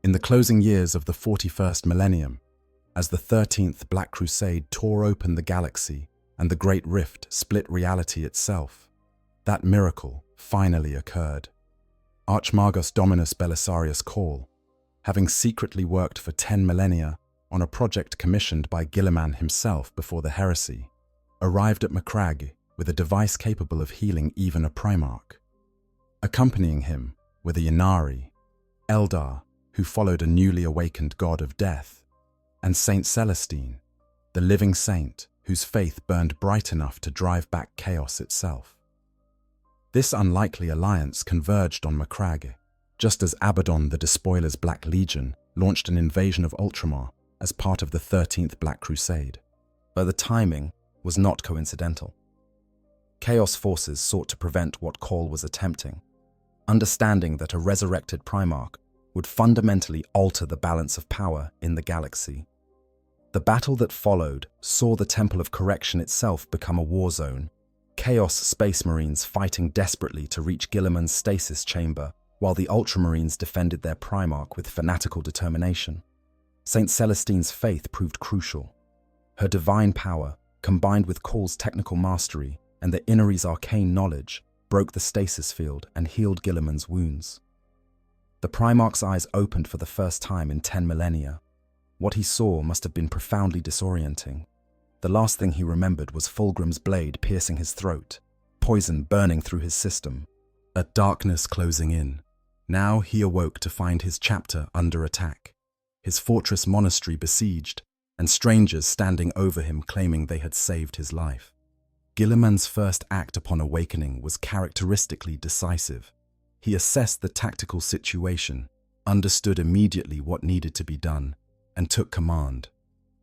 In the closing years of the 41st Millennium, as the 13th Black Crusade tore open the galaxy and the Great Rift split reality itself, that miracle finally occurred. Archmagos Dominus Belisarius Cawl, having secretly worked for 10 millennia on a project commissioned by Guilliman himself before the heresy, arrived at Macragge with a device capable of healing even a Primarch. Accompanying him were the Inari, Eldar, who followed a newly awakened god of death, and Saint Celestine, the living saint whose faith burned bright enough to drive back chaos itself. This unlikely alliance converged on Macragge, just as Abaddon the Despoiler's Black Legion launched an invasion of Ultramar as part of the 13th Black Crusade. But the timing was not coincidental. Chaos forces sought to prevent what Call was attempting, understanding that a resurrected Primarch would fundamentally alter the balance of power in the galaxy. The battle that followed saw the Temple of Correction itself become a war zone, Chaos Space Marines fighting desperately to reach Guilliman's stasis chamber, while the Ultramarines defended their Primarch with fanatical determination. Saint Celestine's faith proved crucial. Her divine power, combined with Call's technical mastery and the Innery's arcane knowledge, broke the stasis field and healed Guilliman's wounds. The Primarch's eyes opened for the first time in 10 millennia. What he saw must have been profoundly disorienting. The last thing he remembered was Fulgrim's blade piercing his throat, poison burning through his system, a darkness closing in. Now he awoke to find his chapter under attack, his fortress monastery besieged, and strangers standing over him claiming they had saved his life. Guilliman's first act upon awakening was characteristically decisive. He assessed the tactical situation, understood immediately what needed to be done, and took command.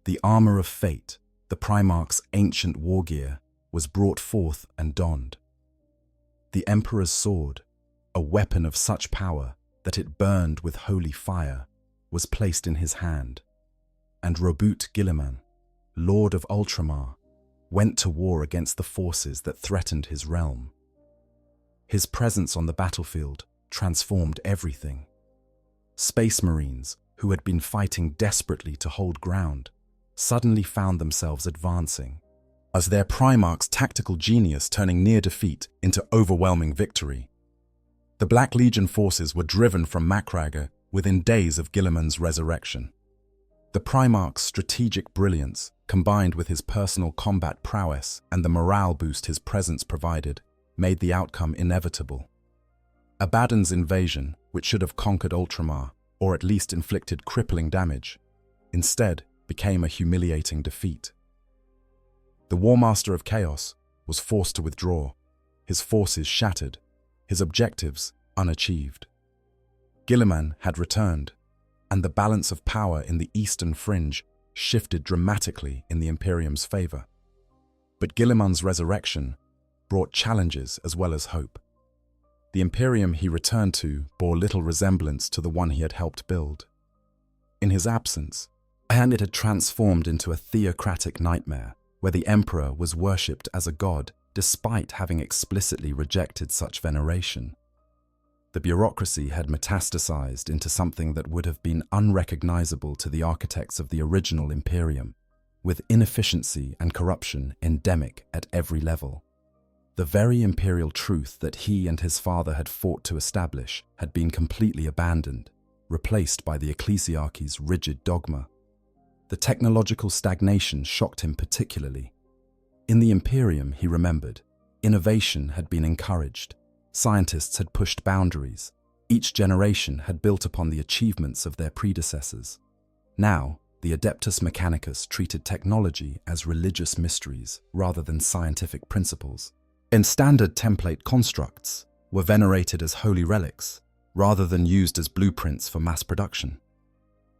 The armor of fate, the Primarch's ancient war gear, was brought forth and donned. The Emperor's sword, a weapon of such power that it burned with holy fire, was placed in his hand, and Robut Guilliman, Lord of Ultramar, went to war against the forces that threatened his realm. His presence on the battlefield transformed everything. Space Marines, who had been fighting desperately to hold ground, suddenly found themselves advancing, as their Primarch's tactical genius turning near defeat into overwhelming victory. The Black Legion forces were driven from Macragga within days of Guilliman's resurrection. The Primarch's strategic brilliance, combined with his personal combat prowess and the morale boost his presence provided, made the outcome inevitable. Abaddon's invasion, which should have conquered Ultramar, or at least inflicted crippling damage, instead became a humiliating defeat. The Warmaster of Chaos was forced to withdraw, his forces shattered, his objectives unachieved. Guilliman had returned, and the balance of power in the eastern fringe shifted dramatically in the Imperium's favor. But Guilliman's resurrection brought challenges as well as hope. The Imperium he returned to bore little resemblance to the one he had helped build. In his absence, and it had transformed into a theocratic nightmare where the Emperor was worshipped as a god despite having explicitly rejected such veneration. The bureaucracy had metastasized into something that would have been unrecognizable to the architects of the original Imperium, with inefficiency and corruption endemic at every level. The very imperial truth that he and his father had fought to establish had been completely abandoned, replaced by the ecclesiarchy's rigid dogma. The technological stagnation shocked him particularly. In the Imperium, he remembered, innovation had been encouraged. Scientists had pushed boundaries. Each generation had built upon the achievements of their predecessors. Now, the Adeptus Mechanicus treated technology as religious mysteries rather than scientific principles. And standard template constructs were venerated as holy relics rather than used as blueprints for mass production.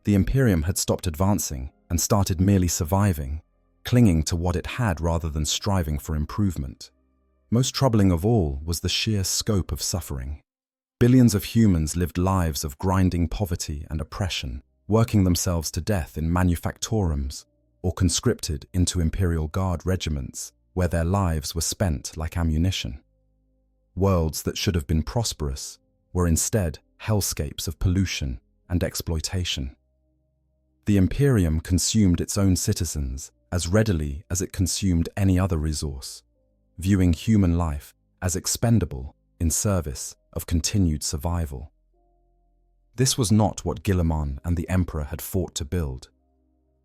The Imperium had stopped advancing and started merely surviving, clinging to what it had rather than striving for improvement. Most troubling of all was the sheer scope of suffering. Billions of humans lived lives of grinding poverty and oppression, working themselves to death in manufactorums or conscripted into Imperial Guard regiments where their lives were spent like ammunition. Worlds that should have been prosperous were instead hellscapes of pollution and exploitation. The Imperium consumed its own citizens as readily as it consumed any other resource, viewing human life as expendable in service of continued survival. This was not what Guilliman and the Emperor had fought to build.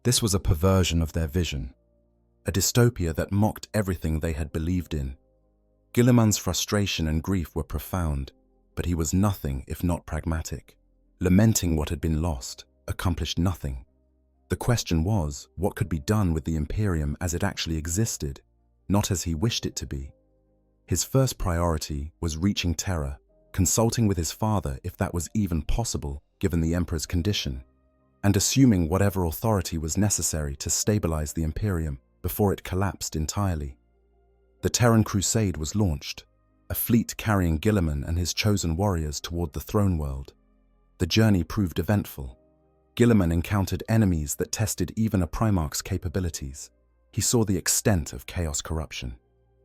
This was a perversion of their vision, a dystopia that mocked everything they had believed in. Guilliman's frustration and grief were profound, but he was nothing if not pragmatic. Lamenting what had been lost accomplished nothing. The question was, what could be done with the Imperium as it actually existed, not as he wished it to be? His first priority was reaching Terra, consulting with his father if that was even possible given the Emperor's condition, and assuming whatever authority was necessary to stabilize the Imperium before it collapsed entirely. The Terran Crusade was launched, a fleet carrying Guilliman and his chosen warriors toward the throne world. The journey proved eventful. Guilliman encountered enemies that tested even a Primarch's capabilities. He saw the extent of chaos corruption,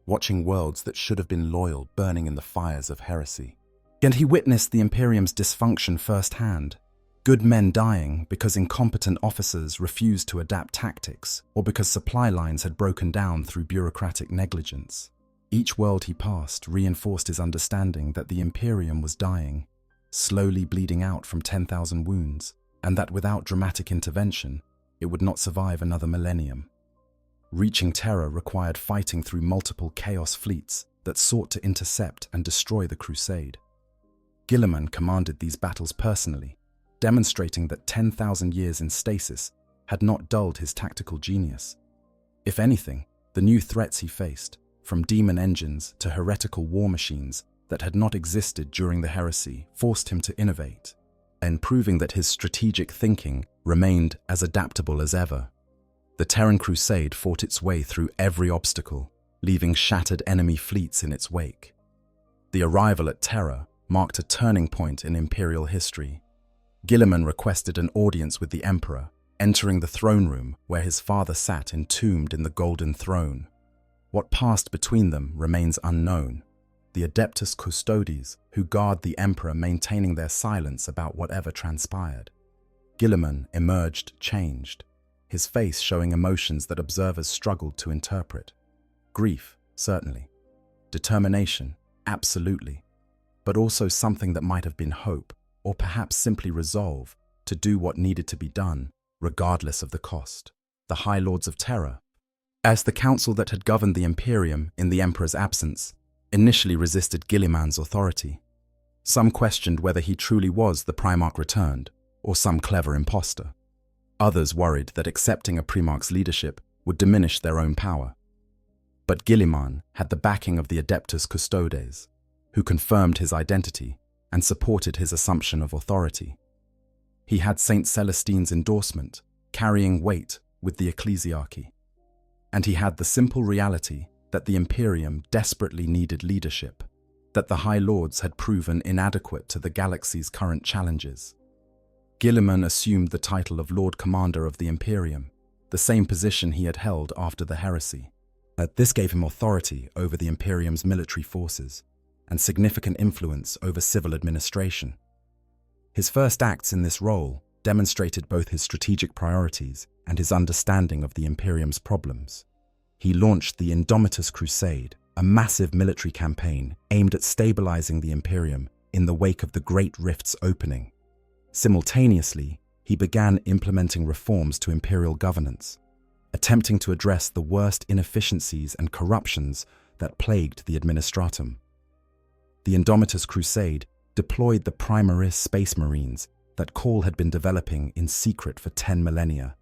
watching worlds that should have been loyal burning in the fires of heresy. And he witnessed the Imperium's dysfunction firsthand. Good men dying because incompetent officers refused to adapt tactics or because supply lines had broken down through bureaucratic negligence. Each world he passed reinforced his understanding that the Imperium was dying, slowly bleeding out from 10,000 wounds, and that without dramatic intervention, it would not survive another millennium. Reaching Terra required fighting through multiple Chaos fleets that sought to intercept and destroy the Crusade. Guilliman commanded these battles personally, demonstrating that 10,000 years in stasis had not dulled his tactical genius. If anything, the new threats he faced, from demon engines to heretical war machines that had not existed during the heresy, forced him to innovate, and proving that his strategic thinking remained as adaptable as ever. The Terran Crusade fought its way through every obstacle, leaving shattered enemy fleets in its wake. The arrival at Terra marked a turning point in Imperial history. Guilliman requested an audience with the Emperor, entering the throne room where his father sat entombed in the Golden Throne. What passed between them remains unknown. The Adeptus Custodes, who guard the Emperor, maintaining their silence about whatever transpired. Guilliman emerged changed, his face showing emotions that observers struggled to interpret. Grief, certainly. Determination, absolutely. But also something that might have been hope, or perhaps simply resolve to do what needed to be done, regardless of the cost. The High Lords of Terra, as the council that had governed the Imperium in the Emperor's absence, initially resisted Guilliman's authority. Some questioned whether he truly was the Primarch returned, or some clever imposter. Others worried that accepting a Primarch's leadership would diminish their own power. But Guilliman had the backing of the Adeptus Custodes, who confirmed his identity and supported his assumption of authority. He had Saint Celestine's endorsement, carrying weight with the ecclesiarchy. And he had the simple reality that the Imperium desperately needed leadership, that the High Lords had proven inadequate to the galaxy's current challenges. Guilliman assumed the title of Lord Commander of the Imperium, the same position he had held after the heresy. This gave him authority over the Imperium's military forces and significant influence over civil administration. His first acts in this role demonstrated both his strategic priorities and his understanding of the Imperium's problems. He launched the Indomitus Crusade, a massive military campaign aimed at stabilizing the Imperium in the wake of the Great Rift's opening. Simultaneously, he began implementing reforms to imperial governance, attempting to address the worst inefficiencies and corruptions that plagued the administratum. The Indomitus Crusade deployed the Primaris Space Marines that Call had been developing in secret for 10 millennia.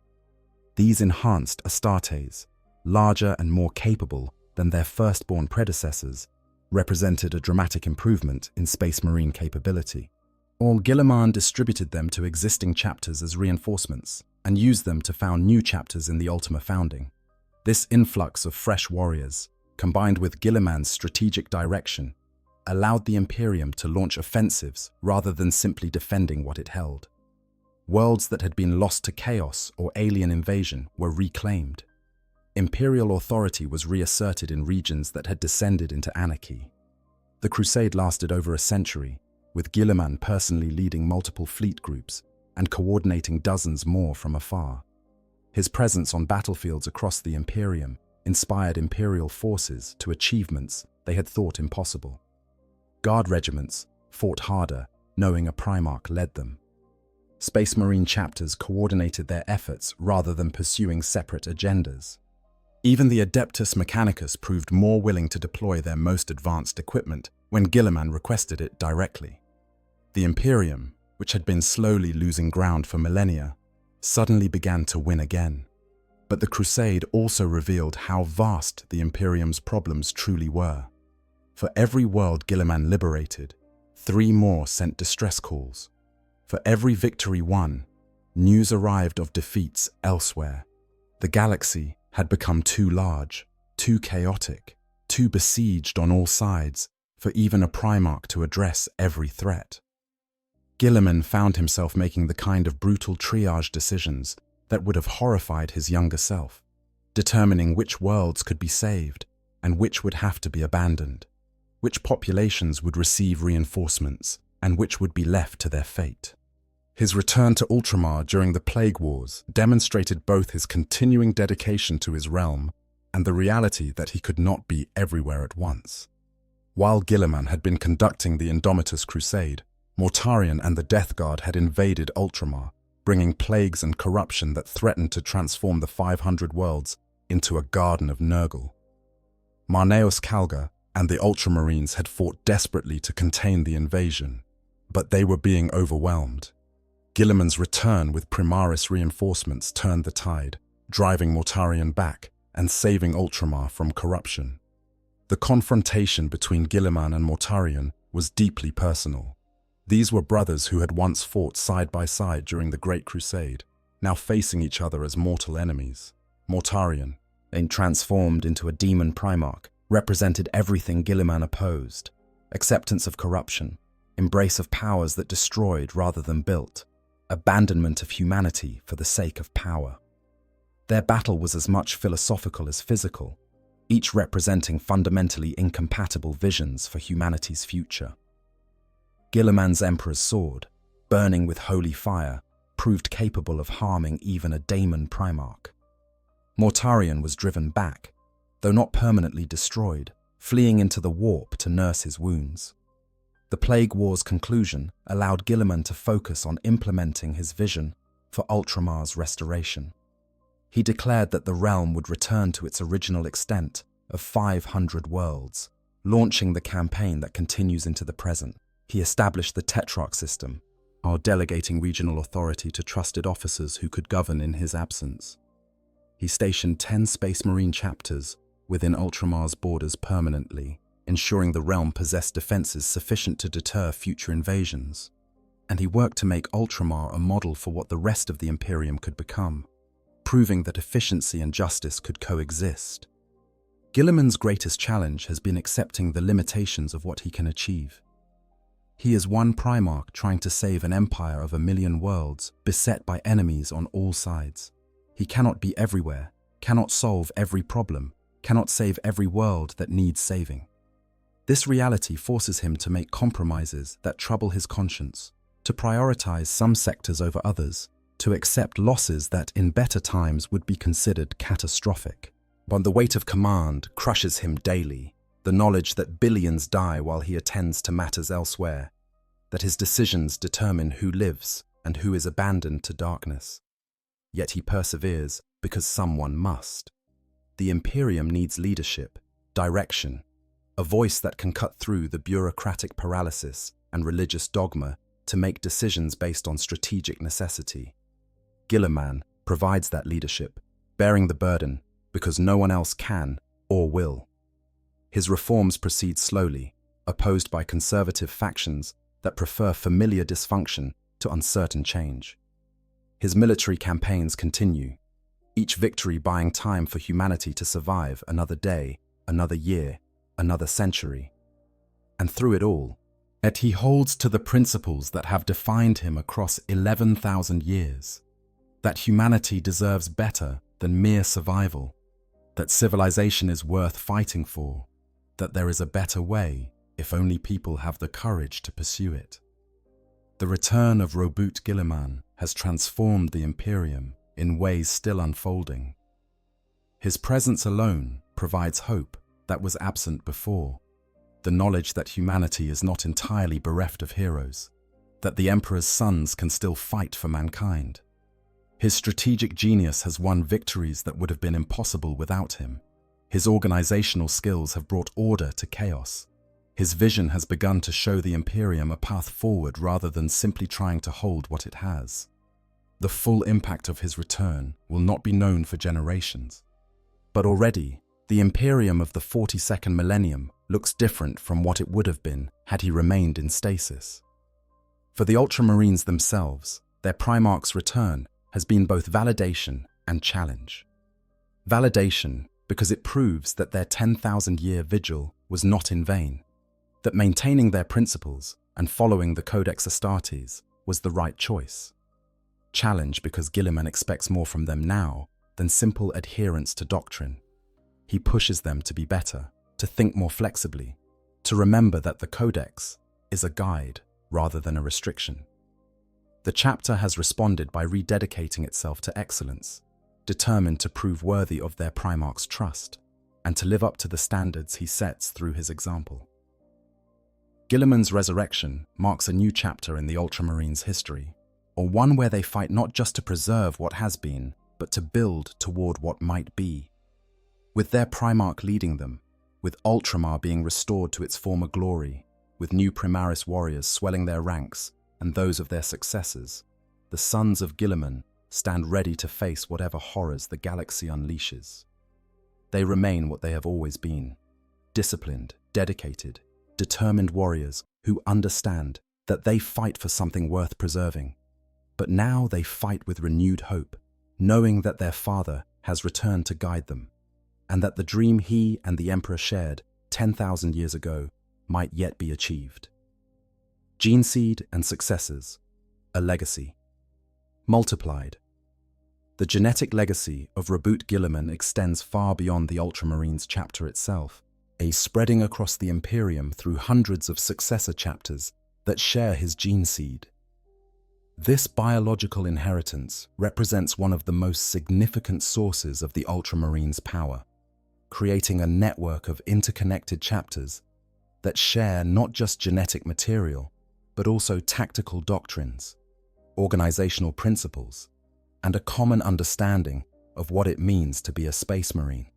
These enhanced Astartes, larger and more capable than their firstborn predecessors, represented a dramatic improvement in Space Marine capability. Guilliman distributed them to existing chapters as reinforcements and used them to found new chapters in the Ultima founding. This influx of fresh warriors, combined with Guilliman's strategic direction, allowed the Imperium to launch offensives rather than simply defending what it held. Worlds that had been lost to chaos or alien invasion were reclaimed. Imperial authority was reasserted in regions that had descended into anarchy. The crusade lasted over a century, with Guilliman personally leading multiple fleet groups and coordinating dozens more from afar. His presence on battlefields across the Imperium inspired Imperial forces to achievements they had thought impossible. Guard regiments fought harder, knowing a Primarch led them. Space Marine chapters coordinated their efforts rather than pursuing separate agendas. Even the Adeptus Mechanicus proved more willing to deploy their most advanced equipment when Guilliman requested it directly. The Imperium, which had been slowly losing ground for millennia, suddenly began to win again. But the Crusade also revealed how vast the Imperium's problems truly were. For every world Guilliman liberated, 3 more sent distress calls. For every victory won, news arrived of defeats elsewhere. The galaxy, had become too large, too chaotic, too besieged on all sides for even a Primarch to address every threat. Guilliman found himself making the kind of brutal triage decisions that would have horrified his younger self, determining which worlds could be saved and which would have to be abandoned, which populations would receive reinforcements and which would be left to their fate. His return to Ultramar during the Plague Wars demonstrated both his continuing dedication to his realm and the reality that he could not be everywhere at once. While Guilliman had been conducting the Indomitus Crusade, Mortarion and the Death Guard had invaded Ultramar, bringing plagues and corruption that threatened to transform the 500 worlds into a garden of Nurgle. Marneus Calgar and the Ultramarines had fought desperately to contain the invasion, but they were being overwhelmed. Guilliman's return with Primaris reinforcements turned the tide, driving Mortarion back and saving Ultramar from corruption. The confrontation between Guilliman and Mortarion was deeply personal. These were brothers who had once fought side by side during the Great Crusade, now facing each other as mortal enemies. Mortarion, being transformed into a demon Primarch, represented everything Guilliman opposed: acceptance of corruption, embrace of powers that destroyed rather than built, abandonment of humanity for the sake of power. Their battle was as much philosophical as physical, each representing fundamentally incompatible visions for humanity's future. Guilliman's Emperor's sword, burning with holy fire, proved capable of harming even a daemon Primarch. Mortarion was driven back, though not permanently destroyed, fleeing into the warp to nurse his wounds. The Plague War's conclusion allowed Guilliman to focus on implementing his vision for Ultramar's restoration. He declared that the realm would return to its original extent of 500 worlds, launching the campaign that continues into the present. He established the Tetrarch system, while delegating regional authority to trusted officers who could govern in his absence. He stationed 10 Space Marine chapters within Ultramar's borders permanently, ensuring the realm possessed defenses sufficient to deter future invasions. And he worked to make Ultramar a model for what the rest of the Imperium could become, proving that efficiency and justice could coexist. Guilliman's greatest challenge has been accepting the limitations of what he can achieve. He is one Primarch trying to save an empire of 1,000,000 worlds beset by enemies on all sides. He cannot be everywhere, cannot solve every problem, cannot save every world that needs saving. This reality forces him to make compromises that trouble his conscience, to prioritize some sectors over others, to accept losses that in better times would be considered catastrophic. But the weight of command crushes him daily, the knowledge that billions die while he attends to matters elsewhere, that his decisions determine who lives and who is abandoned to darkness. Yet he perseveres because someone must. The Imperium needs leadership, direction, a voice that can cut through the bureaucratic paralysis and religious dogma to make decisions based on strategic necessity. Guilliman provides that leadership, bearing the burden because no one else can or will. His reforms proceed slowly, opposed by conservative factions that prefer familiar dysfunction to uncertain change. His military campaigns continue, each victory buying time for humanity to survive another day, another year, another century. And through it all, yet he holds to the principles that have defined him across 11,000 years, that humanity deserves better than mere survival, that civilization is worth fighting for, that there is a better way if only people have the courage to pursue it. The return of Roboute Guilliman has transformed the Imperium in ways still unfolding. His presence alone provides hope that was absent before, the knowledge that humanity is not entirely bereft of heroes, that the Emperor's sons can still fight for mankind. His strategic genius has won victories that would have been impossible without him. His organizational skills have brought order to chaos. His vision has begun to show the Imperium a path forward rather than simply trying to hold what it has. The full impact of his return will not be known for generations. But already, the Imperium of the 42nd Millennium looks different from what it would have been had he remained in stasis. For the Ultramarines themselves, their Primarch's return has been both validation and challenge. Validation, because it proves that their 10,000-year vigil was not in vain, that maintaining their principles and following the Codex Astartes was the right choice. Challenge, because Guilliman expects more from them now than simple adherence to doctrine. He pushes them to be better, to think more flexibly, to remember that the Codex is a guide rather than a restriction. The chapter has responded by rededicating itself to excellence, determined to prove worthy of their Primarch's trust, and to live up to the standards he sets through his example. Guilliman's resurrection marks a new chapter in the Ultramarines' history, or one where they fight not just to preserve what has been, but to build toward what might be. With their Primarch leading them, with Ultramar being restored to its former glory, with new Primaris warriors swelling their ranks and those of their successors, the sons of Guilliman stand ready to face whatever horrors the galaxy unleashes. They remain what they have always been: disciplined, dedicated, determined warriors who understand that they fight for something worth preserving. But now they fight with renewed hope, knowing that their father has returned to guide them, and that the dream he and the Emperor shared 10,000 years ago might yet be achieved. Gene seed and successors, a legacy. Multiplied. The genetic legacy of Reboot Guilliman extends far beyond the Ultramarines chapter itself, spreading across the Imperium through hundreds of successor chapters that share his gene seed. This biological inheritance represents one of the most significant sources of the Ultramarines' power, creating a network of interconnected chapters that share not just genetic material, but also tactical doctrines, organizational principles, and a common understanding of what it means to be a Space Marine.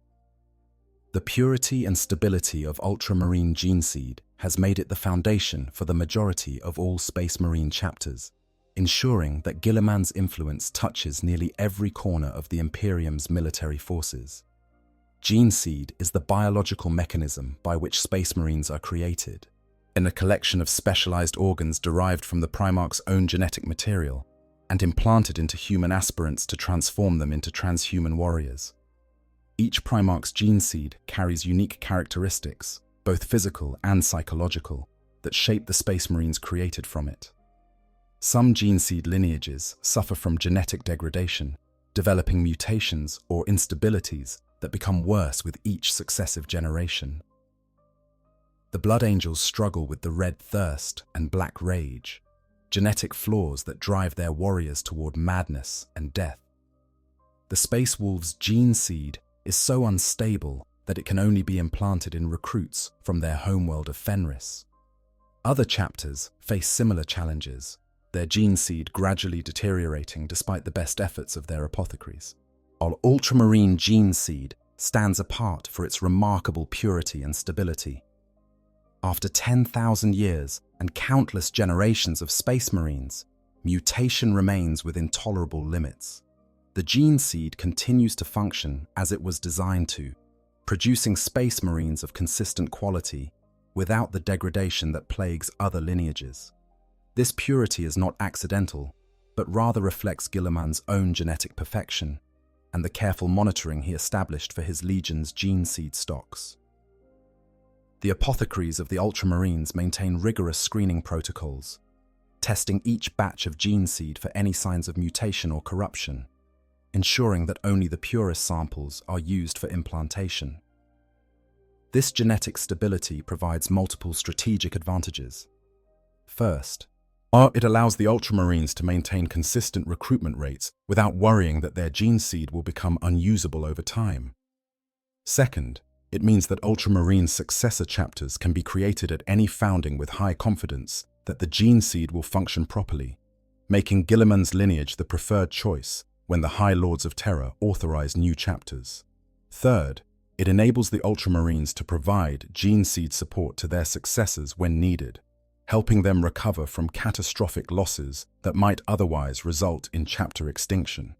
The purity and stability of Ultramarine gene seed has made it the foundation for the majority of all Space Marine chapters, ensuring that Guilliman's influence touches nearly every corner of the Imperium's military forces. Gene seed is the biological mechanism by which Space Marines are created, in a collection of specialized organs derived from the Primarch's own genetic material and implanted into human aspirants to transform them into transhuman warriors. Each Primarch's gene seed carries unique characteristics, both physical and psychological, that shape the Space Marines created from it. Some gene seed lineages suffer from genetic degradation, developing mutations or instabilities that become worse with each successive generation. The Blood Angels struggle with the Red Thirst and Black Rage, genetic flaws that drive their warriors toward madness and death. The Space Wolves' gene seed is so unstable that it can only be implanted in recruits from their homeworld of Fenris. Other chapters face similar challenges, their gene seed gradually deteriorating despite the best efforts of their apothecaries. While Ultramarine gene seed stands apart for its remarkable purity and stability. After 10,000 years and countless generations of Space Marines, mutation remains within tolerable limits. The gene seed continues to function as it was designed to, producing Space Marines of consistent quality without the degradation that plagues other lineages. This purity is not accidental, but rather reflects Guilliman's own genetic perfection and the careful monitoring he established for his legion's gene seed stocks. The apothecaries of the Ultramarines maintain rigorous screening protocols, testing each batch of gene seed for any signs of mutation or corruption, ensuring that only the purest samples are used for implantation. This genetic stability provides multiple strategic advantages. First, it allows the Ultramarines to maintain consistent recruitment rates without worrying that their gene seed will become unusable over time. Second, it means that Ultramarine successor chapters can be created at any founding with high confidence that the gene seed will function properly, making Guilliman's lineage the preferred choice when the High Lords of Terror authorize new chapters. Third, it enables the Ultramarines to provide gene seed support to their successors when needed, helping them recover from catastrophic losses that might otherwise result in chapter extinction.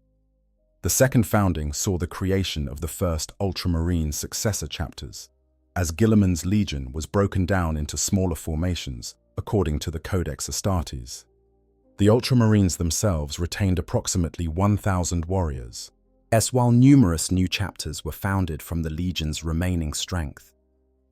The second founding saw the creation of the first Ultramarine successor chapters, as Guilliman's legion was broken down into smaller formations according to the Codex Astartes. The Ultramarines themselves retained approximately 1,000 warriors, While numerous new chapters were founded from the Legion's remaining strength,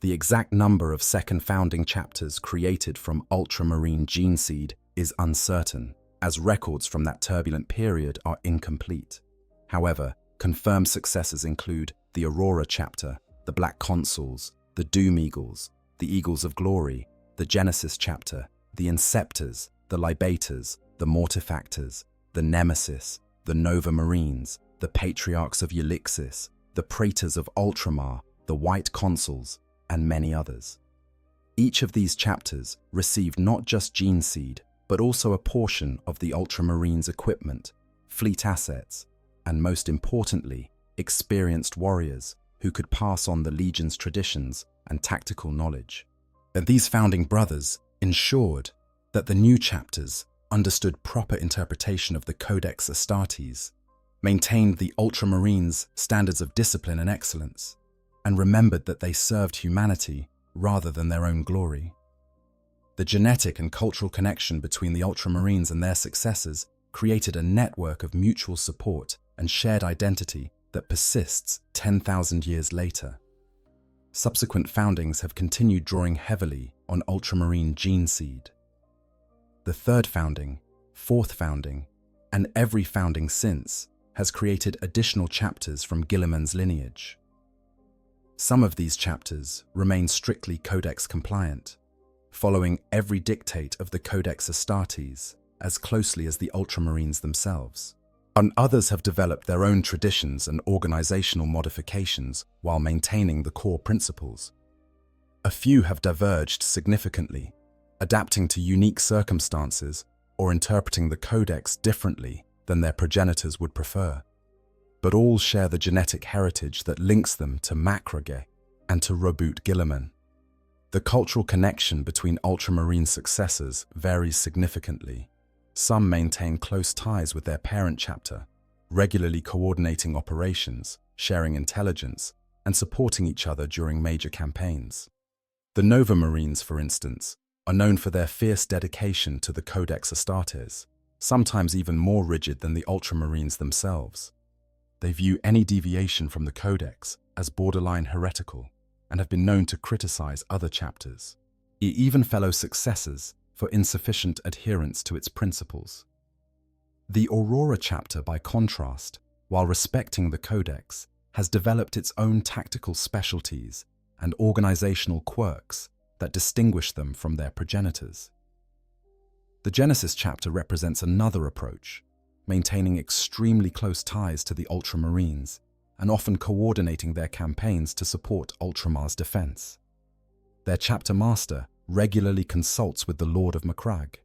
the exact number of second founding chapters created from Ultramarine gene seed is uncertain, as records from that turbulent period are incomplete. However, confirmed successors include the Aurora chapter, the Black Consuls, the Doom Eagles, the Eagles of Glory, the Genesis chapter, the Inceptors, the Libators, the Mortifactors, the Nemesis, the Nova Marines, the Patriarchs of Ulixis, the Praetors of Ultramar, the White Consuls, and many others. Each of these chapters received not just gene seed, but also a portion of the Ultramarines' equipment, fleet assets, and most importantly, experienced warriors who could pass on the Legion's traditions and tactical knowledge. And these founding brothers ensured that the new chapters understood proper interpretation of the Codex Astartes, maintained the Ultramarines' standards of discipline and excellence, and remembered that they served humanity rather than their own glory. The genetic and cultural connection between the Ultramarines and their successors created a network of mutual support and shared identity that persists 10,000 years later. Subsequent foundings have continued drawing heavily on Ultramarine gene seed. The third founding, fourth founding, and every founding since has created additional chapters from Guilliman's lineage. Some of these chapters remain strictly Codex compliant, following every dictate of the Codex Astartes as closely as the Ultramarines themselves. And others have developed their own traditions and organizational modifications while maintaining the core principles. A few have diverged significantly, adapting to unique circumstances or interpreting the Codex differently than their progenitors would prefer. But all share the genetic heritage that links them to Macrage and to Roboute Guilliman. The cultural connection between Ultramarine successors varies significantly. Some maintain close ties with their parent chapter, regularly coordinating operations, sharing intelligence, and supporting each other during major campaigns. The Nova Marines, for instance, are known for their fierce dedication to the Codex Astartes, sometimes even more rigid than the Ultramarines themselves. They view any deviation from the Codex as borderline heretical and have been known to criticize other chapters, even fellow successors, for insufficient adherence to its principles. The Aurora chapter, by contrast, while respecting the Codex, has developed its own tactical specialties and organizational quirks that distinguish them from their progenitors. The Genesis chapter represents another approach, maintaining extremely close ties to the Ultramarines and often coordinating their campaigns to support Ultramar's defense. Their chapter master regularly consults with the Lord of Macragge,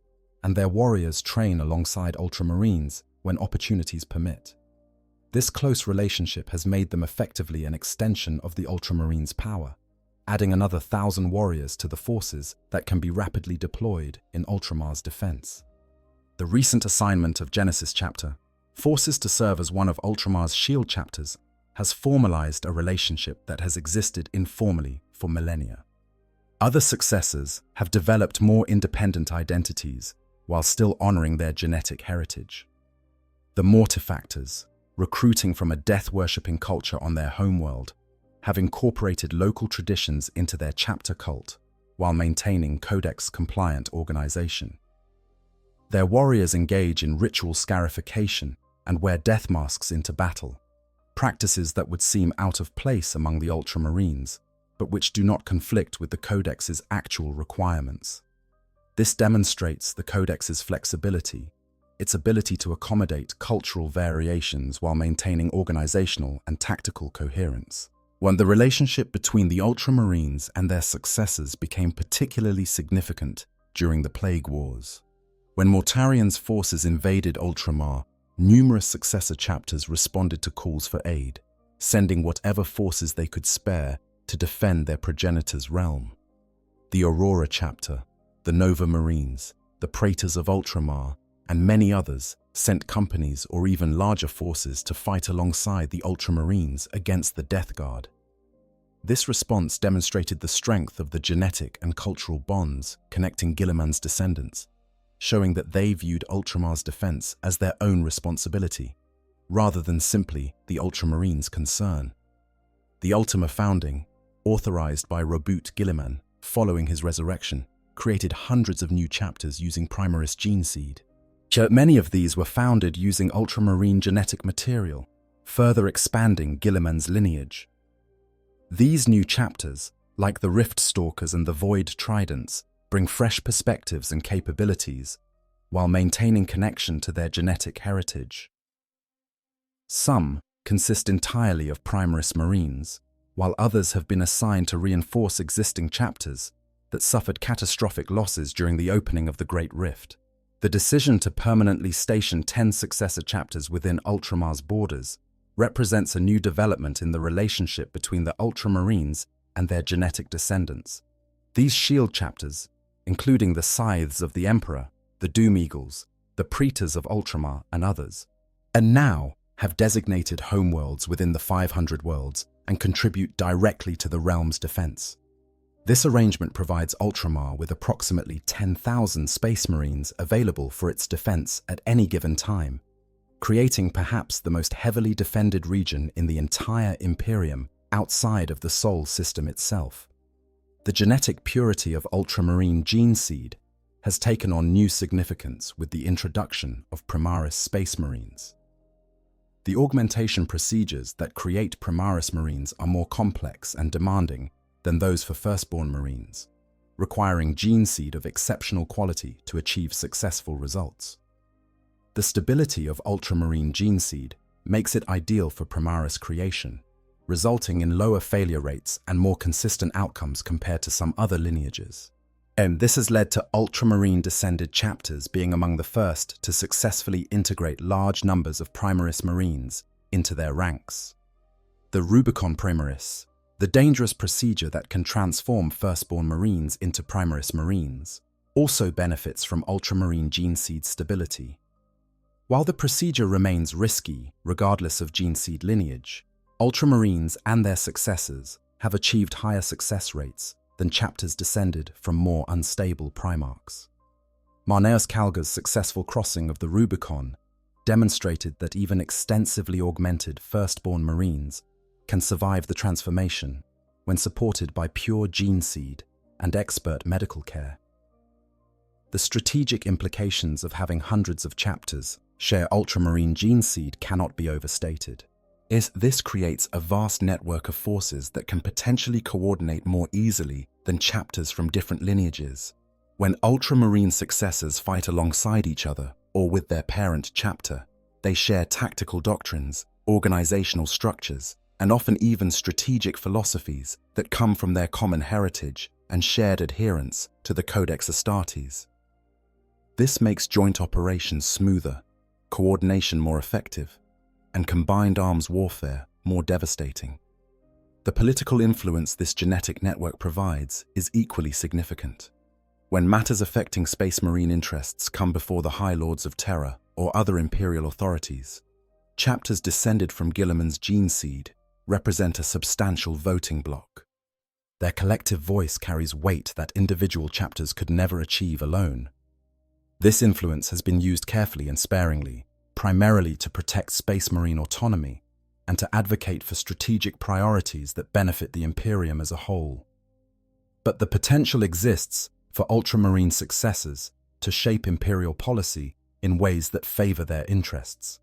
and their warriors train alongside Ultramarines when opportunities permit. This close relationship has made them effectively an extension of the Ultramarines' power, adding another 1,000 warriors to the forces that can be rapidly deployed in Ultramar's defense. The recent assignment of Genesis chapter, forces to serve as one of Ultramar's shield chapters, has formalized a relationship that has existed informally for millennia. Other successors have developed more independent identities while still honoring their genetic heritage. The Mortifactors, recruiting from a death-worshipping culture on their homeworld, have incorporated local traditions into their chapter cult while maintaining Codex-compliant organization. Their warriors engage in ritual scarification and wear death masks into battle, practices that would seem out of place among the Ultramarines, but which do not conflict with the Codex's actual requirements. This demonstrates the Codex's flexibility, its ability to accommodate cultural variations while maintaining organizational and tactical coherence. When the relationship between the Ultramarines and their successors became particularly significant during the Plague Wars. When Mortarian's forces invaded Ultramar, numerous successor chapters responded to calls for aid, sending whatever forces they could spare to defend their progenitor's realm. The Aurora chapter, the Nova Marines, the Praetors of Ultramar, and many others sent companies or even larger forces to fight alongside the Ultramarines against the Death Guard. This response demonstrated the strength of the genetic and cultural bonds connecting Guilliman's descendants, showing that they viewed Ultramar's defense as their own responsibility. rather than simply the Ultramarines' concern. The Ultima founding, authorized by Roboute Guilliman following his resurrection, created hundreds of new chapters using Primaris gene seed. Many of these were founded using Ultramarine genetic material, further expanding Guilliman's lineage. These new chapters, like the Rift Stalkers and the Void Tridents, bring fresh perspectives and capabilities, while maintaining connection to their genetic heritage. Some consist entirely of Primaris Marines, while others have been assigned to reinforce existing chapters that suffered catastrophic losses during the opening of the Great Rift. The decision to permanently station 10 successor chapters within Ultramar's borders represents a new development in the relationship between the Ultramarines and their genetic descendants. These shield chapters, including the Scythes of the Emperor, the Doom Eagles, the Praetors of Ultramar, and others, and now have designated homeworlds within the 500 worlds and contribute directly to the realm's defense. This arrangement provides Ultramar with approximately 10,000 Space Marines available for its defense at any given time, creating perhaps the most heavily defended region in the entire Imperium outside of the Sol system itself. The genetic purity of Ultramarine gene seed has taken on new significance with the introduction of Primaris Space Marines. The augmentation procedures that create Primaris Marines are more complex and demanding than those for Firstborn Marines, requiring gene seed of exceptional quality to achieve successful results. The stability of Ultramarine gene seed makes it ideal for Primaris creation, resulting in lower failure rates and more consistent outcomes compared to some other lineages. And this has led to Ultramarine-descended chapters being among the first to successfully integrate large numbers of Primaris Marines into their ranks. The Rubicon Primaris, the dangerous procedure that can transform Firstborn Marines into Primaris Marines, also benefits from Ultramarine gene seed stability. While the procedure remains risky, regardless of gene seed lineage, Ultramarines and their successors have achieved higher success rates than chapters descended from more unstable Primarchs. Marneus Calga's successful crossing of the Rubicon demonstrated that even extensively augmented Firstborn Marines can survive the transformation when supported by pure gene seed and expert medical care. The strategic implications of having hundreds of chapters share Ultramarine gene seed cannot be overstated. This creates a vast network of forces that can potentially coordinate more easily than chapters from different lineages. When Ultramarine successors fight alongside each other or with their parent chapter, they share tactical doctrines, organizational structures, and often even strategic philosophies that come from their common heritage and shared adherence to the Codex Astartes. This makes joint operations smoother, coordination more effective, and combined arms warfare more devastating. The political influence this genetic network provides is equally significant. When matters affecting Space Marine interests come before the High Lords of Terra or other Imperial authorities, chapters descended from Guilliman's gene seed represent a substantial voting bloc. Their collective voice carries weight that individual chapters could never achieve alone. This influence has been used carefully and sparingly, primarily to protect Space Marine autonomy and to advocate for strategic priorities that benefit the Imperium as a whole. But the potential exists for Ultramarine successors to shape Imperial policy in ways that favor their interests.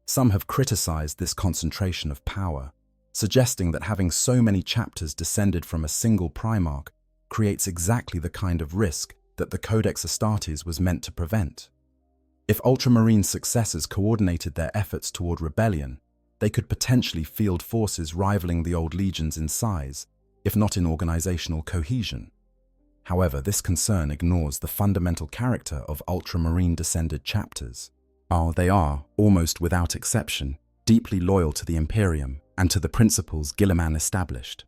Some have criticized this concentration of power, suggesting that having so many chapters descended from a single Primarch creates exactly the kind of risk that the Codex Astartes was meant to prevent. If Ultramarine successors coordinated their efforts toward rebellion, they could potentially field forces rivaling the old legions in size, if not in organizational cohesion. However, this concern ignores the fundamental character of Ultramarine-descended chapters. They are, almost without exception, deeply loyal to the Imperium and to the principles Guilliman established.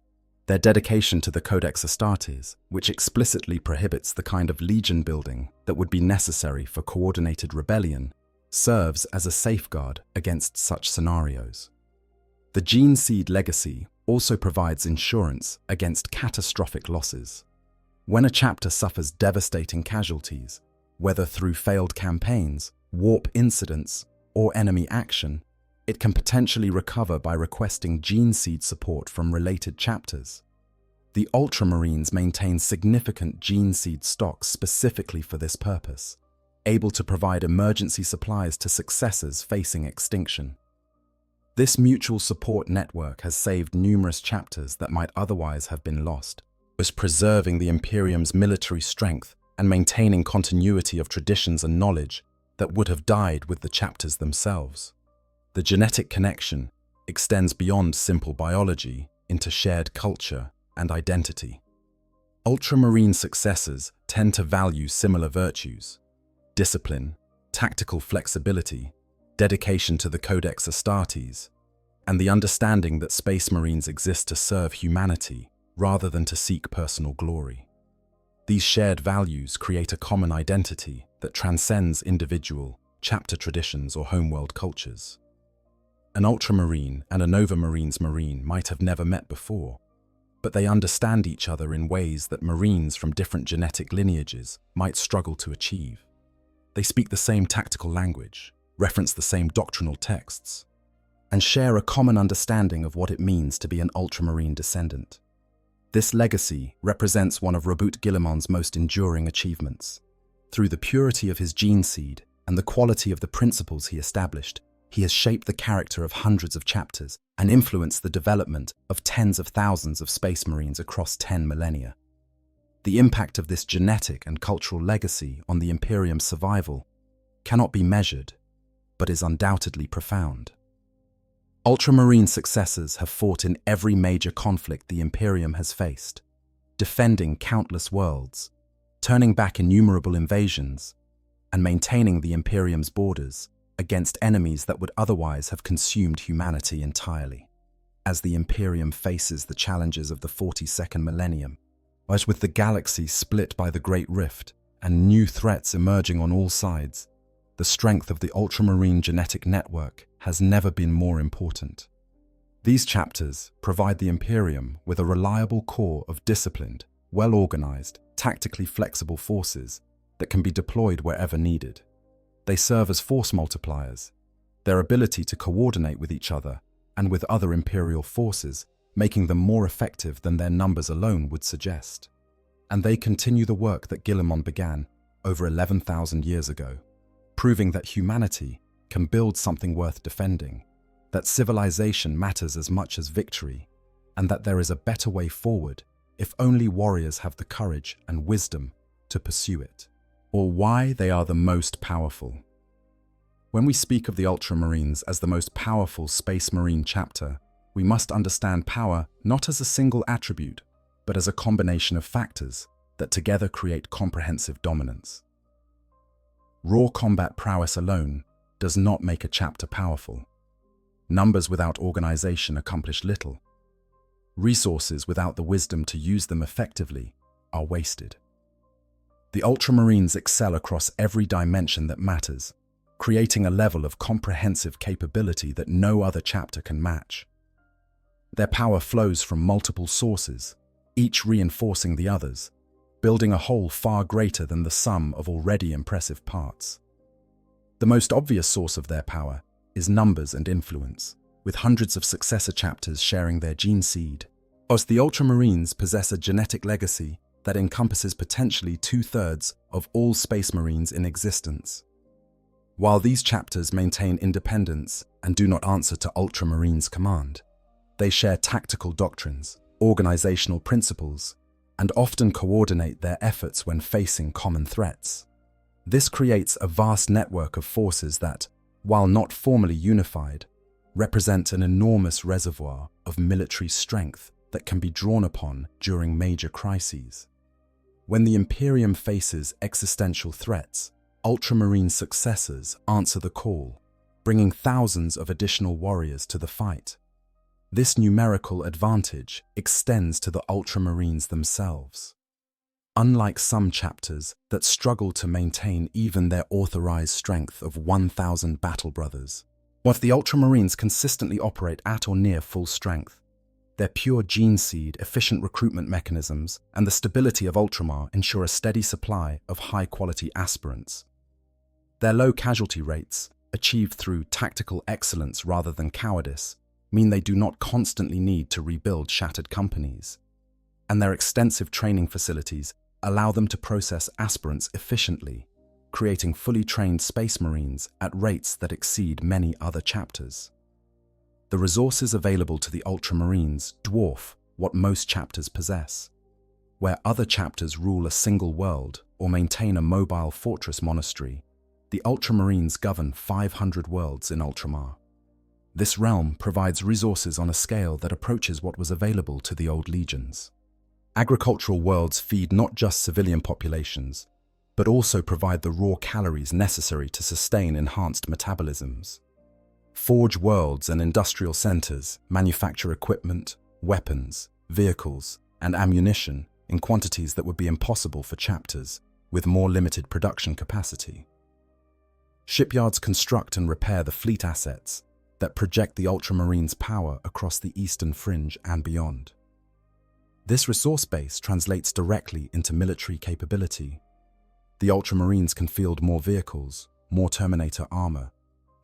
Their dedication to the Codex Astartes, which explicitly prohibits the kind of legion building that would be necessary for coordinated rebellion, serves as a safeguard against such scenarios. The gene seed legacy also provides insurance against catastrophic losses. When a chapter suffers devastating casualties, whether through failed campaigns, warp incidents, or enemy action, It can potentially recover by requesting gene seed support from related chapters. The Ultramarines maintain significant gene seed stocks specifically for this purpose, able to provide emergency supplies to successors facing extinction. This mutual support network has saved numerous chapters that might otherwise have been lost, was preserving the Imperium's military strength and maintaining continuity of traditions and knowledge that would have died with the chapters themselves. The genetic connection extends beyond simple biology into shared culture and identity. Ultramarine successors tend to value similar virtues: discipline, tactical flexibility, dedication to the Codex Astartes, and the understanding that Space Marines exist to serve humanity rather than to seek personal glory. These shared values create a common identity that transcends individual, chapter traditions or homeworld cultures. An Ultramarine and a Nova Marines Marine might have never met before, but they understand each other in ways that Marines from different genetic lineages might struggle to achieve. They speak the same tactical language, reference the same doctrinal texts, and share a common understanding of what it means to be an Ultramarine descendant. This legacy represents one of Reboot Guillimon's most enduring achievements. Through the purity of his gene seed and the quality of the principles he established, he has shaped the character of hundreds of chapters and influenced the development of tens of thousands of Space Marines across 10 millennia. The impact of this genetic and cultural legacy on the Imperium's survival cannot be measured, but is undoubtedly profound. Ultramarine successors have fought in every major conflict the Imperium has faced, defending countless worlds, turning back innumerable invasions, and maintaining the Imperium's borders against enemies that would otherwise have consumed humanity entirely. As the Imperium faces the challenges of the 42nd millennium, as with the galaxy split by the Great Rift and new threats emerging on all sides, the strength of the Ultramarine genetic network has never been more important. These chapters provide the Imperium with a reliable core of disciplined, well-organized, tactically flexible forces that can be deployed wherever needed. They serve as force multipliers, their ability to coordinate with each other and with other Imperial forces, making them more effective than their numbers alone would suggest. And they continue the work that Guillimon began over 11,000 years ago, proving that humanity can build something worth defending, that civilization matters as much as victory, and that there is a better way forward if only warriors have the courage and wisdom to pursue it. Or why they are the most powerful. When we speak of the Ultramarines as the most powerful Space Marine chapter, we must understand power not as a single attribute, but as a combination of factors that together create comprehensive dominance. Raw combat prowess alone does not make a chapter powerful. Numbers without organization accomplish little. Resources without the wisdom to use them effectively are wasted. The Ultramarines excel across every dimension that matters, creating a level of comprehensive capability that no other chapter can match. Their power flows from multiple sources, each reinforcing the others, building a whole far greater than the sum of already impressive parts. The most obvious source of their power is numbers and influence, with hundreds of successor chapters sharing their gene seed. As the Ultramarines possess a genetic legacy that encompasses potentially 2/3 of all Space Marines in existence. While these chapters maintain independence and do not answer to Ultramarines' command, they share tactical doctrines, organizational principles, and often coordinate their efforts when facing common threats. This creates a vast network of forces that, while not formally unified, represent an enormous reservoir of military strength that can be drawn upon during major crises. When the Imperium faces existential threats, Ultramarine successors answer the call, bringing thousands of additional warriors to the fight. This numerical advantage extends to the Ultramarines themselves. Unlike some chapters that struggle to maintain even their authorized strength of 1,000 battle brothers, whilst the Ultramarines consistently operate at or near full strength, their pure gene seed, efficient recruitment mechanisms, and the stability of Ultramar ensure a steady supply of high-quality aspirants. Their low casualty rates achieved through tactical excellence rather than cowardice, mean they do not constantly need to rebuild shattered companies. And their extensive training facilities allow them to process aspirants efficiently, creating fully trained Space Marines at rates that exceed many other chapters. The resources available to the Ultramarines dwarf what most chapters possess. Where other chapters rule a single world or maintain a mobile fortress monastery, the Ultramarines govern 500 worlds in Ultramar. This realm provides resources on a scale that approaches what was available to the old legions. Agricultural worlds feed not just civilian populations, but also provide the raw calories necessary to sustain enhanced metabolisms. Forge worlds and industrial centers manufacture equipment, weapons, vehicles, and ammunition in quantities that would be impossible for chapters with more limited production capacity. Shipyards construct and repair the fleet assets that project the Ultramarines' power across the eastern fringe and beyond. This resource base translates directly into military capability. The Ultramarines can field more vehicles, more Terminator armor,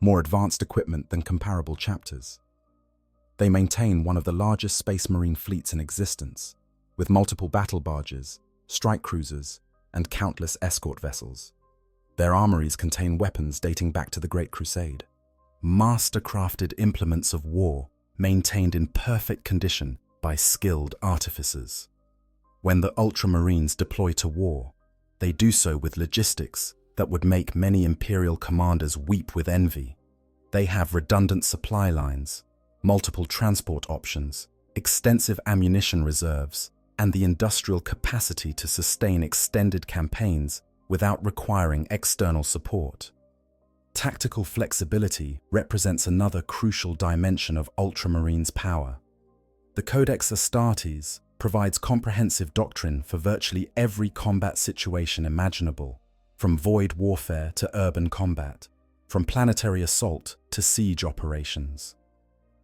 more advanced equipment than comparable chapters. They maintain one of the largest Space Marine fleets in existence, with multiple battle barges, strike cruisers, and countless escort vessels. Their armories contain weapons dating back to the Great Crusade. Master-crafted implements of war maintained in perfect condition by skilled artificers. When the Ultramarines deploy to war, they do so with logistics that would make many Imperial commanders weep with envy. They have redundant supply lines, multiple transport options, extensive ammunition reserves, and the industrial capacity to sustain extended campaigns without requiring external support. Tactical flexibility represents another crucial dimension of Ultramarines' power. The Codex Astartes provides comprehensive doctrine for virtually every combat situation imaginable, from void warfare to urban combat, from planetary assault to siege operations.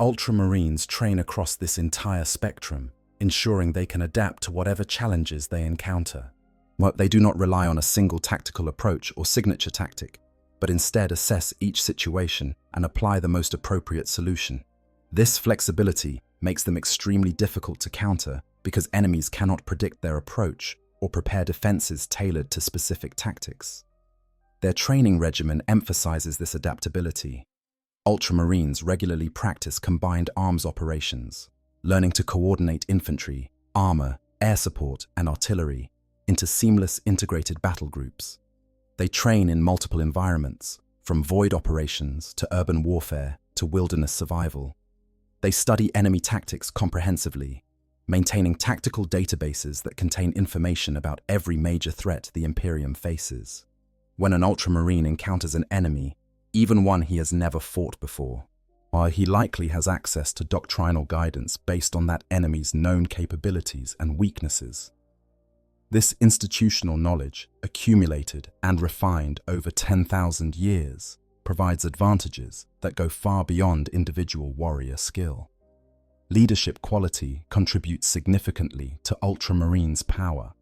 Ultramarines train across this entire spectrum, ensuring they can adapt to whatever challenges they encounter. They do not rely on a single tactical approach or signature tactic, but instead assess each situation and apply the most appropriate solution. This flexibility makes them extremely difficult to counter because enemies cannot predict their approach or prepare defenses tailored to specific tactics. Their training regimen emphasizes this adaptability. Ultramarines regularly practice combined arms operations, learning to coordinate infantry, armor, air support, and artillery into seamless integrated battle groups. They train in multiple environments, from void operations to urban warfare to wilderness survival. They study enemy tactics comprehensively, maintaining tactical databases that contain information about every major threat the Imperium faces. When an Ultramarine encounters an enemy, even one he has never fought before, while he likely has access to doctrinal guidance based on that enemy's known capabilities and weaknesses. This institutional knowledge, accumulated and refined over 10,000 years, provides advantages that go far beyond individual warrior skill. Leadership quality contributes significantly to Ultramarines' power.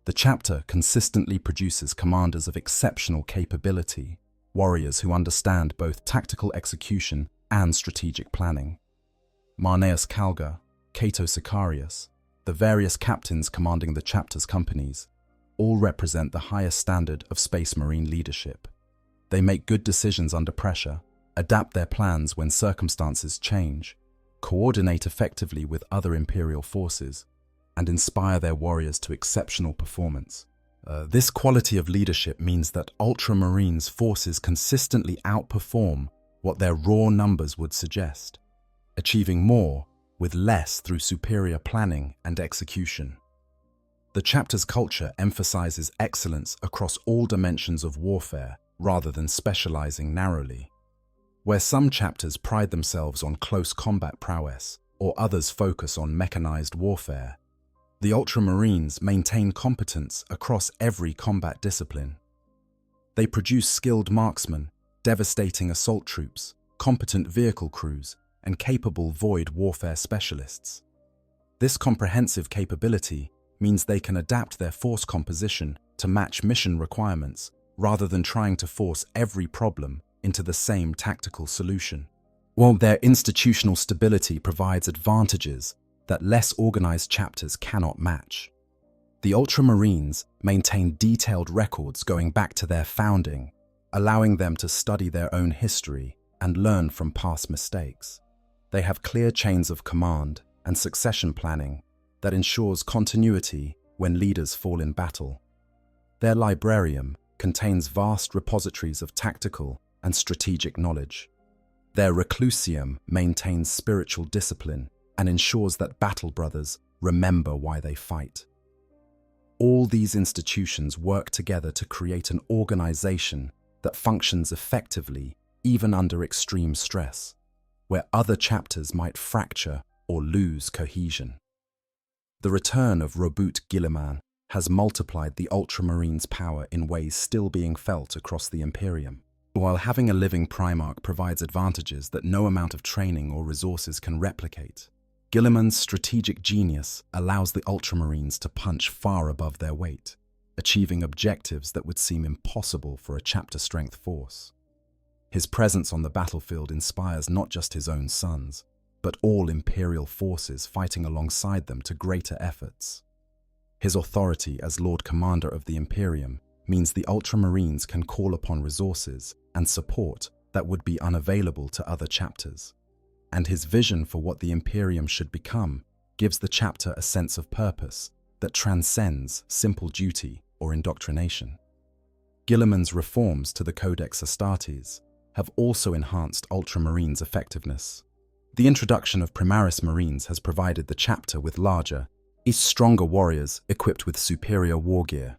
The chapter consistently produces commanders of exceptional capability, warriors who understand both tactical execution and strategic planning. Marneus Calga, Cato Sicarius, the various captains commanding the chapter's companies, all represent the highest standard of Space Marine leadership. They make good decisions under pressure, adapt their plans when circumstances change, coordinate effectively with other Imperial forces, and inspire their warriors to exceptional performance. This quality of leadership means that Ultramarines' forces consistently outperform what their raw numbers would suggest, achieving more with less through superior planning and execution. The chapter's culture emphasizes excellence across all dimensions of warfare rather than specializing narrowly. Where some chapters pride themselves on close combat prowess or others focus on mechanized warfare, the Ultramarines maintain competence across every combat discipline. They produce skilled marksmen, devastating assault troops, competent vehicle crews, and capable void warfare specialists. This comprehensive capability means they can adapt their force composition to match mission requirements rather than trying to force every problem into the same tactical solution. While their institutional stability provides advantages that less organized chapters cannot match. The Ultramarines maintain detailed records going back to their founding, allowing them to study their own history and learn from past mistakes. They have clear chains of command and succession planning that ensures continuity when leaders fall in battle. Their librarium contains vast repositories of tactical and strategic knowledge. Their reclusium maintains spiritual discipline and ensures that battle brothers remember why they fight. All these institutions work together to create an organization that functions effectively even under extreme stress, where other chapters might fracture or lose cohesion. The return of Robert Guilliman has multiplied the Ultramarines' power in ways still being felt across the Imperium. While having a living Primarch provides advantages that no amount of training or resources can replicate, Guilliman's strategic genius allows the Ultramarines to punch far above their weight, achieving objectives that would seem impossible for a chapter-strength force. His presence on the battlefield inspires not just his own sons, but all Imperial forces fighting alongside them to greater efforts. His authority as Lord Commander of the Imperium means the Ultramarines can call upon resources and support that would be unavailable to other chapters. And his vision for what the Imperium should become gives the chapter a sense of purpose that transcends simple duty or indoctrination. Guilliman's reforms to the Codex Astartes have also enhanced Ultramarines' effectiveness. The introduction of Primaris Marines has provided the chapter with larger, stronger warriors equipped with superior war gear.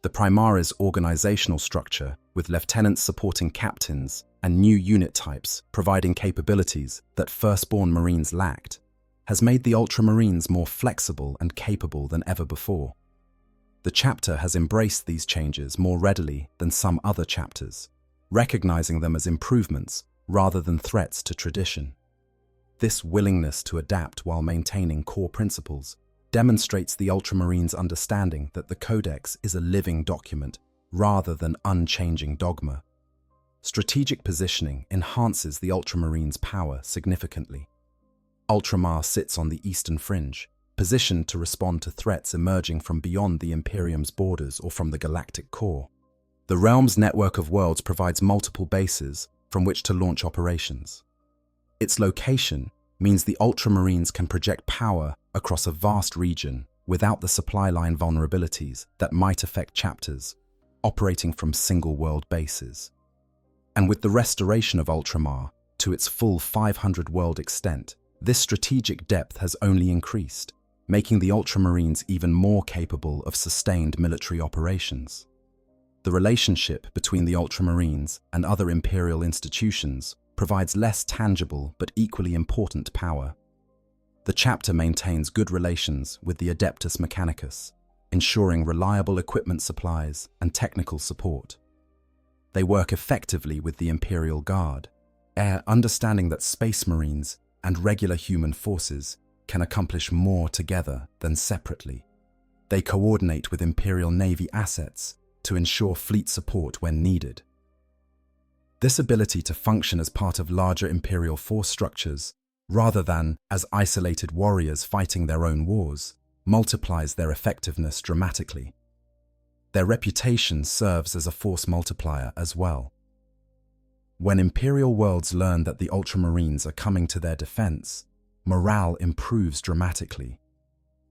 The Primaris organizational structure, with lieutenants supporting captains and new unit types providing capabilities that firstborn Marines lacked, has made the Ultramarines more flexible and capable than ever before. The chapter has embraced these changes more readily than some other chapters, recognizing them as improvements rather than threats to tradition. This willingness to adapt while maintaining core principles demonstrates the Ultramarines' understanding that the Codex is a living document rather than unchanging dogma. Strategic positioning enhances the Ultramarines' power significantly. Ultramar sits on the eastern fringe, positioned to respond to threats emerging from beyond the Imperium's borders or from the galactic core. The realm's network of worlds provides multiple bases from which to launch operations. Its location means the Ultramarines can project power across a vast region without the supply line vulnerabilities that might affect chapters operating from single-world bases. And with the restoration of Ultramar to its full 500-world extent, this strategic depth has only increased, making the Ultramarines even more capable of sustained military operations. The relationship between the Ultramarines and other Imperial institutions provides less tangible but equally important power. The chapter maintains good relations with the Adeptus Mechanicus, ensuring reliable equipment supplies and technical support. They work effectively with the Imperial Guard, understanding that Space Marines and regular human forces can accomplish more together than separately. They coordinate with Imperial Navy assets to ensure fleet support when needed. This ability to function as part of larger Imperial force structures, rather than as isolated warriors fighting their own wars, multiplies their effectiveness dramatically. Their reputation serves as a force multiplier as well. When Imperial worlds learn that the Ultramarines are coming to their defense, morale improves dramatically.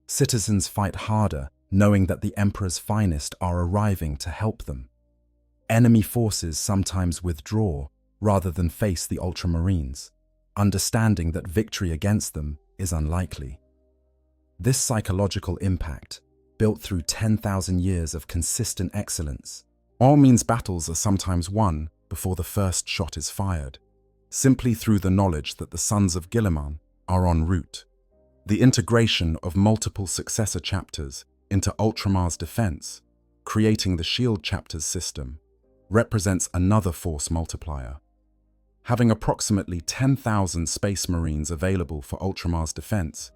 Citizens fight harder, knowing that the Emperor's finest are arriving to help them. Enemy forces sometimes withdraw rather than face the Ultramarines, understanding that victory against them is unlikely. This psychological impact, built through 10,000 years of consistent excellence, all means battles are sometimes won before the first shot is fired, simply through the knowledge that the sons of Guilliman are en route. The integration of multiple successor chapters into Ultramar's defense, creating the Shield Chapters system, represents another force multiplier. Having approximately 10,000 Space Marines available for Ultramar's defense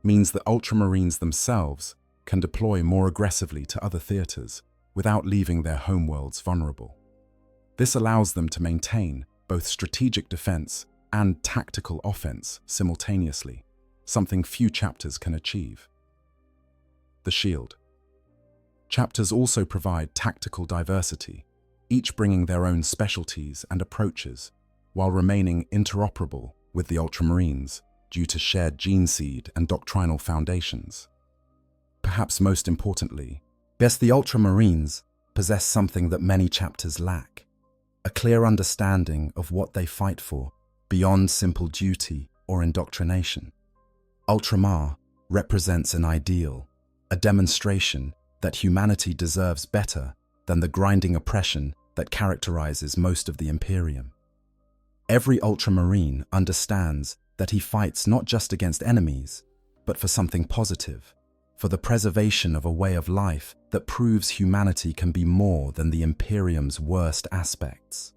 means that Ultramarines themselves can deploy more aggressively to other theaters without leaving their homeworlds vulnerable. This allows them to maintain both strategic defense and tactical offense simultaneously, something few chapters can achieve. The shield. Chapters also provide tactical diversity, each bringing their own specialties and approaches, while remaining interoperable with the Ultramarines due to shared gene seed and doctrinal foundations. Perhaps most importantly, yes, the Ultramarines possess something that many chapters lack: a clear understanding of what they fight for, beyond simple duty or indoctrination. Ultramar represents an ideal, a demonstration that humanity deserves better than the grinding oppression that characterizes most of the Imperium. Every Ultramarine understands that he fights not just against enemies, but for something positive, for the preservation of a way of life that proves humanity can be more than the Imperium's worst aspects.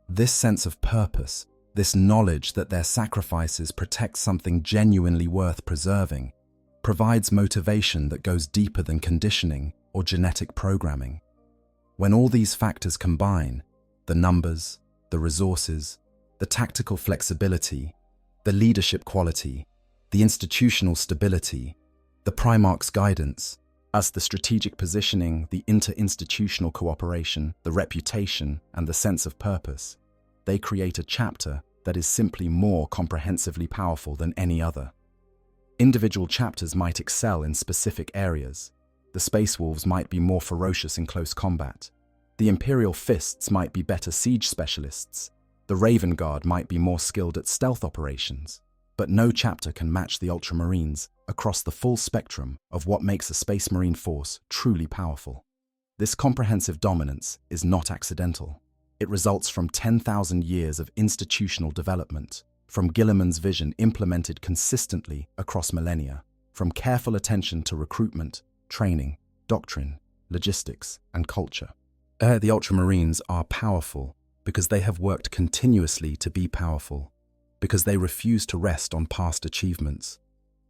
This sense of purpose, this knowledge that their sacrifices protect something genuinely worth preserving, provides motivation that goes deeper than conditioning or genetic programming. When all these factors combine, the numbers, the resources, the tactical flexibility, the leadership quality, the institutional stability, the Primarch's guidance, as the strategic positioning, the inter-institutional cooperation, the reputation, and the sense of purpose, they create a chapter that is simply more comprehensively powerful than any other. Individual chapters might excel in specific areas. The Space Wolves might be more ferocious in close combat. The Imperial Fists might be better siege specialists. The Raven Guard might be more skilled at stealth operations. But no chapter can match the Ultramarines across the full spectrum of what makes a Space Marine force truly powerful. This comprehensive dominance is not accidental. It results from 10,000 years of institutional development, from Guilliman's vision implemented consistently across millennia, from careful attention to recruitment, training, doctrine, logistics, and culture. The Ultramarines are powerful because they have worked continuously to be powerful, because they refuse to rest on past achievements,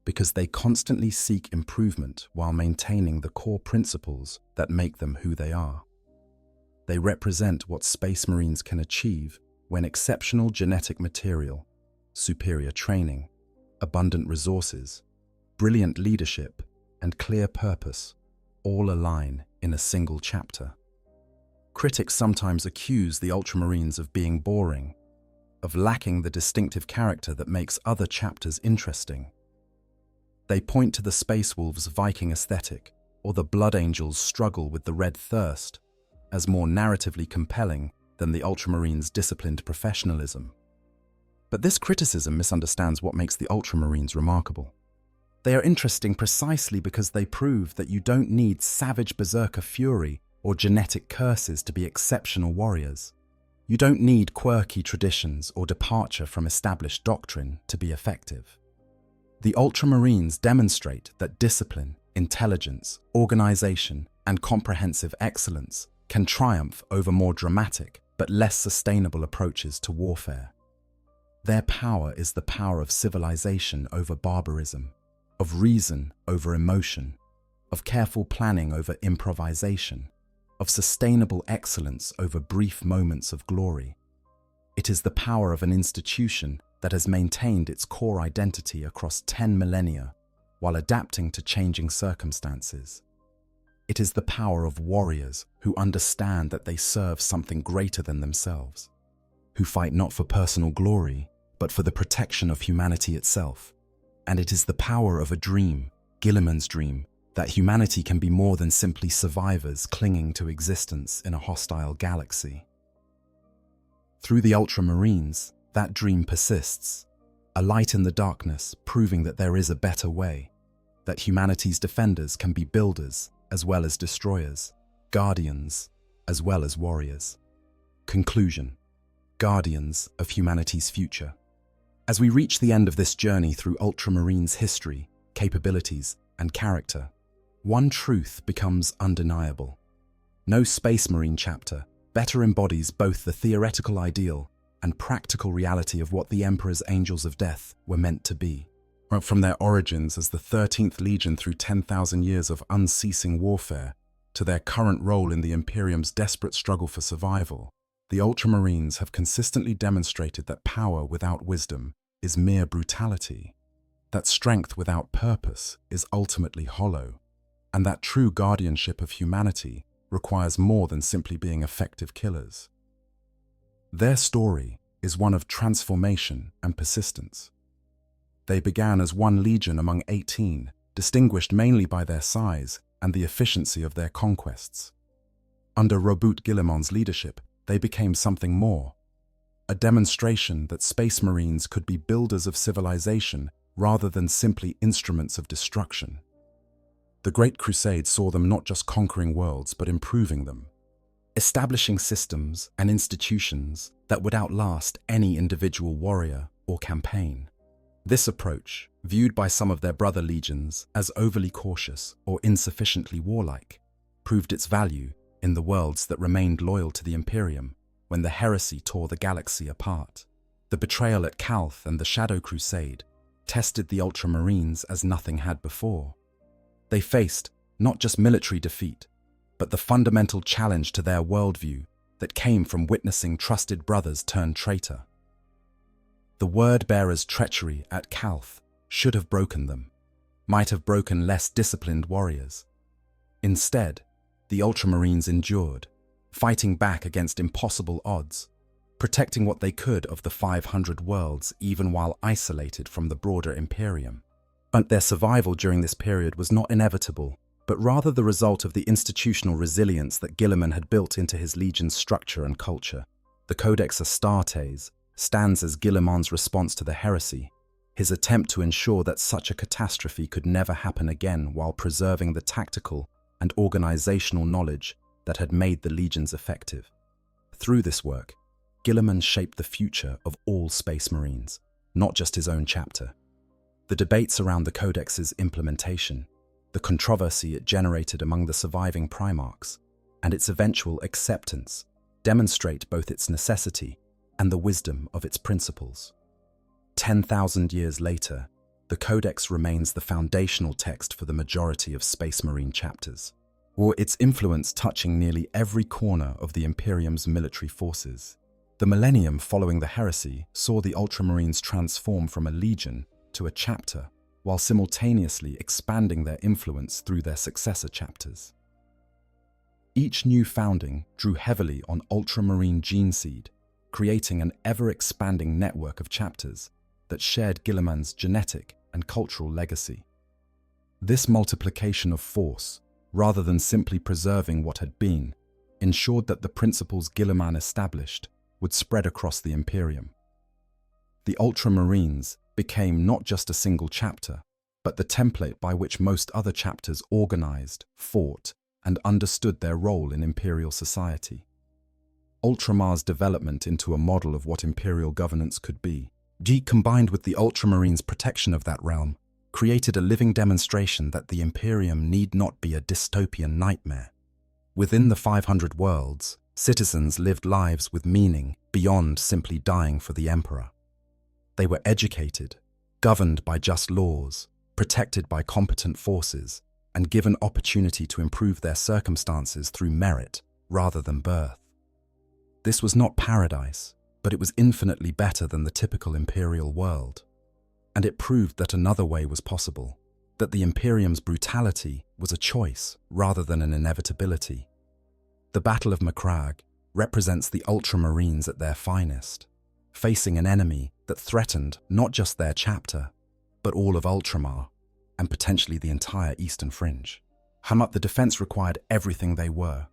because they constantly seek improvement while maintaining the core principles that make them who they are. They represent what Space Marines can achieve when exceptional genetic material, superior training, abundant resources, brilliant leadership, and clear purpose all align in a single chapter. Critics sometimes accuse the Ultramarines of being boring, of lacking the distinctive character that makes other chapters interesting. They point to the Space Wolves' Viking aesthetic or the Blood Angels' struggle with the Red Thirst as more narratively compelling than the Ultramarines' disciplined professionalism. But this criticism misunderstands what makes the Ultramarines remarkable. They are interesting precisely because they prove that you don't need savage berserker fury or genetic curses to be exceptional warriors. You don't need quirky traditions or departure from established doctrine to be effective. The Ultramarines demonstrate that discipline, intelligence, organization, and comprehensive excellence can triumph over more dramatic but less sustainable approaches to warfare. Their power is the power of civilization over barbarism, of reason over emotion, of careful planning over improvisation, of sustainable excellence over brief moments of glory. It is the power of an institution that has maintained its core identity across 10 millennia while adapting to changing circumstances. It is the power of warriors who understand that they serve something greater than themselves, who fight not for personal glory, but for the protection of humanity itself. And it is the power of a dream, Guilliman's dream, that humanity can be more than simply survivors clinging to existence in a hostile galaxy. Through the Ultramarines, that dream persists, a light in the darkness proving that there is a better way, that humanity's defenders can be builders as well as destroyers, guardians as well as warriors. Conclusion: guardians of humanity's future. As we reach the end of this journey through Ultramarines' history, capabilities, and character, one truth becomes undeniable. No Space Marine chapter better embodies both the theoretical ideal and practical reality of what the Emperor's Angels of Death were meant to be. From their origins as the 13th Legion through 10,000 years of unceasing warfare, to their current role in the Imperium's desperate struggle for survival, The Ultramarines have consistently demonstrated that power without wisdom is mere brutality, that strength without purpose is ultimately hollow, and that true guardianship of humanity requires more than simply being effective killers. Their story is one of transformation and persistence. They began as one legion among 18, distinguished mainly by their size and the efficiency of their conquests. Under Robert Guillimon's leadership, they became something more, a demonstration that Space Marines could be builders of civilization rather than simply instruments of destruction. The Great Crusade saw them not just conquering worlds, but improving them, establishing systems and institutions that would outlast any individual warrior or campaign. This approach, viewed by some of their brother legions as overly cautious or insufficiently warlike, proved its value in the worlds that remained loyal to the Imperium when the heresy tore the galaxy apart. The betrayal at Calth and the Shadow Crusade tested the Ultramarines as nothing had before. They faced not just military defeat, but the fundamental challenge to their worldview that came from witnessing trusted brothers turn traitor. The word-bearer's treachery at Calth should have broken them, might have broken less disciplined warriors. Instead, the Ultramarines endured, fighting back against impossible odds, protecting what they could of the 500 worlds even while isolated from the broader Imperium. But their survival during this period was not inevitable, but rather the result of the institutional resilience that Guilliman had built into his legion's structure and culture. The Codex Astartes stands as Guilliman's response to the heresy, his attempt to ensure that such a catastrophe could never happen again while preserving the tactical and organizational knowledge that had made the legions effective. Through this work, Guilliman shaped the future of all Space Marines, not just his own chapter. The debates around the Codex's implementation, the controversy it generated among the surviving Primarchs, and its eventual acceptance demonstrate both its necessity and the wisdom of its principles. 10,000 years later, the Codex remains the foundational text for the majority of Space Marine chapters, or its influence touching nearly every corner of the Imperium's military forces. The Millennium following the heresy saw the Ultramarines transform from a legion to a chapter, while simultaneously expanding their influence through their successor chapters. Each new founding drew heavily on Ultramarine gene seed, creating an ever-expanding network of chapters that shared Guilliman's genetic and cultural legacy. This multiplication of force, rather than simply preserving what had been, ensured that the principles Guilliman established would spread across the Imperium. The Ultramarines became not just a single chapter, but the template by which most other chapters organized, fought, and understood their role in Imperial society. Ultramar's development into a model of what Imperial governance could be, combined with the Ultramarines' protection of that realm, created a living demonstration that the Imperium need not be a dystopian nightmare. Within the 500 worlds, citizens lived lives with meaning beyond simply dying for the Emperor. They were educated, governed by just laws, protected by competent forces, and given opportunity to improve their circumstances through merit rather than birth. This was not paradise, but it was infinitely better than the typical Imperial world. And it proved that another way was possible, that the Imperium's brutality was a choice rather than an inevitability. The Battle of Macragge represents the Ultramarines at their finest, facing an enemy that threatened not just their chapter, but all of Ultramar, and potentially the entire Eastern Fringe. The defense required everything they were: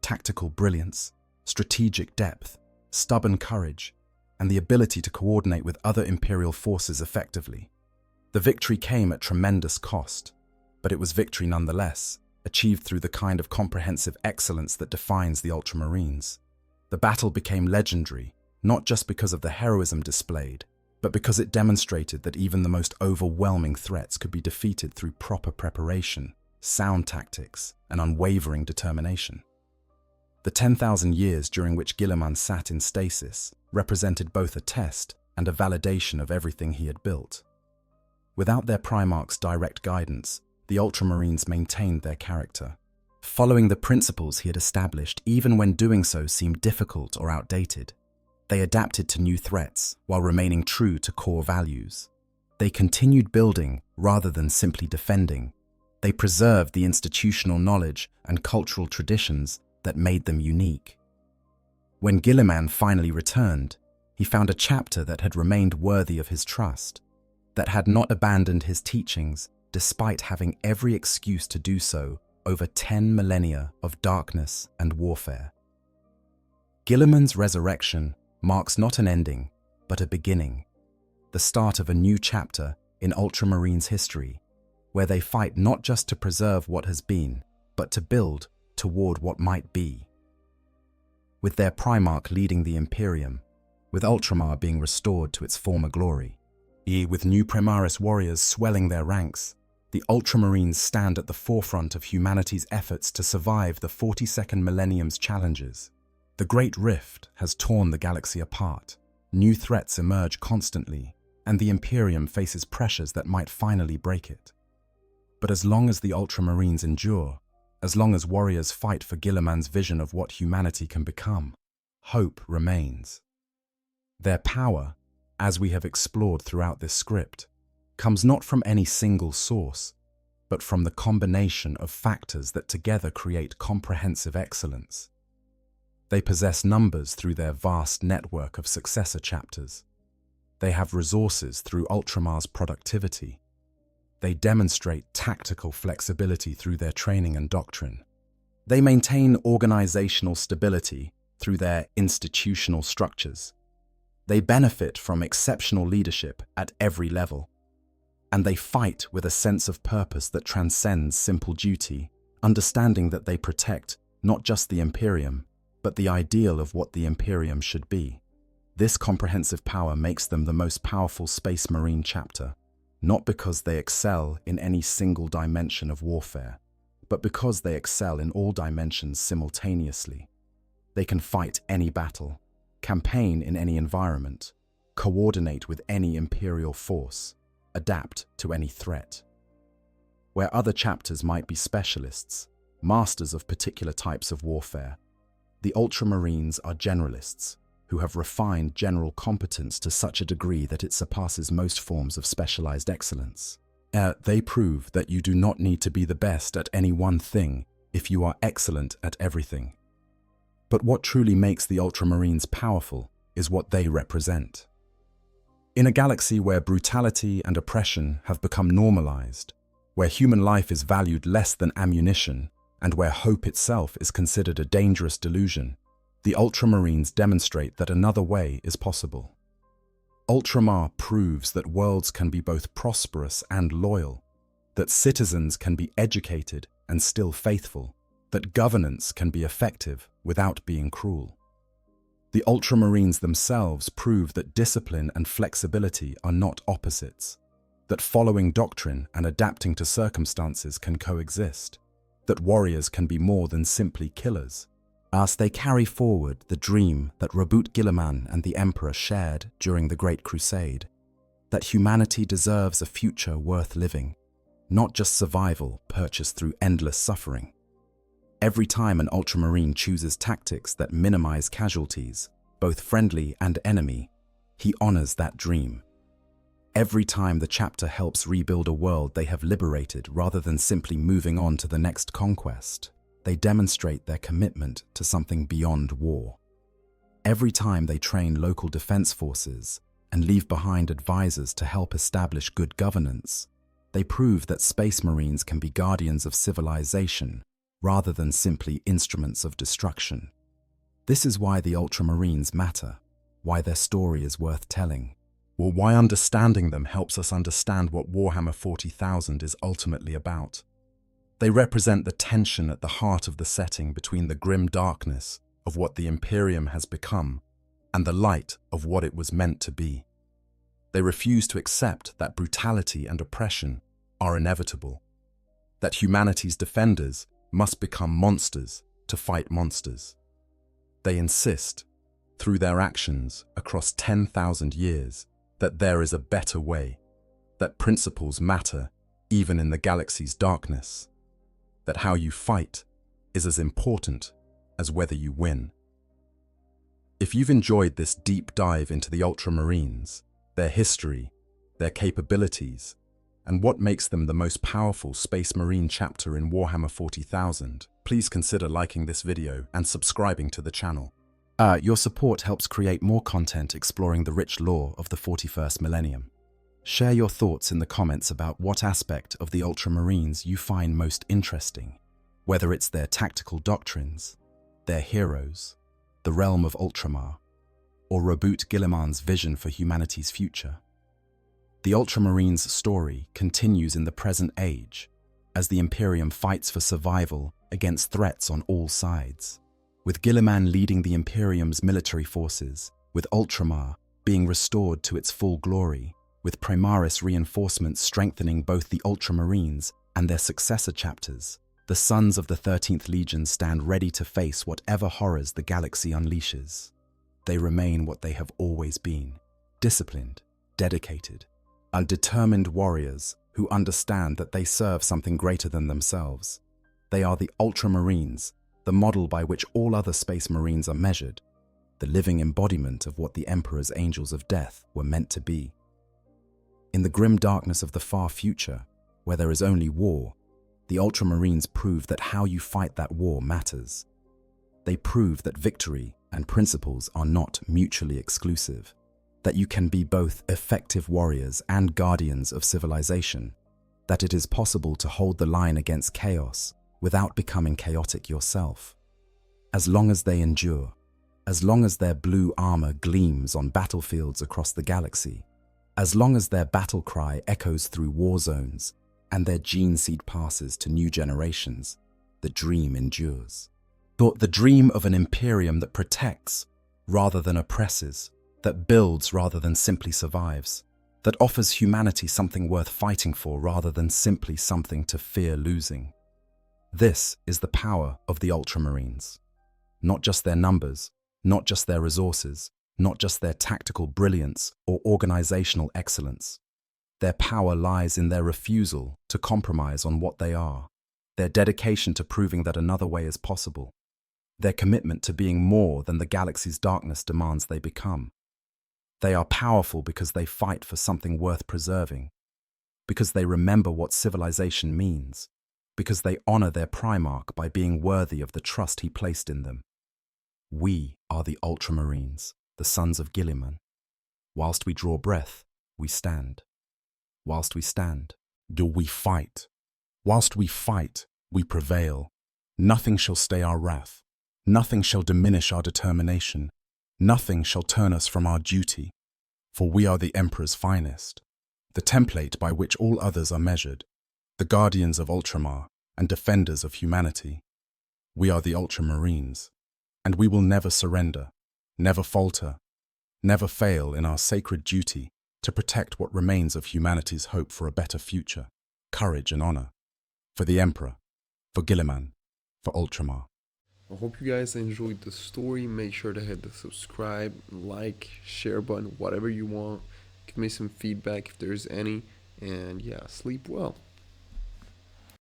tactical brilliance, strategic depth, stubborn courage, and the ability to coordinate with other Imperial forces effectively. The victory came at tremendous cost, but it was victory nonetheless, achieved through the kind of comprehensive excellence that defines the Ultramarines. The battle became legendary, not just because of the heroism displayed, but because it demonstrated that even the most overwhelming threats could be defeated through proper preparation, sound tactics, and unwavering determination. The 10,000 years during which Guilliman sat in stasis represented both a test and a validation of everything he had built. Without their Primarch's direct guidance, the Ultramarines maintained their character. following the principles he had established even when doing so seemed difficult or outdated. They adapted to new threats while remaining true to core values. They continued building rather than simply defending. They preserved the institutional knowledge and cultural traditions that made them unique. When Guilliman finally returned, he found a chapter that had remained worthy of his trust, that had not abandoned his teachings despite having every excuse to do so over 10 millennia of darkness and warfare. Guilliman's resurrection marks not an ending, but a beginning, the start of a new chapter in Ultramarines' history, where they fight not just to preserve what has been, but to build toward what might be. With their Primarch leading the Imperium, with Ultramar being restored to its former glory, with new Primaris warriors swelling their ranks, the Ultramarines stand at the forefront of humanity's efforts to survive the 42nd Millennium's challenges. The Great Rift has torn the galaxy apart, new threats emerge constantly, and the Imperium faces pressures that might finally break it. But as long as the Ultramarines endure, as long as warriors fight for Guilliman's vision of what humanity can become, hope remains. Their power, as we have explored throughout this script, comes not from any single source, but from the combination of factors that together create comprehensive excellence. They possess numbers through their vast network of successor chapters. They have resources through Ultramar's productivity. They demonstrate tactical flexibility through their training and doctrine. They maintain organizational stability through their institutional structures. They benefit from exceptional leadership at every level. And they fight with a sense of purpose that transcends simple duty, understanding that they protect not just the Imperium, but the ideal of what the Imperium should be. This comprehensive power makes them the most powerful Space Marine chapter, not because they excel in any single dimension of warfare, but because they excel in all dimensions simultaneously. They can fight any battle, campaign in any environment, coordinate with any Imperial force, adapt to any threat. Where other chapters might be specialists, masters of particular types of warfare, the Ultramarines are generalists who have refined general competence to such a degree that it surpasses most forms of specialized excellence. They prove that you do not need to be the best at any one thing if you are excellent at everything. But what truly makes the Ultramarines powerful is what they represent. In a galaxy where brutality and oppression have become normalized, where human life is valued less than ammunition, and where hope itself is considered a dangerous delusion, the Ultramarines demonstrate that another way is possible. Ultramar proves that worlds can be both prosperous and loyal, that citizens can be educated and still faithful, that governance can be effective without being cruel. The Ultramarines themselves prove that discipline and flexibility are not opposites, that following doctrine and adapting to circumstances can coexist, that warriors can be more than simply killers. As they carry forward the dream that Reboot Guilliman and the Emperor shared during the Great Crusade, that humanity deserves a future worth living, not just survival purchased through endless suffering. Every time an Ultramarine chooses tactics that minimize casualties, both friendly and enemy, he honors that dream. Every time the chapter helps rebuild a world they have liberated rather than simply moving on to the next conquest, they demonstrate their commitment to something beyond war. Every time they train local defense forces and leave behind advisors to help establish good governance, they prove that Space Marines can be guardians of civilization rather than simply instruments of destruction. This is why the Ultramarines matter, why their story is worth telling, or why understanding them helps us understand what Warhammer 40,000 is ultimately about. They represent the tension at the heart of the setting between the grim darkness of what the Imperium has become and the light of what it was meant to be. They refuse to accept that brutality and oppression are inevitable, that humanity's defenders must become monsters to fight monsters. They insist, through their actions across 10,000 years, that there is a better way, that principles matter even in the galaxy's darkness, that how you fight is as important as whether you win. If you've enjoyed this deep dive into the Ultramarines, their history, their capabilities, and what makes them the most powerful Space Marine chapter in Warhammer 40,000, please consider liking this video and subscribing to the channel. Your support helps create more content exploring the rich lore of the 41st Millennium. Share your thoughts in the comments about what aspect of the Ultramarines you find most interesting, whether it's their tactical doctrines, their heroes, the realm of Ultramar, or Reboot Guilliman's vision for humanity's future. The Ultramarines' story continues in the present age, as the Imperium fights for survival against threats on all sides, with Guilliman leading the Imperium's military forces, with Ultramar being restored to its full glory, with Primaris reinforcements strengthening both the Ultramarines and their successor chapters. The sons of the 13th Legion stand ready to face whatever horrors the galaxy unleashes. They remain what they have always been, disciplined, dedicated, and determined warriors who understand that they serve something greater than themselves. They are the Ultramarines, the model by which all other Space Marines are measured, the living embodiment of what the Emperor's Angels of Death were meant to be. In the grim darkness of the far future, where there is only war, the Ultramarines prove that how you fight that war matters. They prove that victory and principles are not mutually exclusive, that you can be both effective warriors and guardians of civilization, that it is possible to hold the line against chaos without becoming chaotic yourself. As long as they endure, as long as their blue armor gleams on battlefields across the galaxy, as long as their battle cry echoes through war zones and their gene seed passes to new generations, the dream endures. The dream of an Imperium that protects rather than oppresses, that builds rather than simply survives, that offers humanity something worth fighting for rather than simply something to fear losing. This is the power of the Ultramarines. Not just their numbers, not just their resources, not just their tactical brilliance or organizational excellence. Their power lies in their refusal to compromise on what they are, their dedication to proving that another way is possible, their commitment to being more than the galaxy's darkness demands they become. They are powerful because they fight for something worth preserving, because they remember what civilization means, because they honor their Primarch by being worthy of the trust he placed in them. We are the Ultramarines, the sons of Guilliman. Whilst we draw breath, we stand. Whilst we stand, do we fight. Whilst we fight, we prevail. Nothing shall stay our wrath. Nothing shall diminish our determination. Nothing shall turn us from our duty. For we are the Emperor's finest, the template by which all others are measured, the guardians of Ultramar and defenders of humanity. We are the Ultramarines, and we will never surrender, never falter, never fail in our sacred duty to protect what remains of humanity's hope for a better future, courage and honor, for the Emperor, for Guilliman, for Ultramar. I hope you guys enjoyed the story. Make sure to hit the subscribe, like, share button, whatever you want. Give me some feedback if there's any. And yeah, sleep well.